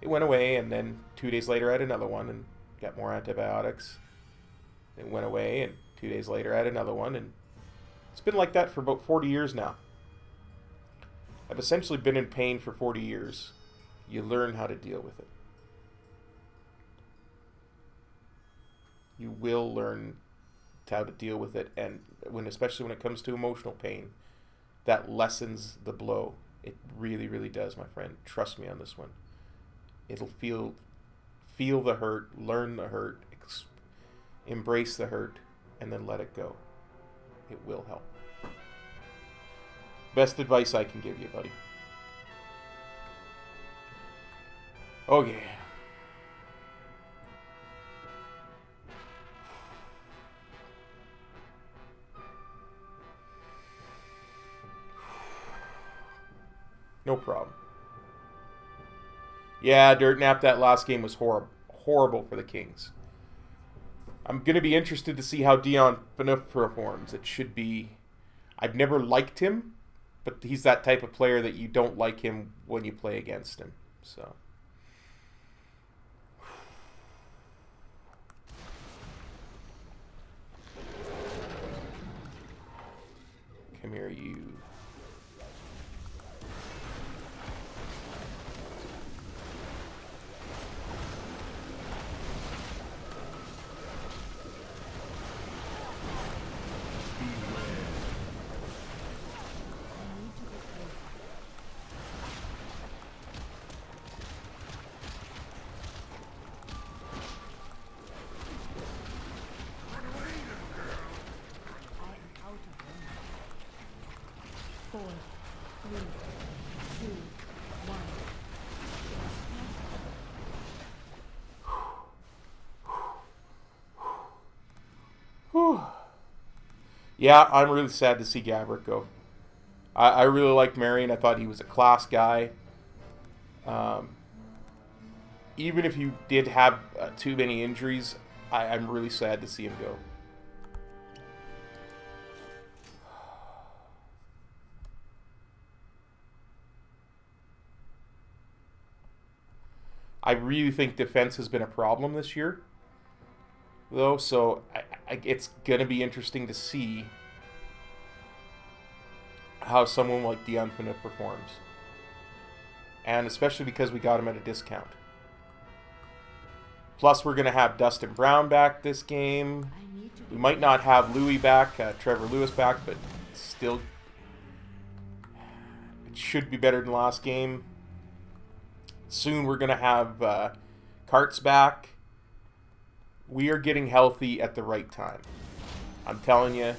it went away, and then 2 days later I had another one and got more antibiotics. It went away, and 2 days later I had another one. And it's been like that for about 40 years now. I've essentially been in pain for 40 years. You learn how to deal with it. You will learn how to deal with it, and especially when it comes to emotional pain, that lessens the blow. It really, really does, my friend. Trust me on this one. It'll feel the hurt, learn the hurt, embrace the hurt, and then let it go. It will help. Best advice I can give you, buddy. Okay. No problem. Yeah, Dirt Nap, that last game was horrible for the Kings. I'm going to be interested to see how Dion Phaneuf performs. It should be... I've never liked him, but he's that type of player that you don't like him when you play against him. So... Come here, you... Yeah, I'm really sad to see Gabrick go. I really liked Marion. I thought he was a class guy. Even if you did have too many injuries, I'm really sad to see him go. I really think defense has been a problem this year, though, so it's going to be interesting to see how someone like Dion Phaneuf performs. And especially because we got him at a discount. Plus, we're going to have Dustin Brown back this game. We might not have Louis back, Trevor Lewis back, but still, it should be better than last game. Soon we're going to have Carts back. We are getting healthy at the right time. I'm telling you,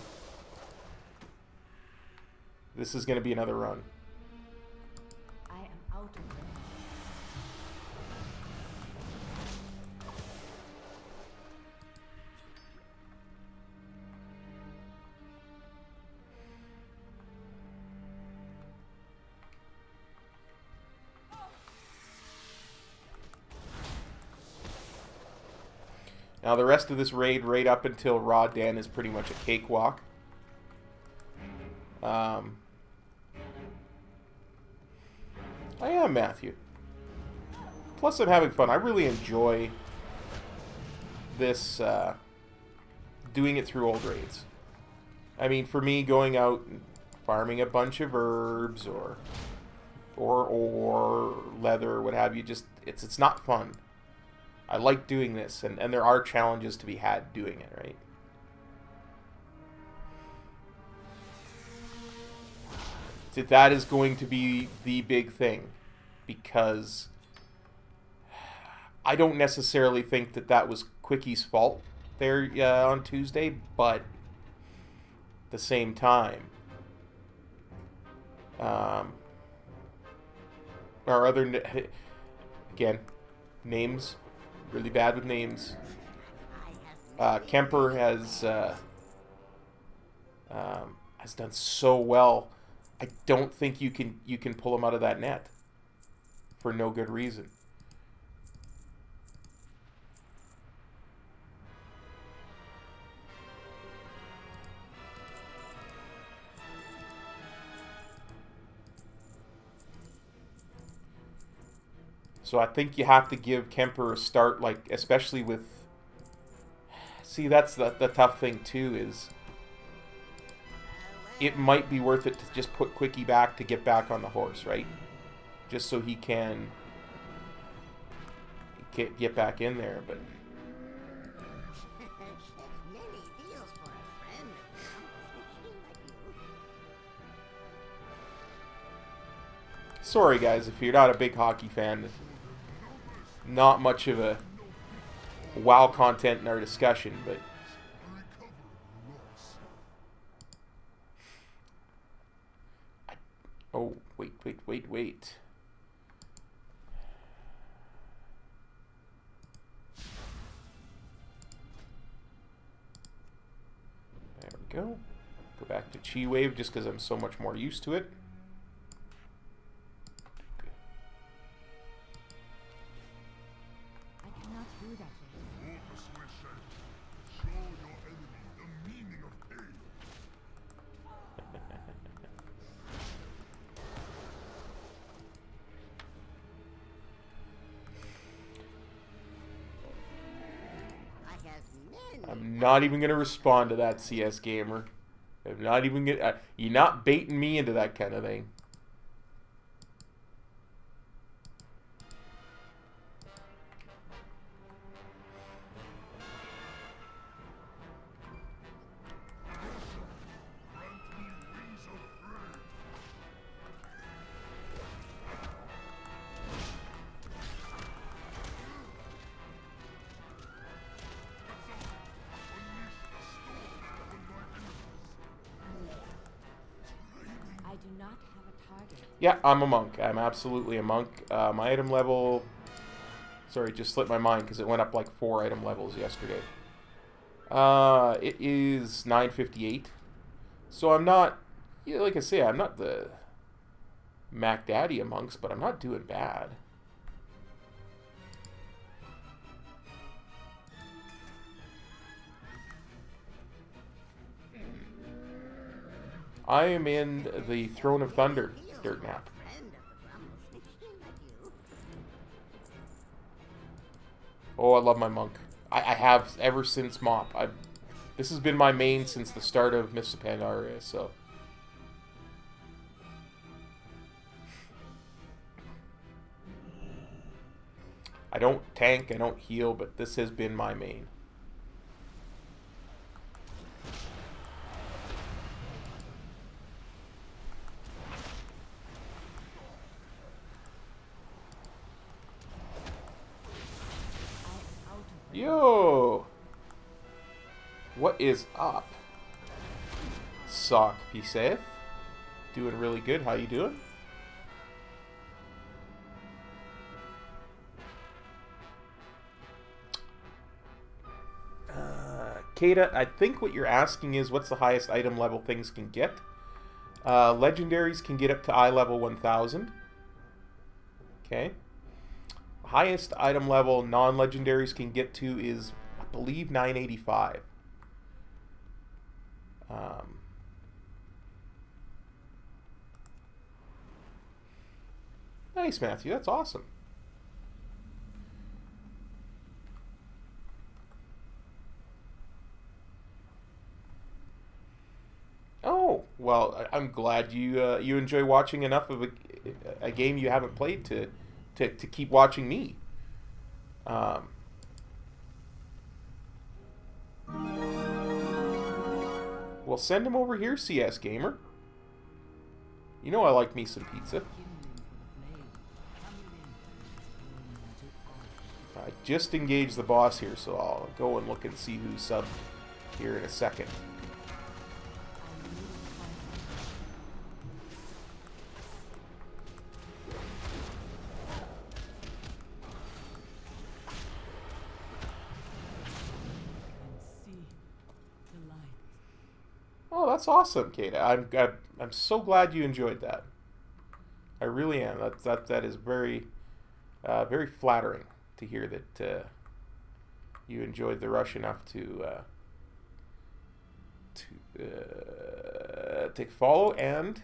this is going to be another run. I am out of range. Now the rest of this raid, right up until Raw Den, is pretty much a cakewalk. I am Matthew. Plus I'm having fun. I really enjoy this, doing it through old raids. I mean, for me, going out and farming a bunch of herbs or leather or what have you, just, it's not fun. I like doing this, and there are challenges to be had doing it, right? So that is going to be the big thing, because I don't necessarily think that was Quickie's fault there on Tuesday, but at the same time, our other... Again, names. Really bad with names. Kemper has done so well. I don't think you can pull him out of that net for no good reason. So I think you have to give Kemper a start, like, especially with... See, that's the tough thing, too, is... It might be worth it to just put Quickie back to get back on the horse, right? Just so he can get back in there, but... Sorry, guys, if you're not a big hockey fan. Not much of a WoW content in our discussion, but... Oh, wait. There we go. Go back to Chi Wave just because I'm so much more used to it. I'm not even going to respond to that, CS Gamer. I'm not even going to... you're not baiting me into that kind of thing. Yeah, I'm a monk. I'm absolutely a monk. My item level... Sorry, just slipped my mind because it went up like 4 item levels yesterday. It is 958. So I'm not... Yeah, like I say, I'm not the Mac Daddy of monks, but I'm not doing bad. I am in the Throne of Thunder dirt map. Oh, I love my monk. I have ever since MOP. This has been my main since the start of Mists of Pandaria, so... I don't tank, I don't heal, but this has been my main. Yo! What is up? Sock, be safe. Doing really good. How you doing? Kata, I think what you're asking is what's the highest item level things can get. Legendaries can get up to eye level 1000. Okay. Highest item level non-legendaries can get to is, I believe, 985. Nice, Matthew. That's awesome. Oh, well, I'm glad you you enjoy watching enough of a game you haven't played to keep watching me. Well, send him over here, CS Gamer. You know I like me some pizza. I just engaged the boss here, so I'll go and look and see who subbed here in a second. that's awesome, Kata. I'm so glad you enjoyed that. I really am. That is very very flattering to hear that you enjoyed the rush enough to take follow and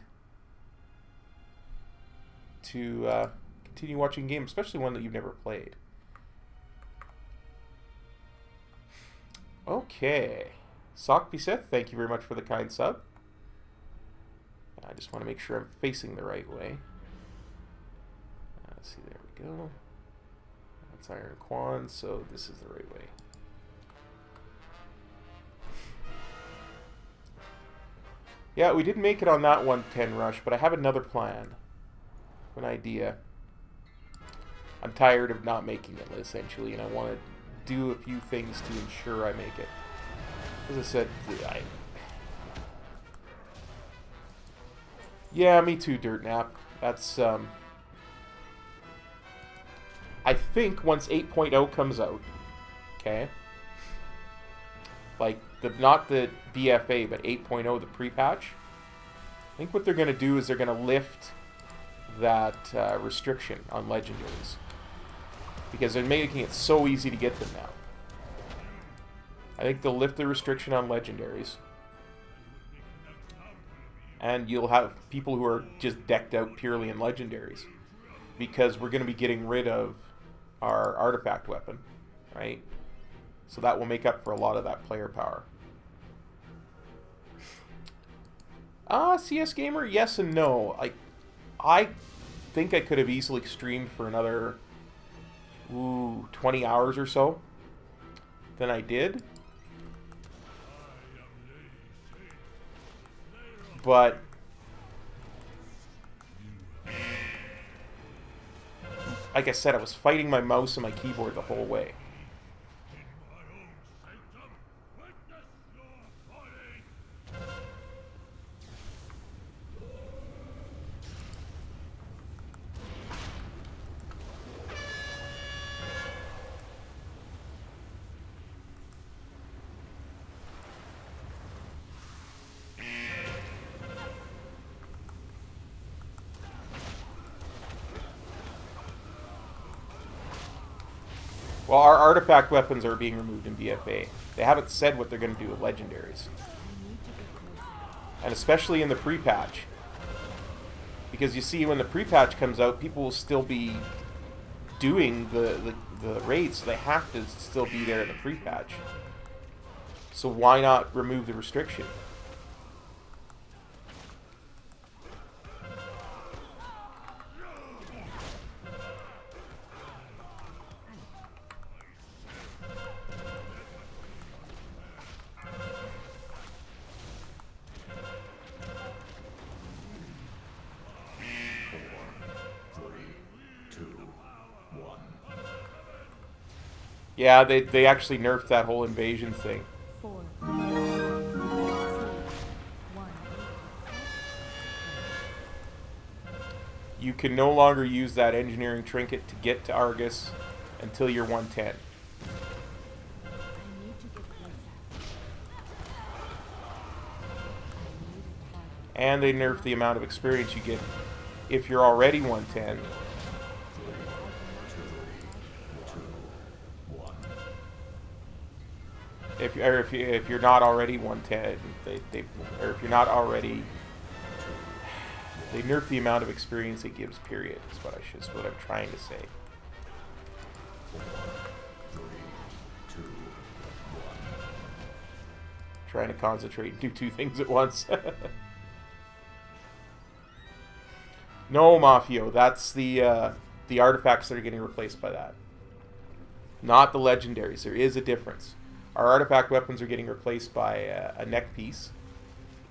to continue watching games, especially one that you've never played. Okay. Sock Sith, thank you very much for the kind sub. I just want to make sure I'm facing the right way. Let's see, there we go. That's Iron Quan, so this is the right way. Yeah, we didn't make it on that 110 rush, but I have another plan. An idea. I'm tired of not making it, essentially, and I want to do a few things to ensure I make it. As I said, yeah, me too, Dirt Nap. That's, I think once 8.0 comes out, okay, like, not the BFA, but 8.0, the pre-patch, I think what they're going to do is they're going to lift that restriction on legendaries. Because they're making it so easy to get them now. I think they'll lift the restriction on legendaries. And you'll have people who are just decked out purely in legendaries. Because we're going to be getting rid of our artifact weapon, right? So that will make up for a lot of that player power. CS Gamer, yes and no. I think I could have easily streamed for another 20 hours or so than I did. But like I said, I was fighting my mouse and my keyboard the whole way. Well, our artifact weapons are being removed in BFA. They haven't said what they're going to do with legendaries. And especially in the pre-patch. Because you see, when the pre-patch comes out, people will still be doing the raids, so they have to still be there in the pre-patch. So why not remove the restriction? Yeah, they actually nerfed that whole invasion thing. 4, 3, 1. You can no longer use that engineering trinket to get to Argus until you're 110. And they nerfed the amount of experience you get if you're already 110. If you're not already 110, or if you're not already, they nerf the amount of experience it gives. Period. Is what I'm trying to say. 4, 3, 2, 1. Trying to concentrate and do two things at once. No, Mafio. That's the artifacts that are getting replaced by that. Not the legendaries. There is a difference. Our artifact weapons are getting replaced by a neck piece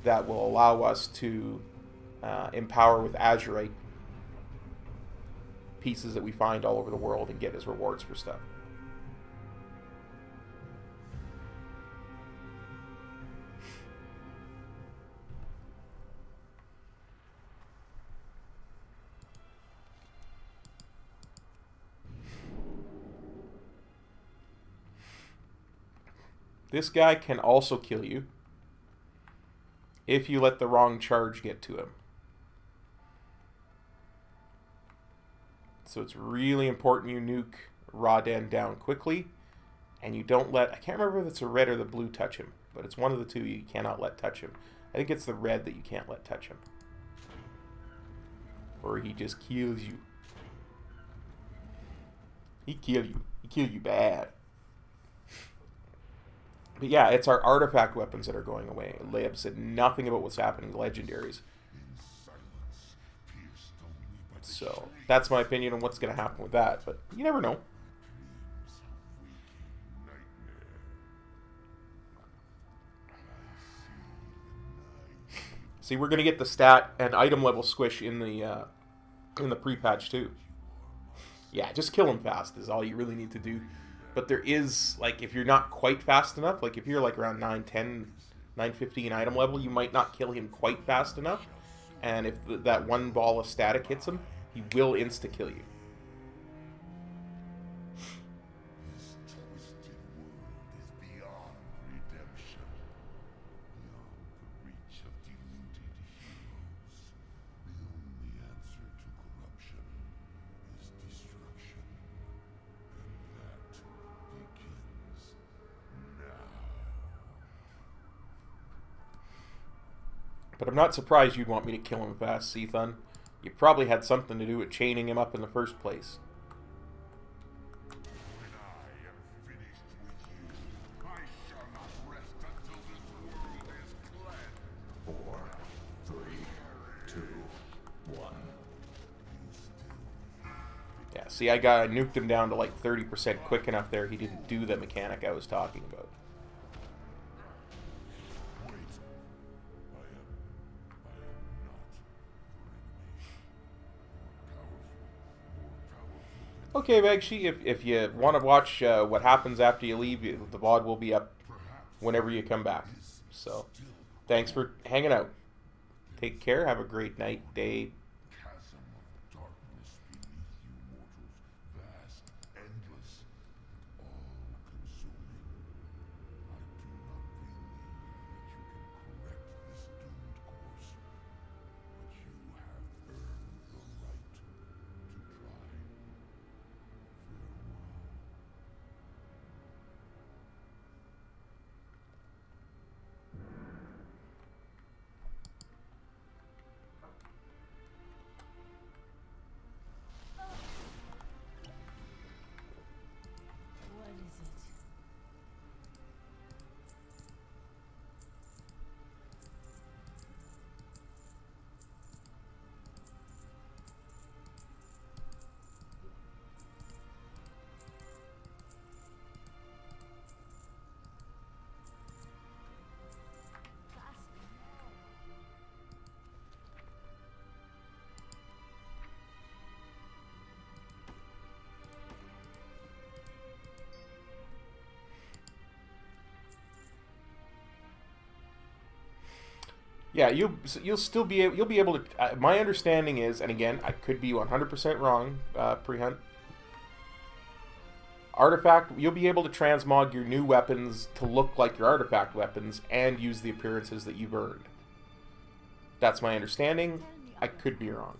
that will allow us to empower with azurite pieces that we find all over the world and get as rewards for stuff. This guy can also kill you if you let the wrong charge get to him. So it's really important you nuke Raden down quickly, and you don't let, I can't remember if it's the red or the blue touch him, but it's one of the two you cannot let touch him. I think it's the red that you can't let touch him. Or he just kills you. He kill you. He kill you bad. But yeah, it's our artifact weapons that are going away. Layup said nothing about what's happening to legendaries. So that's my opinion on what's going to happen with that. But you never know. See, we're going to get the stat and item level squish in the pre-patch too. Yeah, just kill him fast is all you really need to do. But there is, like, if you're not quite fast enough, like if you're like around 910, 915 item level, you might not kill him quite fast enough. And if that one ball of static hits him, he will insta-kill you. This twisted world is beyond redemption, beyond the reach of deluded heroes. The only answer to corruption is destruction, and that begins now. But I'm not surprised you'd want me to kill him fast, Seathun. You probably had something to do with chaining him up in the first place. When I am finished with you, I shall not rest until this world is cleansed. 4, 3, 2, 1. Yeah, see, I nuked him down to like 30% quick enough there. He didn't do the mechanic I was talking about. Wait. I am not Okay, Vegshi, if you want to watch what happens after you leave, the VOD will be up whenever you come back. So, thanks for hanging out. Take care. Have a great night, day. chasm of darkness beneath you mortals, vast, endless, all-consuming. I do not believe that you can correct this doomed course, but you have earned the right to try. Farewell. What is it? Yeah, you'll still be able, you'll be able to. My understanding is, and again, I could be 100% wrong, pre-hunt. Artifact, you'll be able to transmog your new weapons to look like your artifact weapons and use the appearances that you've earned. That's my understanding. I could be wrong.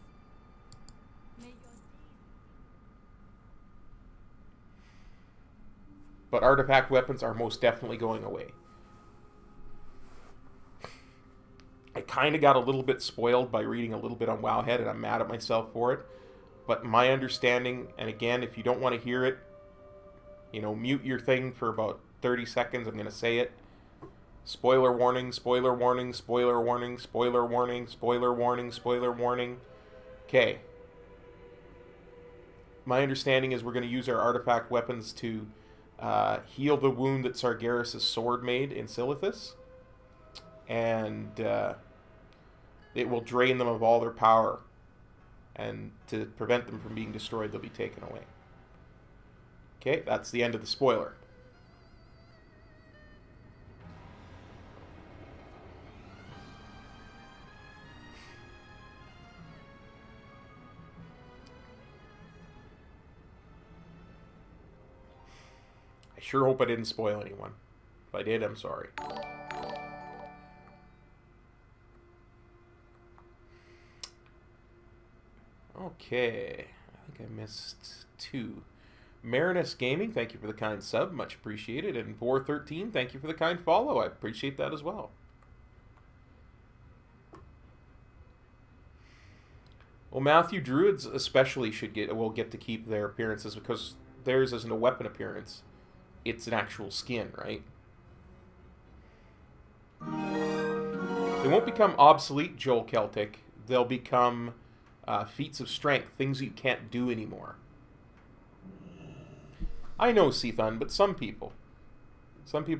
But artifact weapons are most definitely going away. I kind of got a little bit spoiled by reading a little bit on Wowhead, and I'm mad at myself for it. But my understanding, and again, if you don't want to hear it, you know, mute your thing for about 30 seconds. I'm going to say it. Spoiler warning, spoiler warning, spoiler warning, spoiler warning, spoiler warning, spoiler warning. Okay. My understanding is we're going to use our artifact weapons to heal the wound that Sargeras' sword made in Silithus. And it will drain them of all their power. And to prevent them from being destroyed, they'll be taken away. Okay, that's the end of the spoiler. I sure hope I didn't spoil anyone. If I did, I'm sorry. Okay, I think I missed 2. Marinus Gaming, thank you for the kind sub, much appreciated. And Vor13, thank you for the kind follow, I appreciate that as well. Well, Matthew, druids especially will get to keep their appearances because theirs isn't a weapon appearance; it's an actual skin, right? They won't become obsolete, Joel Celtic. They'll become feats of strength, things that you can't do anymore. I know, Seathun, but some people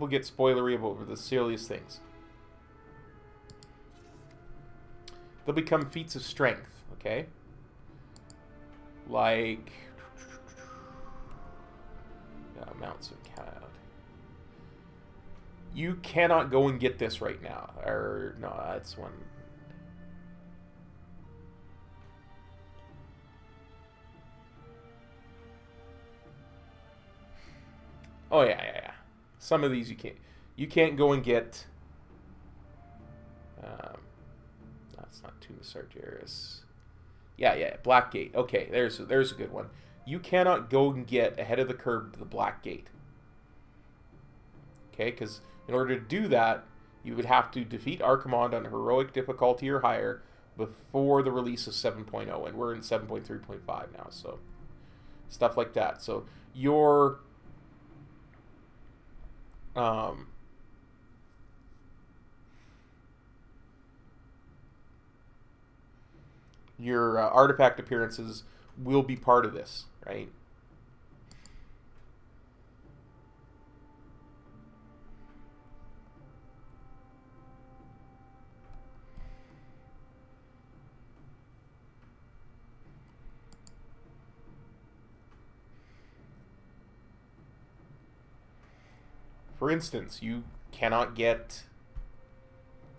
get spoilery about the silliest things. They'll become feats of strength. Okay, like mounts of cat. You cannot go and get this right now, or no, that's one. Oh yeah. Some of these you can't. You can't go and get. That's not Toons Sargeras. Yeah, Blackgate. Okay, there's a good one. You cannot go and get ahead of the curve to the Blackgate. Okay, because in order to do that, you would have to defeat Archimonde on heroic difficulty or higher before the release of 7.0, and we're in 7.3.5 now, so stuff like that. So your artifact appearances will be part of this, right? For instance, you cannot get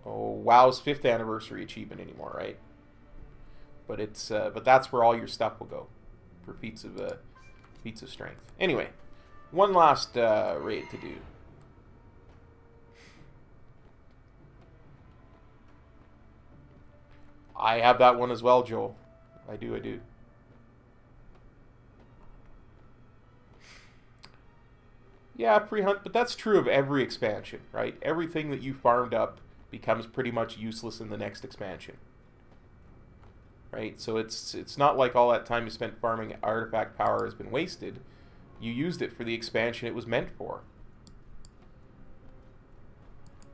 WoW's 5th anniversary achievement anymore, right? But it's but that's where all your stuff will go for feats of strength. Anyway, one last raid to do. I have that one as well, Joel. I do. Yeah, pre-hunt, but that's true of every expansion, right? Everything that you farmed up becomes pretty much useless in the next expansion. Right? So it's not like all that time you spent farming artifact power has been wasted. You used it for the expansion it was meant for.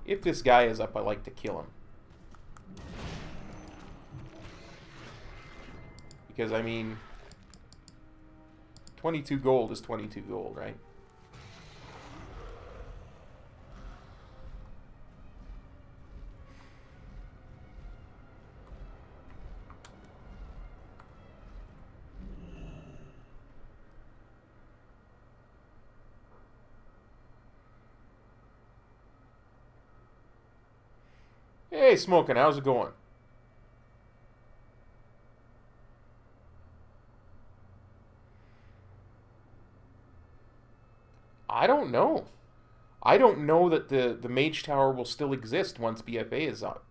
If this guy is up, I like to kill him. Because, I mean, 22 gold is 22 gold, right? Hey, Smokin', how's it going? I don't know. I don't know that the Mage Tower will still exist once BFA is up.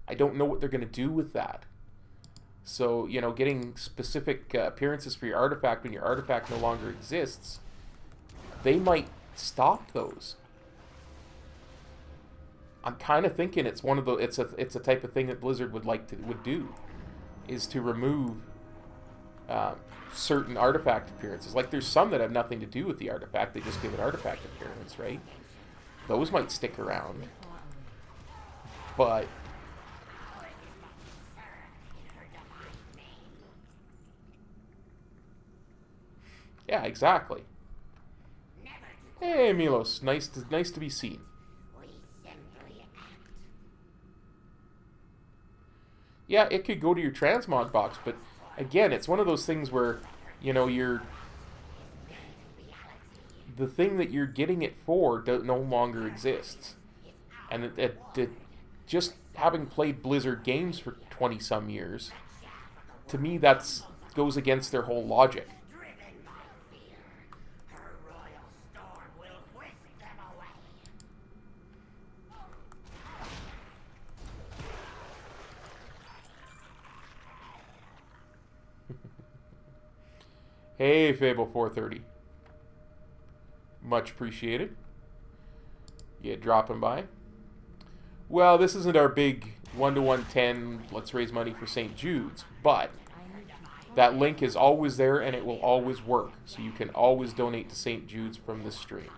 I don't know what they're going to do with that. So, you know, getting specific appearances for your artifact when your artifact no longer exists, they might stop those. I'm kind of thinking it's one of the it's a type of thing that Blizzard would do, is to remove certain artifact appearances. Like there's some that have nothing to do with the artifact; they just give an artifact appearance, right? Those might stick around, but yeah, exactly. Hey, Milos, nice to be seen. Yeah, it could go to your transmog box, but again, it's one of those things where, you know, the thing that you're getting it for no longer exists. And it just having played Blizzard games for 20-some years, to me that goes against their whole logic. Hey, Fable 430. Much appreciated. Yeah, dropping by. Well, this isn't our big 1-to-110, let's raise money for St. Jude's, but that link is always there and it will always work. So you can always donate to St. Jude's from this stream.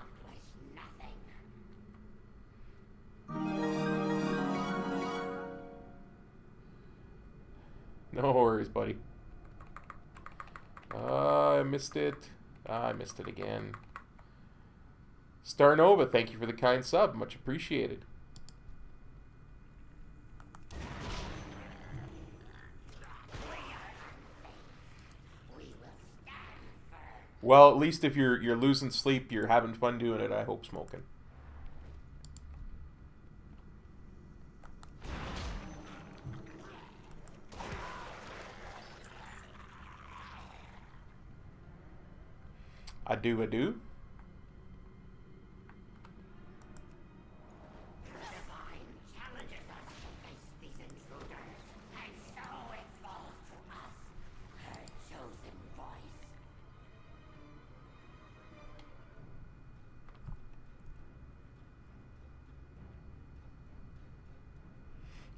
No worries, buddy. I missed it. I missed it again. Star Nova, thank you for the kind sub. Much appreciated. Well, at least if you're losing sleep, you're having fun doing it, I hope, Smoking. I do.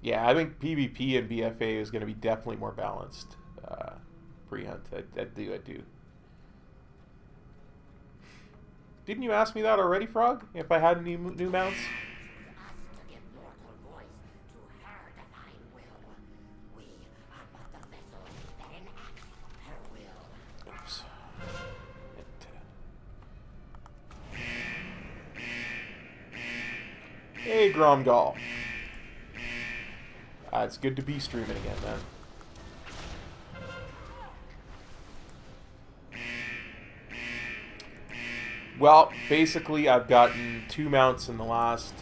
Yeah, I think PvP and BFA is going to be definitely more balanced pre-hunt. I do. Didn't you ask me that already, Frog? If I had any new mounts? Oops. Hey, Gromgal. It's good to be streaming again, man. Well, basically, I've gotten 2 mounts in the last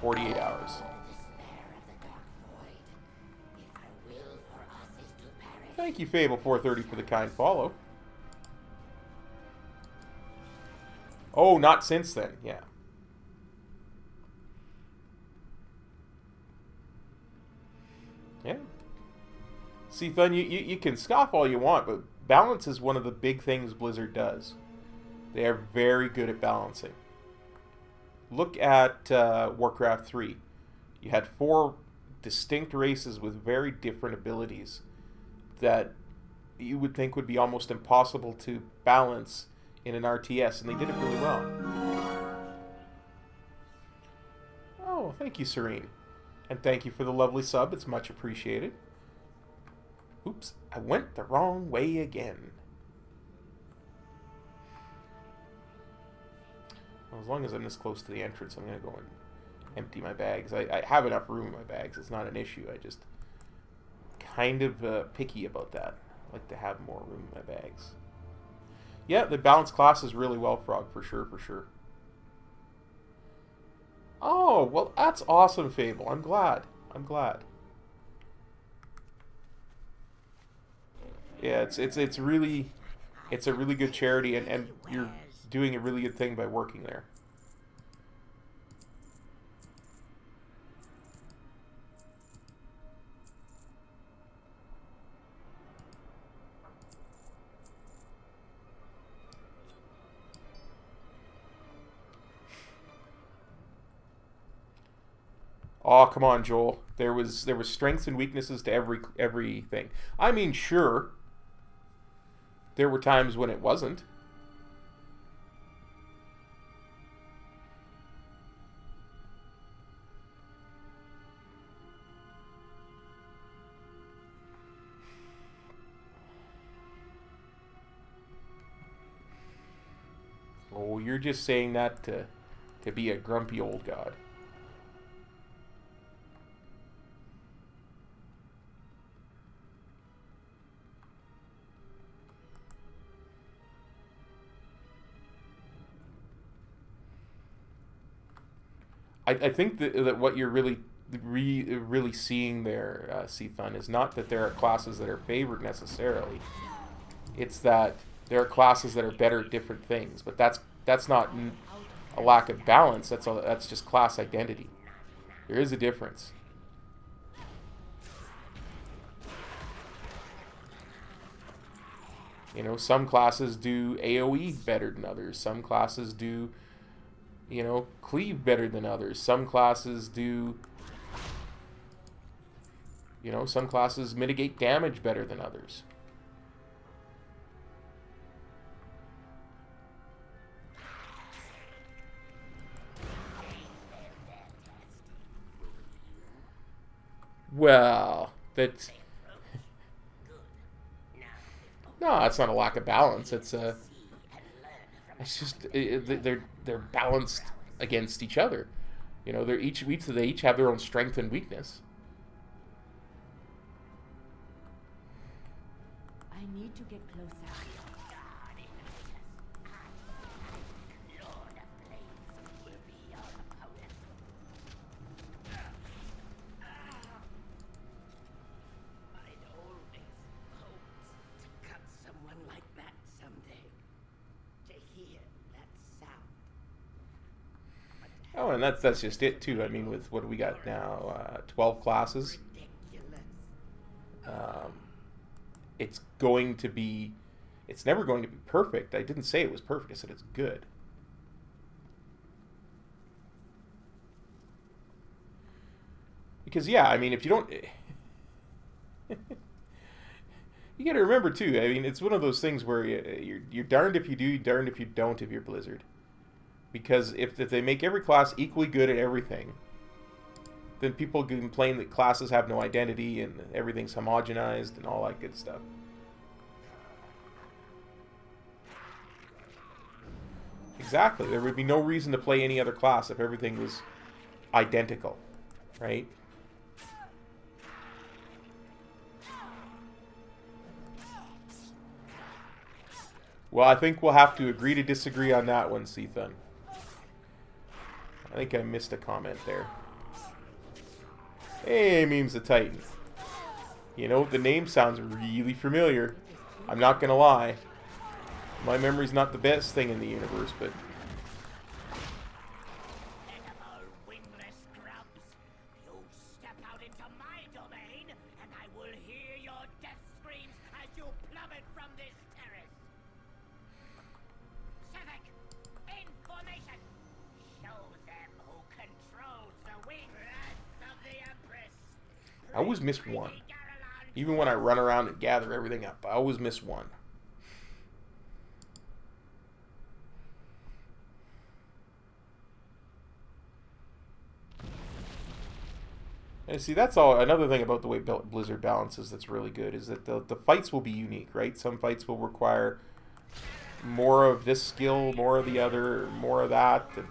48 hours. Thank you, Fable430, for the kind follow. Oh, not since then, yeah. Yeah. See, Thun, you can scoff all you want, but balance is one of the big things Blizzard does. They are very good at balancing. Look at Warcraft 3. You had 4 distinct races with very different abilities that you would think would be almost impossible to balance in an RTS, and they did it really well. Oh, thank you, Serene. And thank you for the lovely sub. It's much appreciated. Oops, I went the wrong way again. Well, as long as I'm this close to the entrance, I'm going to go and empty my bags. I have enough room in my bags. It's not an issue. I just kind of picky about that. I like to have more room in my bags. Yeah, the balanced class is really well, Frog, for sure, for sure. Oh, well, that's awesome, Fable. I'm glad. I'm glad. Yeah, it's a really good charity, and you're doing a really good thing by working there. Oh, come on, Joel. There was strengths and weaknesses to everything. I mean, sure, there were times when it wasn't. Oh, you're just saying that to be a grumpy old god. I think that what you're really seeing there, C-Thun, is not that there are classes that are favored necessarily. It's that there are classes that are better at different things, but that's not a lack of balance. That's just class identity. There is a difference. You know, some classes do AoE better than others. Some classes do, you know, cleave better than others. Some classes do, you know, some classes mitigate damage better than others. Well, that's... No, it's not a lack of balance. It's just they're balanced against each other. You know, they each have their own strength and weakness. I need to get closer. Oh, and that's just it too. I mean, with what do we got now? 12 classes. It's going to be. It's never going to be perfect. I didn't say it was perfect. I said it's good. Because yeah, I mean, if you don't, you got to remember too. I mean, it's one of those things where you're darned if you do, darned if you don't. If you're Blizzard. Because if they make every class equally good at everything, then people complain that classes have no identity and everything's homogenized and all that good stuff. Exactly. There would be no reason to play any other class if everything was identical, right? Well, I think we'll have to agree to disagree on that one, Seathun. I think I missed a comment there. Hey, Memes the Titan. You know, the name sounds really familiar. I'm not gonna lie. My memory's not the best thing in the universe, but... I always miss one. Even when I run around and gather everything up, I always miss one. And see, that's all. Another thing about the way Blizzard balances that's really good is that the fights will be unique, right? Some fights will require more of this skill, more of the other, more of that. And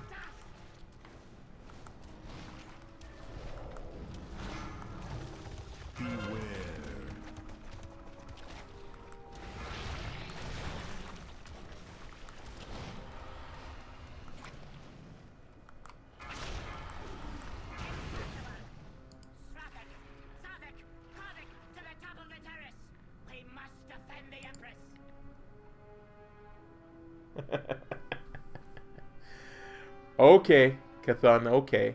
okay, Cathun, okay.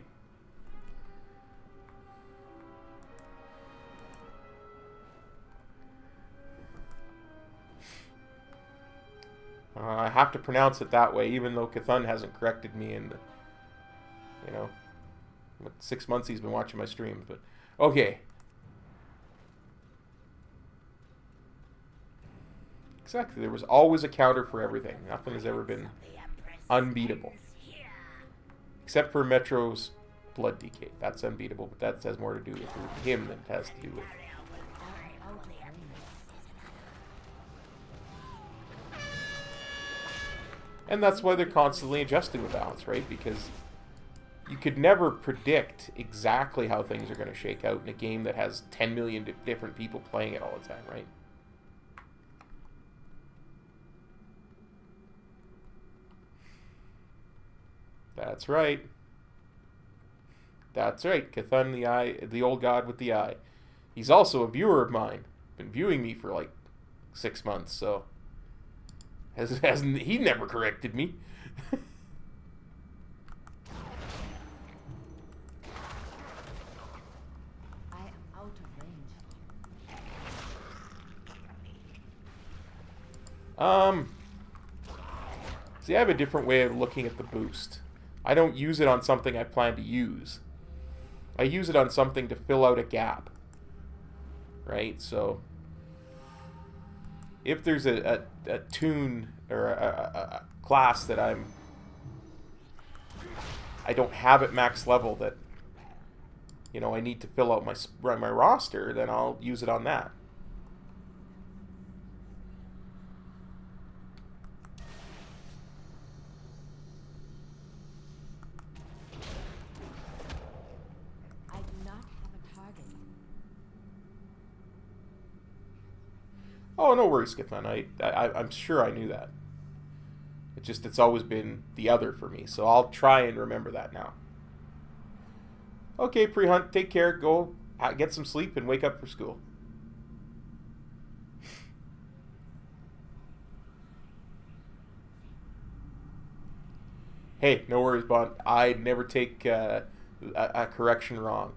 I have to pronounce it that way, even though Cathun hasn't corrected me in the, you know, what, 6 months he's been watching my streams, but okay. Exactly, there was always a counter for everything. Nothing has ever been unbeatable. Except for Metro's Blood Decay. That's unbeatable, but that has more to do with him than it has to do with... And that's why they're constantly adjusting the balance, right? Because you could never predict exactly how things are going to shake out in a game that has 10 million different people playing it all the time, right? That's right. That's right. Cathun the Eye, the old god with the eye. He's also a viewer of mine. Been viewing me for like 6 months, so hasn't he never corrected me. I am out of range. See, I have a different way of looking at the boost. I don't use it on something I plan to use. I use it on something to fill out a gap. Right? So, if there's a toon or a class that I don't have at max level that, you know, I need to fill out my roster, then I'll use it on that. I do not have a target. Oh, no worries, Skithman. I'm sure I knew that. It's always been the other for me, so I'll try and remember that now. Okay, pre-hunt, take care, go get some sleep and wake up for school. Hey, no worries, Bond. I'd never take a correction wrong.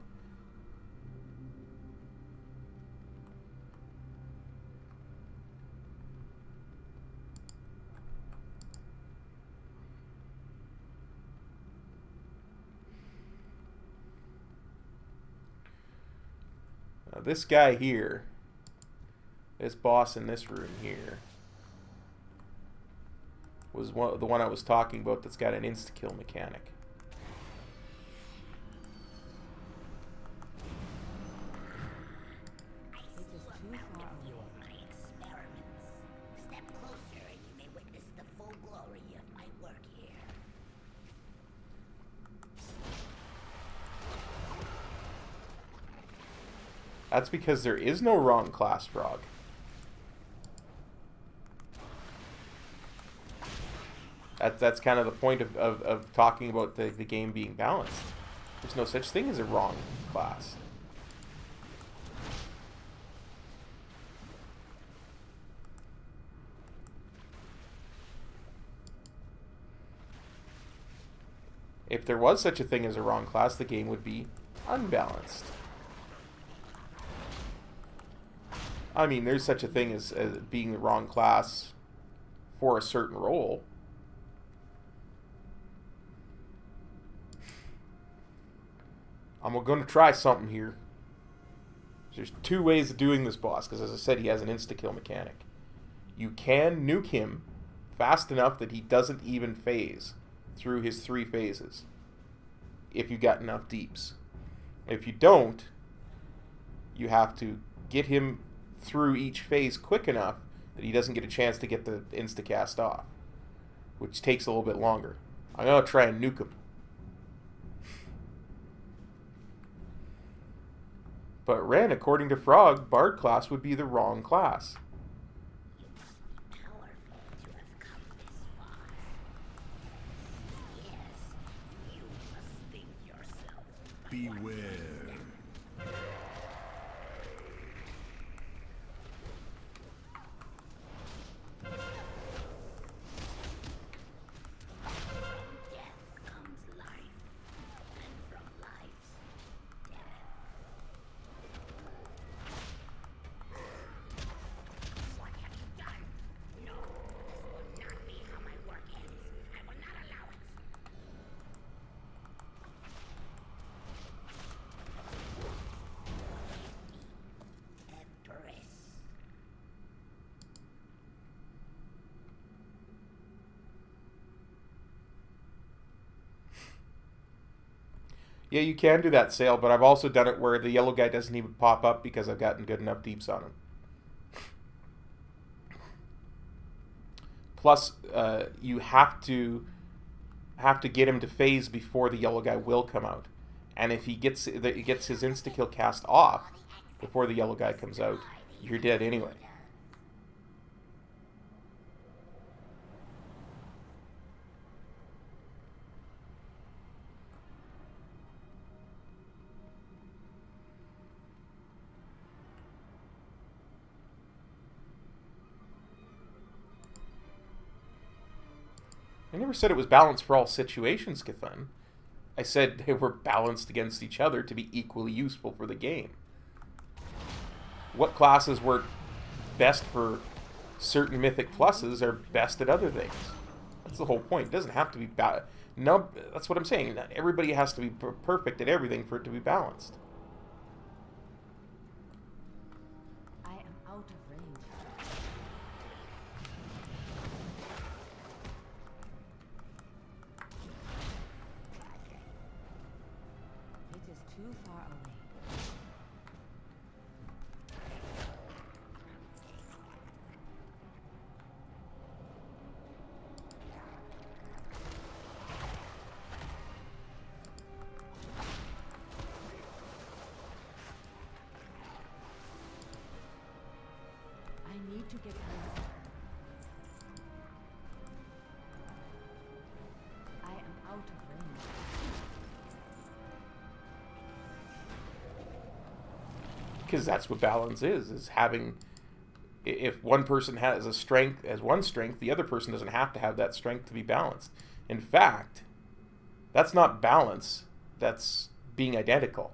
This guy here, this boss in this room here, was the one I was talking about that's got an insta-kill mechanic. Step closer and you may witness the full glory of my work here. That's because there is no wrong class, Frog. That's kind of the point of talking about the game being balanced. There's no such thing as a wrong class. If there was such a thing as a wrong class, the game would be unbalanced. I mean, there's such a thing as being the wrong class for a certain role. I'm going to try something here. There's two ways of doing this boss, because as I said, he has an insta-kill mechanic. You can nuke him fast enough that he doesn't even phase through his 3 phases, if you got enough deeps. If you don't, you have to get him through each phase quick enough that he doesn't get a chance to get the insta-cast off, which takes a little bit longer. I'm going to try and nuke him. But Ren, according to Frog, Bard class would be the wrong class. You must be powerful to have come this far. Yes, you must think yourself. Beware. Death comes life, and from life's death. What have you done? No, this will not be how my work ends. I will not allow it. Empress. Yeah, you can do that sale, but I've also done it where the yellow guy doesn't even pop up because I've gotten good enough deeps on him. Plus, you have to get him to phase before the yellow guy will come out. And if he gets his insta-kill cast off before the yellow guy comes out, you're dead anyway. I never said it was balanced for all situations, Cthulhu. I said they were balanced against each other to be equally useful for the game. What classes work best for certain mythic pluses are best at other things. That's the whole point. It doesn't have to be no, that's what I'm saying. Not everybody has to be perfect at everything for it to be balanced. I am out of range. It is too far away. I need to get closer. I am out of range. Because that's what balance is having, if one person has a strength, as one strength, the other person doesn't have to have that strength to be balanced. In fact, that's not balance, that's being identical.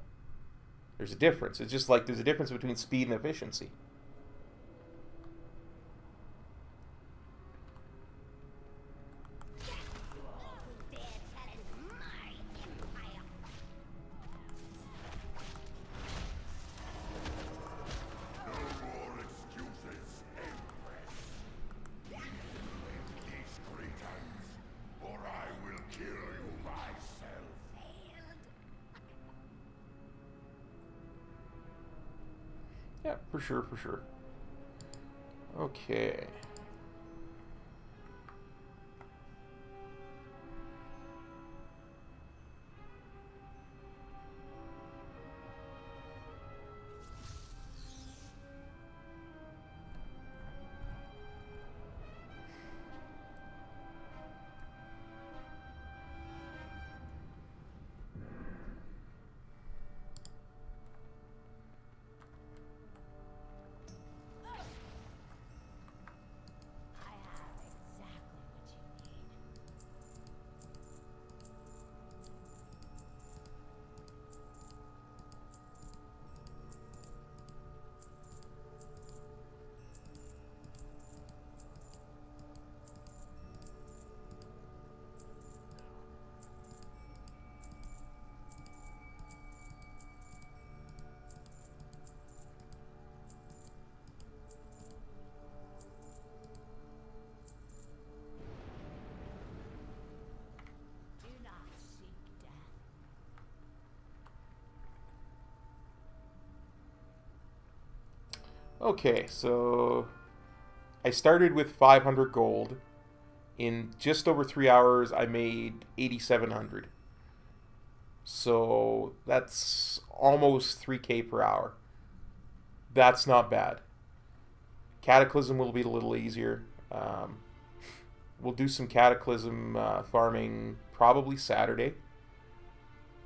There's a difference. It's just like there's a difference between speed and efficiency. Yeah, for sure, for sure. Okay. Okay, so I started with 500 gold. In just over 3 hours, I made 8,700. So that's almost 3K per hour. That's not bad. Cataclysm will be a little easier. We'll do some Cataclysm farming probably Saturday.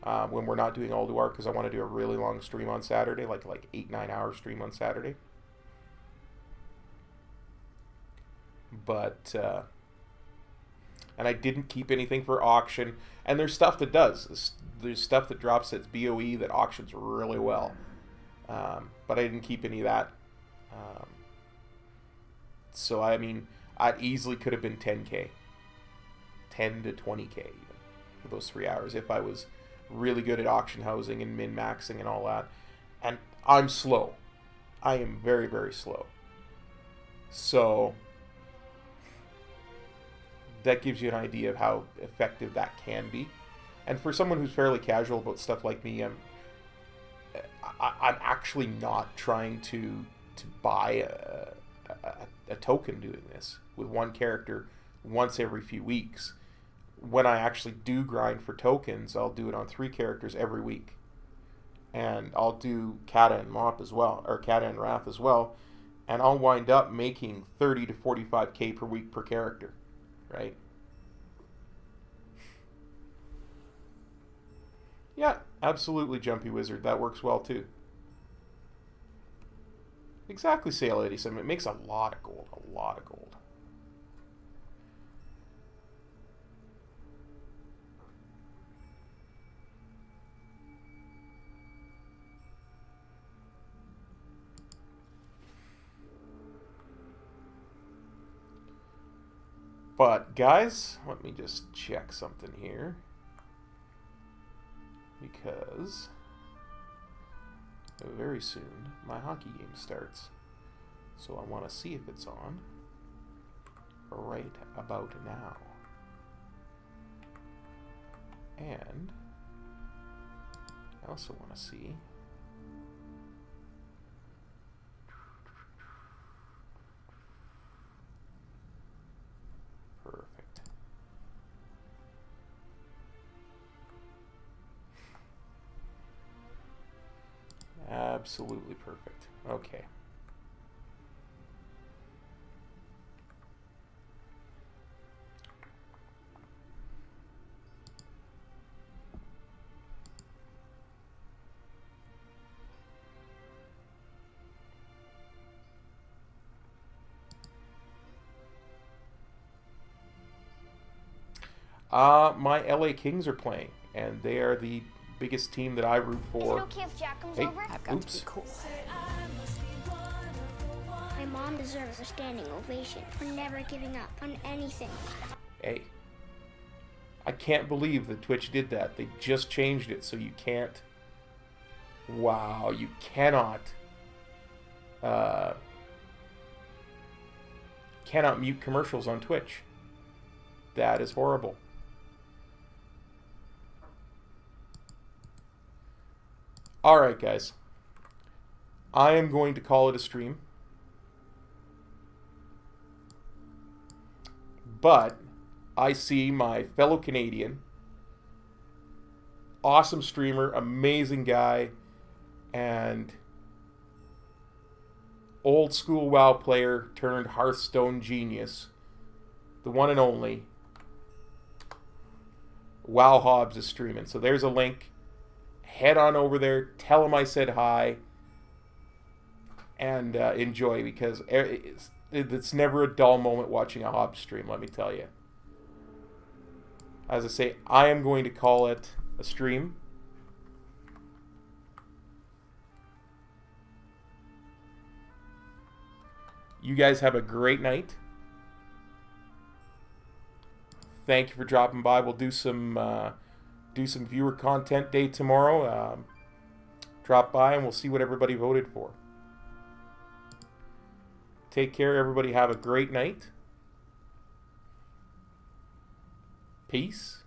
When we're not doing Ulduar, because I want to do a really long stream on Saturday, like 8-9 hour stream on Saturday. But and I didn't keep anything for auction, and there's stuff that does. There's stuff that drops its BOE that auctions really well, but I didn't keep any of that. So I mean, I easily could have been 10K, 10 to 20K even for those 3 hours if I was really good at auction housing and min-maxing and all that. And I'm slow. I am very, very slow. So that gives you an idea of how effective that can be. And for someone who's fairly casual about stuff like me, I'm actually not trying to buy a token doing this with one character once every few weeks. When I actually do grind for tokens, I'll do it on 3 characters every week. And I'll do Kata and Mop as well, or Kata and Wrath as well, and I'll wind up making 30 to 45K per week per character, right? Yeah, absolutely, Jumpy Wizard. That works well too. Exactly, Sale 87. It makes a lot of gold, a lot of gold. But, guys, let me just check something here. Because very soon my hockey game starts. So I want to see if it's on right about now. And I also want to see perfect. Absolutely perfect. Okay. My LA Kings are playing, and they are the biggest team that I root for. Is it okay if Jack comes over? I've got to be cool. My mom deserves a standing ovation for never giving up on anything. Hey, I can't believe that Twitch did that. They just changed it so you can't. Wow, you cannot mute commercials on Twitch. That is horrible. Alright, guys. I am going to call it a stream. But I see my fellow Canadian, awesome streamer, amazing guy, and old school WoW player turned Hearthstone genius, the one and only WoW Hobbs is streaming. So there's a link. Head on over there, tell him I said hi, and enjoy, because it's never a dull moment watching a Hobbs stream, let me tell you. As I say, I am going to call it a stream. You guys have a great night. Thank you for dropping by. We'll do some viewer content day tomorrow. Drop by and we'll see what everybody voted for. Take care, everybody. Have a great night. Peace.